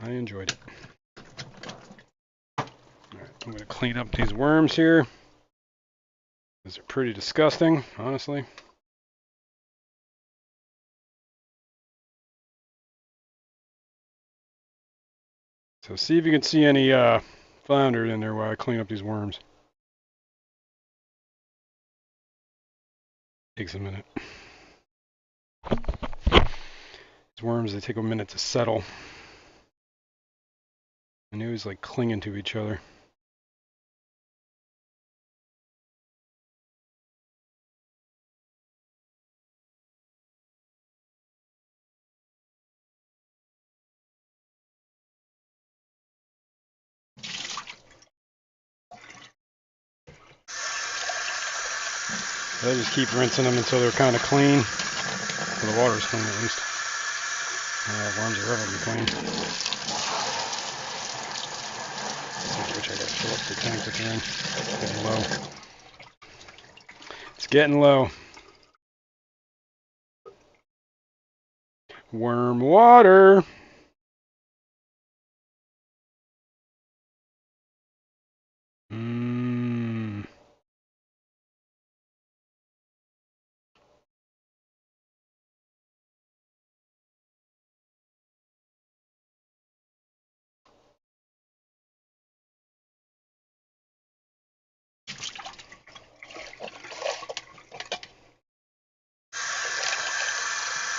I enjoyed it. Alright, I'm going to clean up these worms here. These are pretty disgusting, honestly. So see if you can see any flounder in there while I clean up these worms. Takes a minute. These worms, they take a minute to settle. And they always like clinging to each other. So I just keep rinsing them until they're kind of clean. So the water's clean at least. Worms are ever clean. Which I gotta fill up the tank that they're in. It's getting low. It's getting low. Worm water. Mmm.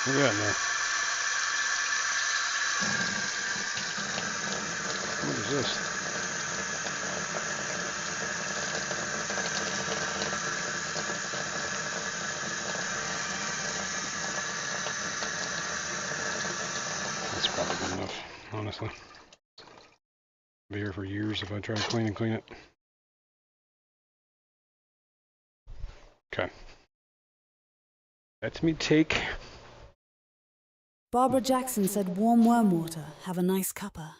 Look at that in there. What is this? That's probably good enough, honestly. I'll be here for years if I try to clean it. Okay. Let me take. Barbara Jackson said warm worm water. Have a nice cuppa.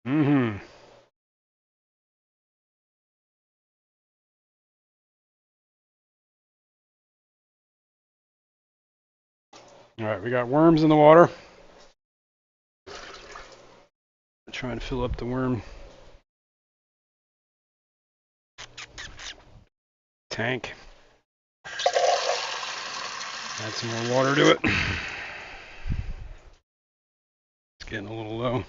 Mm-hmm. Alright, we got worms in the water. Trying to fill up the worm tank. Add some more water to it. It's getting a little low.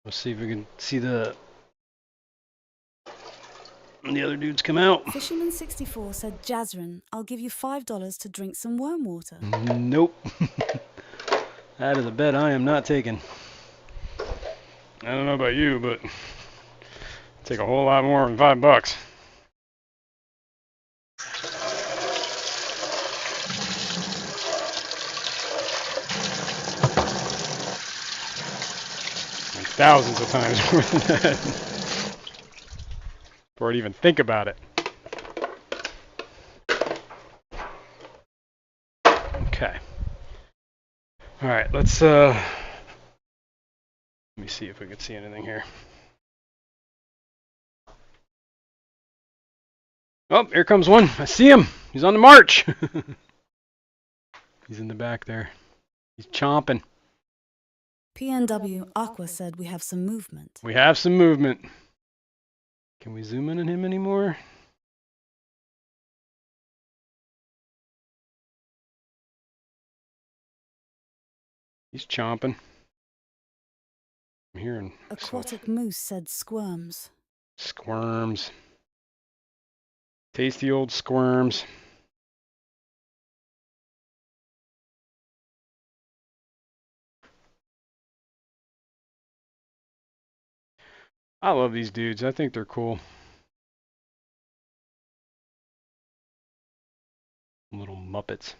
Let's see if we can see the other dudes come out. Fisherman64 said, Jazrin, I'll give you $5 to drink some worm water. Nope. That is a bet I am not taking. I don't know about you, but I'll take a whole lot more than $5. And thousands of times more than that. Before I'd even think about it. Okay. Alright, let's let me see if we can see anything here. Oh, here comes one. I see him. He's on the march. He's in the back there. He's chomping. PNW Aqua said we have some movement. We have some movement. Can we zoom in on him anymore? He's chomping. I'm hearing Aquatic Moose said squirms. Squirms. Tasty old squirms. I love these dudes. I think they're cool. Little Muppets.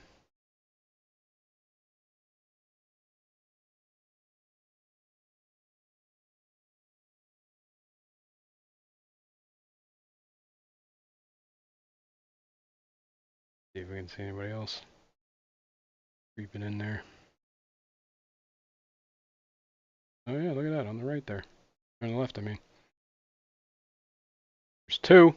See if we can see anybody else creeping in there. Oh yeah, look at that on the right there. On the left, I mean. There's two.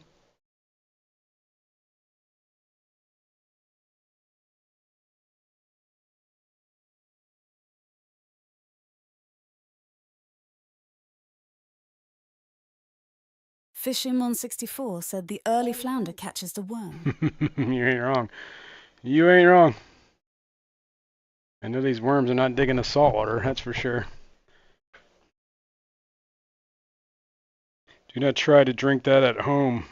Fishroom 164 said the early flounder catches the worm. You ain't wrong. You ain't wrong. I know these worms are not digging the salt water, that's for sure. Do not try to drink that at home.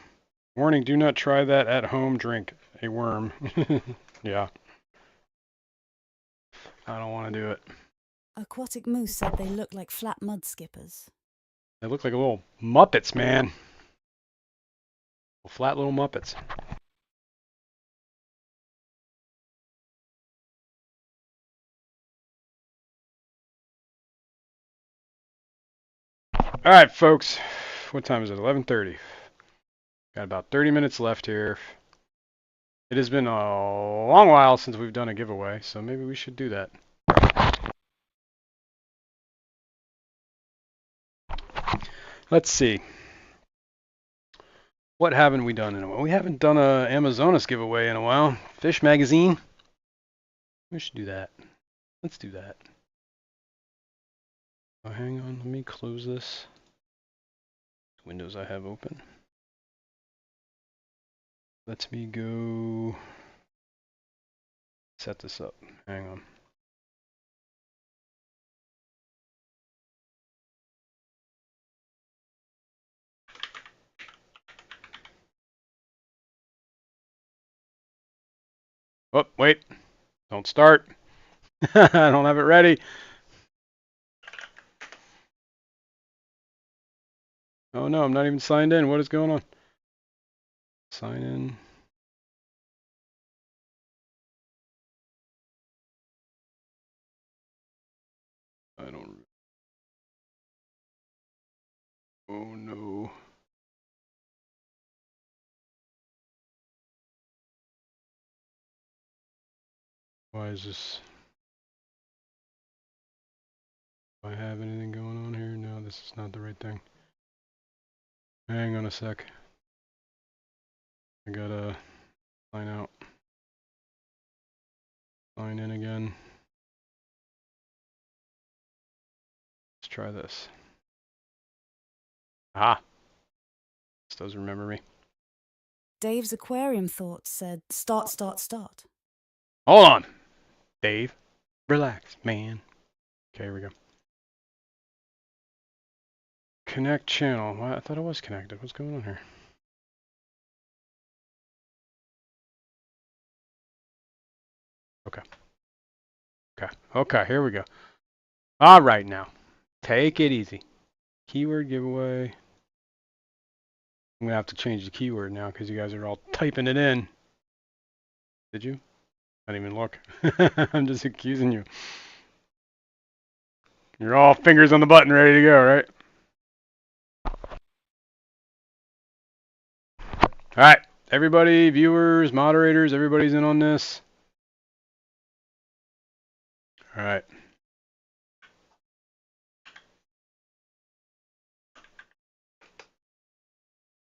Warning, do not try that at home. Drink a worm. Yeah. I don't want to do it. Aquatic Moose said they look like flat mud skippers. They look like little Muppets, man. Flat little Muppets. All right, folks. What time is it? 11:30. Got about 30 minutes left here. It has been a long while since we've done a giveaway, so maybe we should do that. Let's see. What haven't we done in a while? We haven't done a Amazonas giveaway in a while. Fish magazine. We should do that. Let's do that. Oh, hang on. Let me close this. Windows I have open. Let me go set this up. Hang on. Oh, wait. Don't start. I don't have it ready. Oh no, I'm not even signed in. What is going on? Sign in. I don't. Oh no. Why is this? Do I have anything going on here? No, this is not the right thing. Hang on a sec. I gotta sign out. Sign in again. Let's try this. Ah. This does remember me. Dave's aquarium thoughts said, start. Hold on. Dave. Relax, man. Okay, here we go. Connect channel. Well, I thought it was connected. What's going on here? Okay. Okay, here we go. All right, now. Take it easy. Keyword giveaway. I'm going to have to change the keyword now because you guys are all typing it in. Did you? I didn't even look. I'm just accusing you. You're all fingers on the button ready to go, right? All right. Everybody, viewers, moderators, everybody's in on this. All right.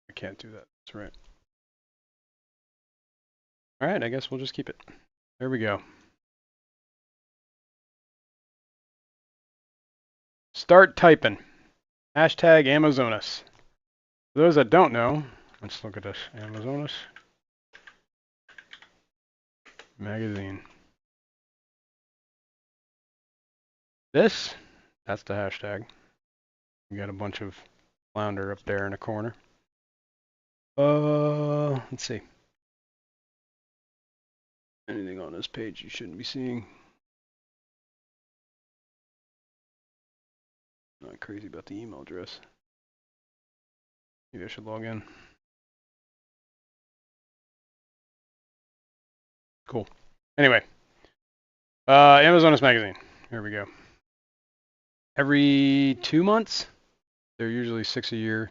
I can't do that. That's right. All right, I guess we'll just keep it. There we go. Start typing. Hashtag Amazonas. For those that don't know, let's look at this. Amazonas magazine. That's the hashtag. We got a bunch of flounder up there in the corner. Let's see. Anything on this page you shouldn't be seeing. Not crazy about the email address. Maybe I should log in. Cool. Anyway, Amazonas magazine. Here we go. Every 2 months, they're usually 6 a year.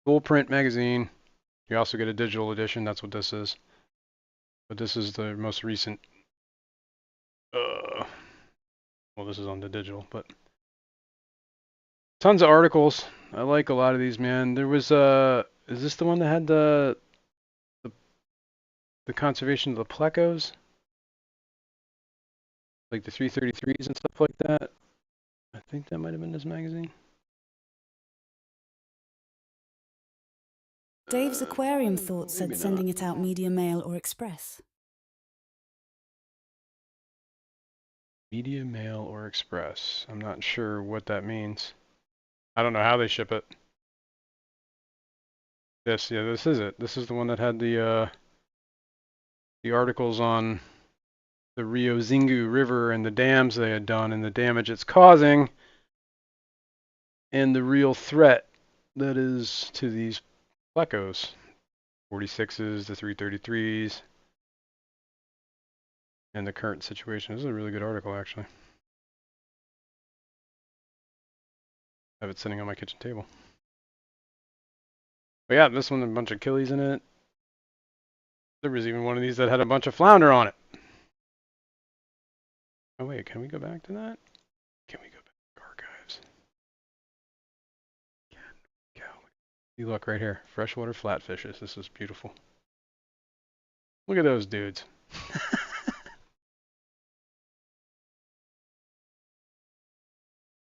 Full print magazine. You also get a digital edition. That's what this is. But this is the most recent. Well, this is on the digital, but tons of articles. I like a lot of these, man. There was Is this the one that had the conservation of the plecos? Like the 333s and stuff like that? I think that might have been this magazine. Dave's aquarium thought said Maybe sending not. it out media mail or express. Media mail or express. I'm not sure what that means. I don't know how they ship it. This is it. This is the one that had the articles on the Rio Xingu River and the dams they had done and the damage it's causing and the real threat that is to these plecos. 46s, the 333s, and the current situation. This is a really good article, actually. I have it sitting on my kitchen table. But yeah, this one had a bunch of killies in it. There was even one of these that had a bunch of flounder on it. Oh wait, can we go back to that? Can we go back to archives? Can we go? You look right here. Freshwater flatfishes. This is beautiful. Look at those dudes.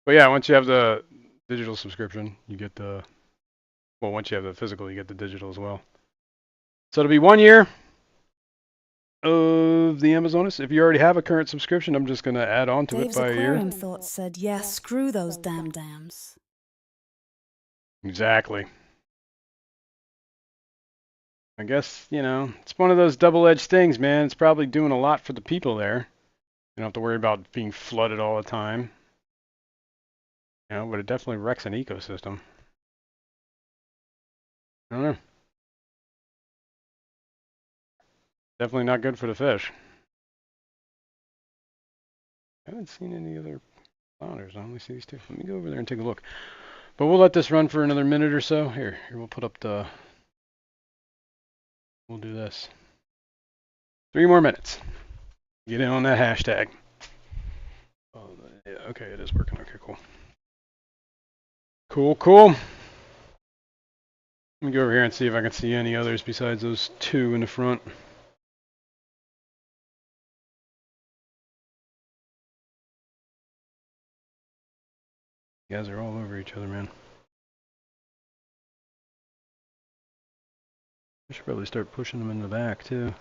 But yeah, once you have the digital subscription, you get the... Well, once you have the physical, you get the digital as well. So it'll be 1 year of the Amazonas. If you already have a current subscription, I'm just going to add on to Dave's it by a year. aquarium thought said, yeah, screw those damn dams. Exactly. I guess, you know, it's one of those double-edged things, man. It's probably doing a lot for the people there. You don't have to worry about being flooded all the time. You know, but it definitely wrecks an ecosystem. I don't know. Definitely not good for the fish. I haven't seen any other flounders. I only see these two. Let me go over there and take a look. But we'll let this run for another minute or so. Here we'll put up the... We'll do this. 3 more minutes. Get in on that hashtag. Oh, yeah, okay, it is working. Okay, cool. Cool. Let me go over here and see if I can see any others besides those 2 in the front. You guys are all over each other, man. I should probably start pushing them in the back, too.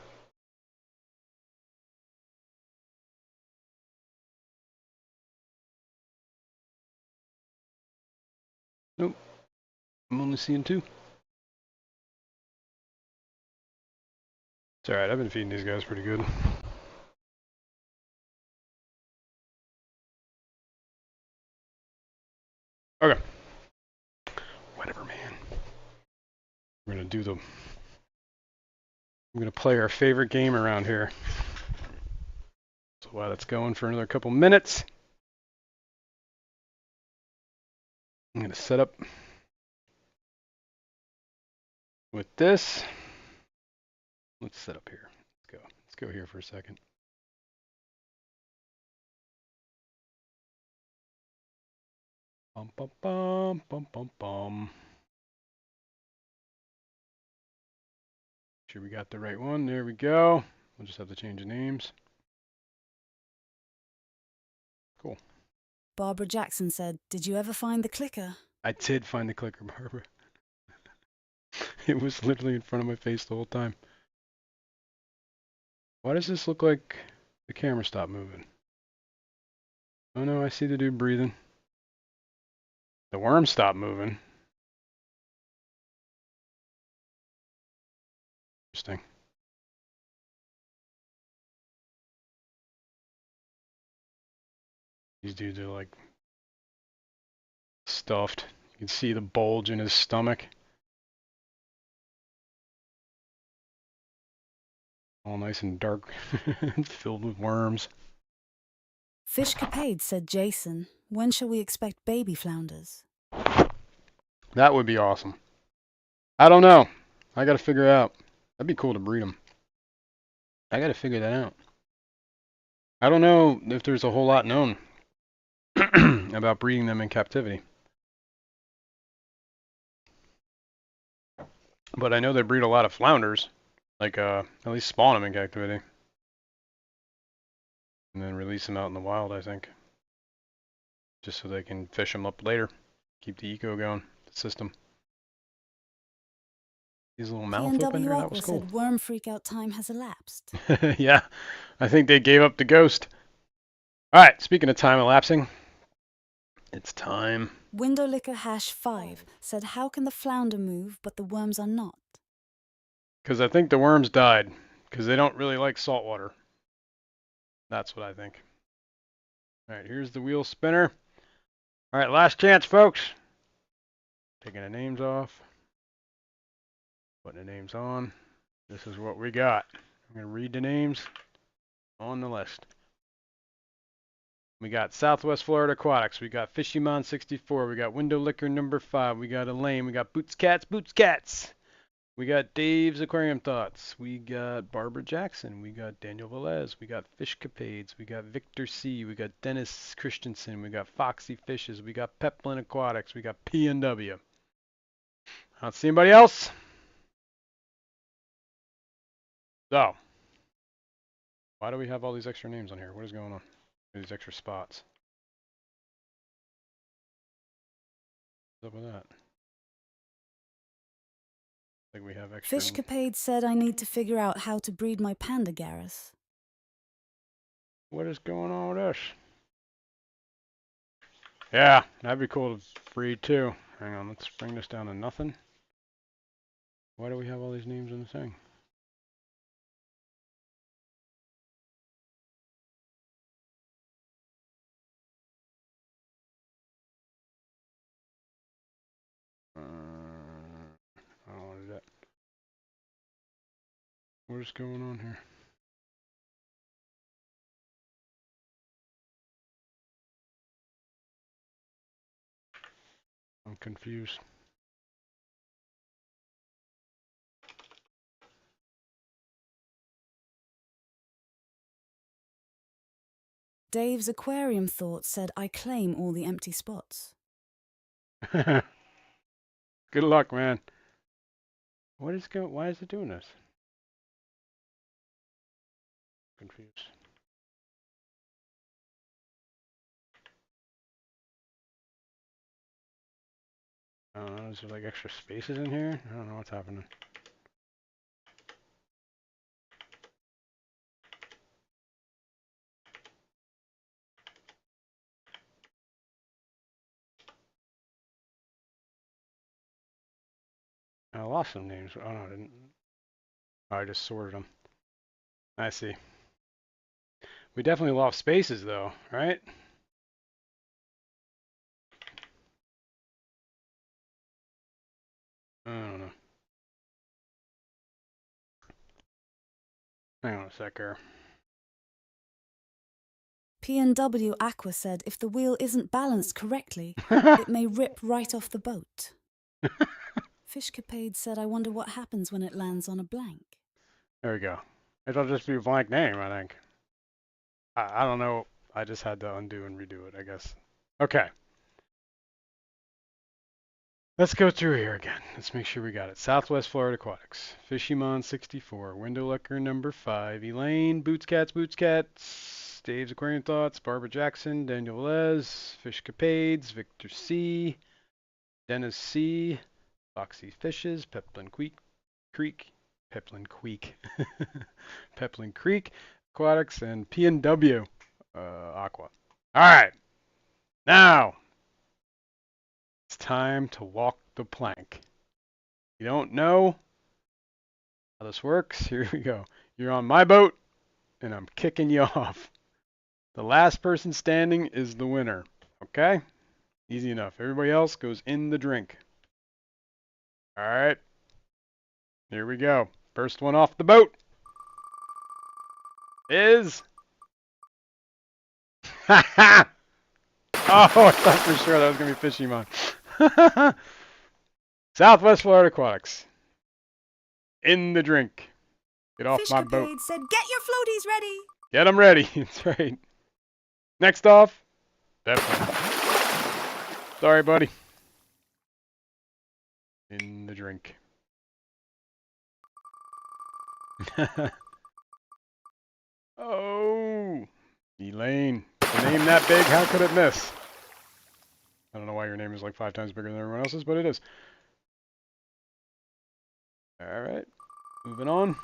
Nope. I'm only seeing 2. It's alright, I've been feeding these guys pretty good. Okay. Whatever, man. We're gonna play our favorite game around here. So while that's going for another couple minutes, I'm gonna set up with this. Let's set up here. Let's go here for a second. Bum bum bum bum bum bum. Sure we got the right one. There we go. We'll just have to change the names. Cool. Barbara Jackson said, did you ever find the clicker? I did find the clicker, Barbara. It was literally in front of my face the whole time. Why does this look like the camera stopped moving? Oh no, I see the dude breathing. The worm stopped moving. Interesting. These dudes are like stuffed. You can see the bulge in his stomach. All nice and dark, filled with worms. Fishcapade said, Jason, when shall we expect baby flounders? That would be awesome. I don't know. I gotta figure it out. That'd be cool to breed them. I gotta figure that out. I don't know if there's a whole lot known about breeding them in captivity. But I know they breed a lot of flounders. Like, at least spawn them in captivity. And then release them out in the wild, I think. Just so they can fish them up later. Keep the eco going, the system. These little mouth opener, PNW that was Aqua cool. said worm freakout time has elapsed. Yeah, I think they gave up the ghost. Alright, speaking of time elapsing, it's time. Window Licker Hash 5 said how can the flounder move but the worms are not? Because I think the worms died. Because they don't really like salt water. That's what I think. Alright, here's the wheel spinner. Alright, last chance, folks. Taking the names off. Putting the names on. This is what we got. I'm going to read the names on the list. We got Southwest Florida Aquatics. We got Fishymon 64. We got Window Licker number 5. We got Elaine. We got Boots Cats. We got Dave's Aquarium Thoughts. We got Barbara Jackson. We got Daniel Velez. We got Fishcapades. We got Victor C. We got Dennis Christensen. We got Foxy Fishes. We got Peplin Aquatics. We got PNW. I don't see anybody else. So, why do we have all these extra names on here? What is going on? These extra spots. What's up with that? Like we have extra. Fishcapade said I need to figure out how to breed my panda Garrus. What is going on with this? Yeah, that'd be cool to breed too. Hang on, let's bring this down to nothing. Why do we have all these names in the thing? I don't want to do that. What is going on here? I'm confused. Dave's Aquarium Thoughts said I claim all the empty spots. Good luck, man. What is going? Why is it doing this? Confused. I don't know. Is there like extra spaces in here? I don't know what's happening. I lost some names. Oh no, I didn't. Oh, I just sorted them. I see. We definitely lost spaces though, right? I don't know. Hang on a sec here. PNW Aqua said if the wheel isn't balanced correctly, it may rip right off the boat. Fishcapade said I wonder what happens when it lands on a blank. There we go. It'll just be a blank name, I think. I don't know. I just had to undo and redo it, I guess. Okay. Let's go through here again. Let's make sure we got it. Southwest Florida Aquatics. Fishymon 64. Window Licker number 5. Elaine. Boots Cats. Dave's Aquarium Thoughts. Barbara Jackson. Daniel Velez. Fishcapades. Victor C. Dennis C. Foxy Fishes. Peplin Creek. Peplin Creek Aquatics. And PNW Aqua. Alright. Now. It's time to walk the plank. You don't know how this works? Here we go. You're on my boat, and I'm kicking you off. The last person standing is the winner. Okay? Easy enough. Everybody else goes in the drink. Alright. Here we go. First one off the boat is... Ha ha! Oh, I thought for sure that was going to be Fishymon. Southwest Florida Aquatics. In the drink. Get off my boat. Fishcapade said get your floaties ready. Get them ready. That's right. Next off, Peplin. Sorry, buddy. In the drink. Oh, Elaine. A name that big, how could it miss? I don't know why your name is like 5 times bigger than everyone else's, but it is. Alright, moving on.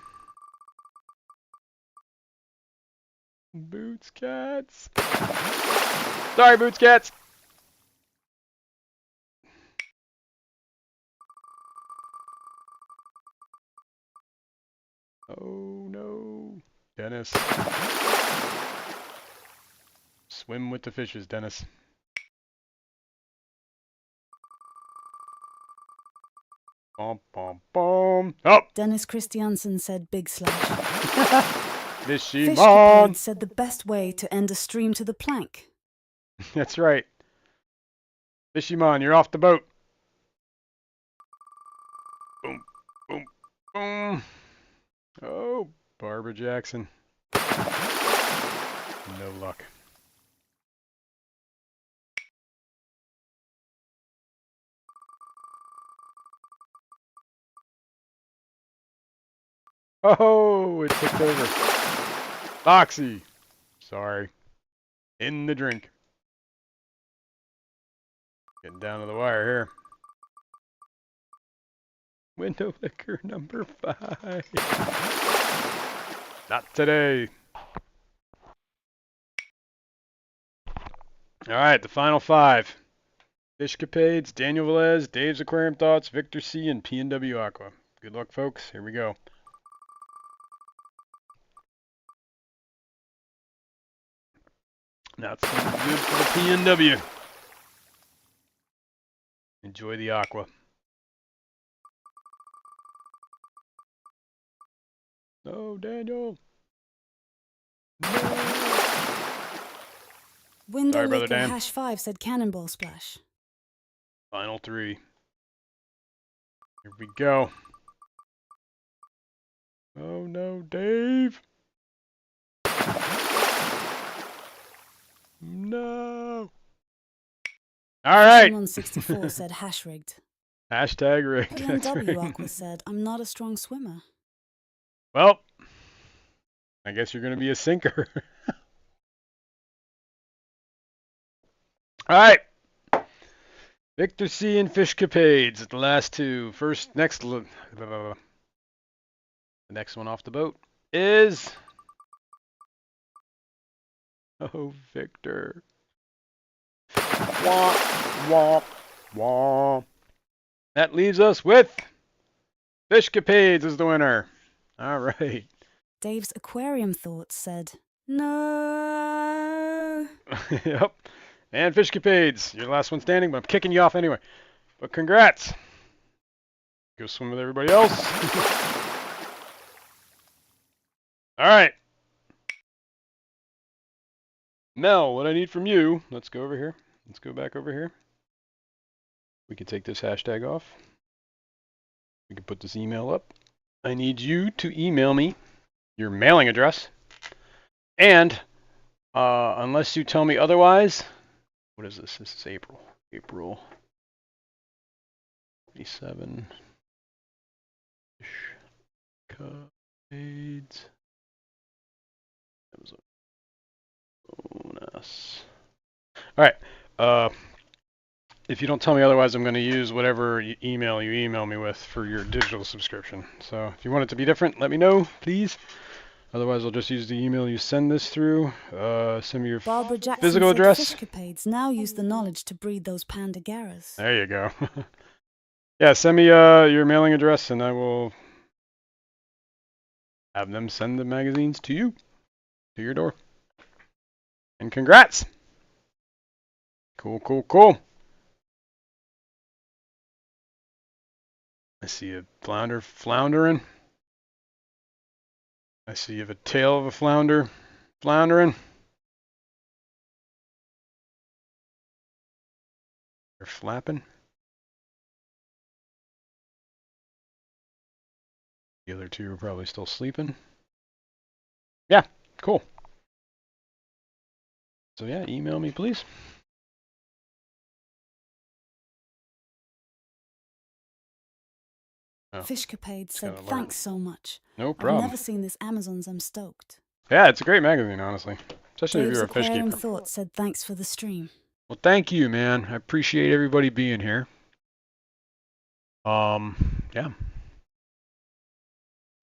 Boots Cats. Sorry, Boots Cats. Oh no. Dennis. Swim with the fishes, Dennis. Bom, bom, bom. Oh! Dennis Christiansen said big slash. Fishy Fish Mon! Capade said the best way to end a stream to the plank. That's right. Fishy Mon, you're off the boat. Boom, boom, boom. Oh, Barbara Jackson. No luck. Oh, it tipped over. Foxy. Sorry. In the drink. Getting down to the wire here. Window liquor number 5. Not today. Alright, the final 5. Fishcapades, Daniel Velez, Dave's Aquarium Thoughts, Victor C, and P&W Aqua. Good luck, folks. Here we go. That's good for the P&W. Enjoy the Aqua. No, Daniel. No. Window Sorry, Brother Liquor Dan. hash 5 said Cannonball Splash. Final 3. Here we go. Oh no, Dave. No. All right. 164 said hash rigged. Hashtag rigged. That's P&W right. Aqua said, I'm not a strong swimmer. Well, I guess you're going to be a sinker. All right. Victor C and Fishcapades at the last 2. The next one off the boat is... Oh, Victor. Womp, womp, womp. That leaves us with Fishcapades as the winner. All right. Dave's Aquarium Thoughts said, no. Yep. And Fishcapades, you're the last one standing, but I'm kicking you off anyway. But congrats. Go swim with everybody else. All right. Mel, what I need from you, let's go over here. Let's go back over here. We can take this hashtag off. We can put this email up. I need you to email me your mailing address. And unless you tell me otherwise, what is this? This is April. April 27. Fishcapades. That was a bonus. All right. If you don't tell me otherwise, I'm going to use whatever email you email me with for your digital subscription. So if you want it to be different, let me know, please. Otherwise, I'll just use the email you send this through. Send me your Barbara Jackson physical said address. Fishcapades now use the knowledge to breed those panda garras. There you go. Yeah, send me your mailing address, and I will have them send the magazines to you, to your door. And congrats! Cool, cool, cool. I see a flounder floundering. I see you have a tail of a flounder floundering. They're flapping. The other 2 are probably still sleeping. Yeah, cool. So yeah, email me, please. Oh, Fishcapade said gotta learn. thanks so much. No I've problem. never seen this Amazon's. I'm stoked. Yeah, it's a great magazine, honestly. Especially if Dave's you're a fish Aquarium keeper. Thoughts said thanks for the stream. Well, thank you, man. I appreciate everybody being here. Yeah.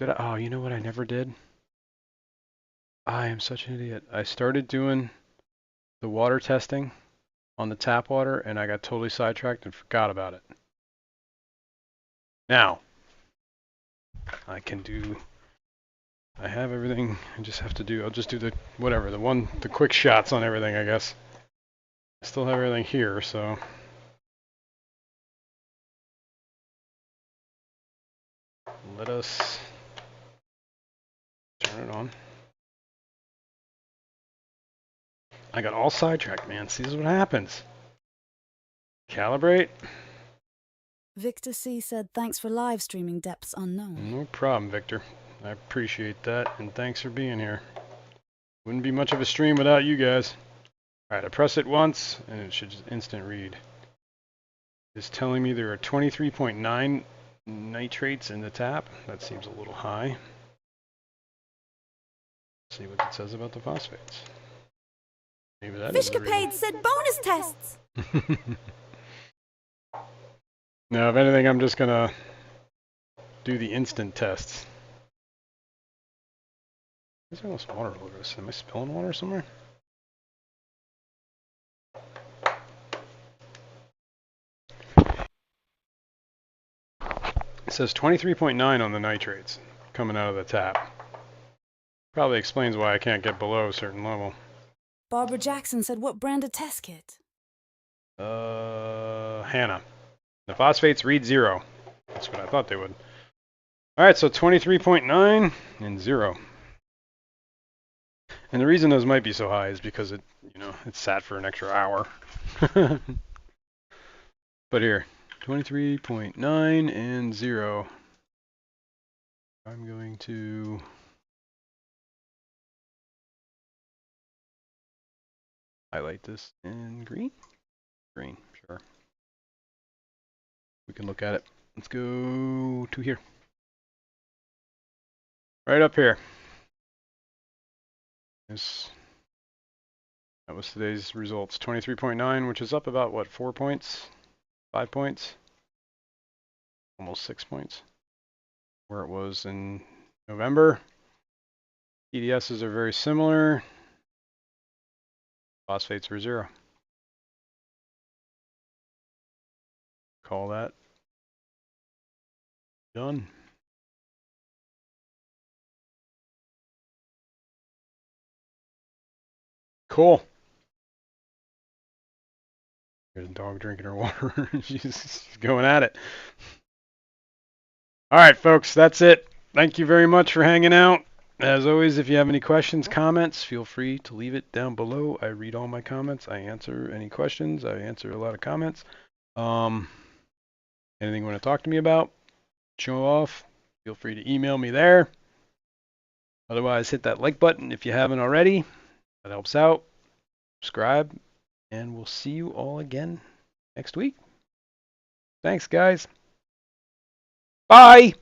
Oh, you know what I never did? I am such an idiot. I started doing the water testing on the tap water, and I got totally sidetracked and forgot about it. Now, I have everything. I'll just do the quick shots on everything, I guess. I still have everything here, so. Let us turn it on. I got all sidetracked, man. See, this is what happens. Calibrate. Victor C said thanks for live streaming Depths Unknown. No problem, Victor. I appreciate that, and thanks for being here. Wouldn't be much of a stream without you guys. Alright, I press it once, and it should just instant read. It's telling me there are 23.9 nitrates in the tap. That seems a little high. Let's see what it says about the phosphates. Maybe that is the reading. Fishcapade said bonus tests! Now, if anything, I'm just gonna do the instant tests. Where's all this water over this? Am I spilling water somewhere? It says 23.9 on the nitrates coming out of the tap. Probably explains why I can't get below a certain level. Barbara Jackson said what brand of test kit? Hannah. The phosphates read 0. That's what I thought they would. Alright, so 23.9 and 0. And the reason those might be so high is because it sat for an extra hour. But here, 23.9 and 0. I'm going to highlight this in green. Green, sure. We can look at it. Let's go to here. Right up here. That was today's results. 23.9, which is up about, what, 4 points? 5 points? Almost 6 points. Where it was in November. TDSs are very similar. Phosphates were 0. Call that done. Cool. There's a dog drinking her water. She's going at it. All right, folks, that's it. Thank you very much for hanging out. As always, if you have any questions, comments, feel free to leave it down below. I read all my comments. I answer any questions. I answer a lot of comments. Anything you want to talk to me about, show off, feel free to email me there. Otherwise, hit that like button if you haven't already. That helps out. Subscribe, and we'll see you all again next week. Thanks, guys. Bye.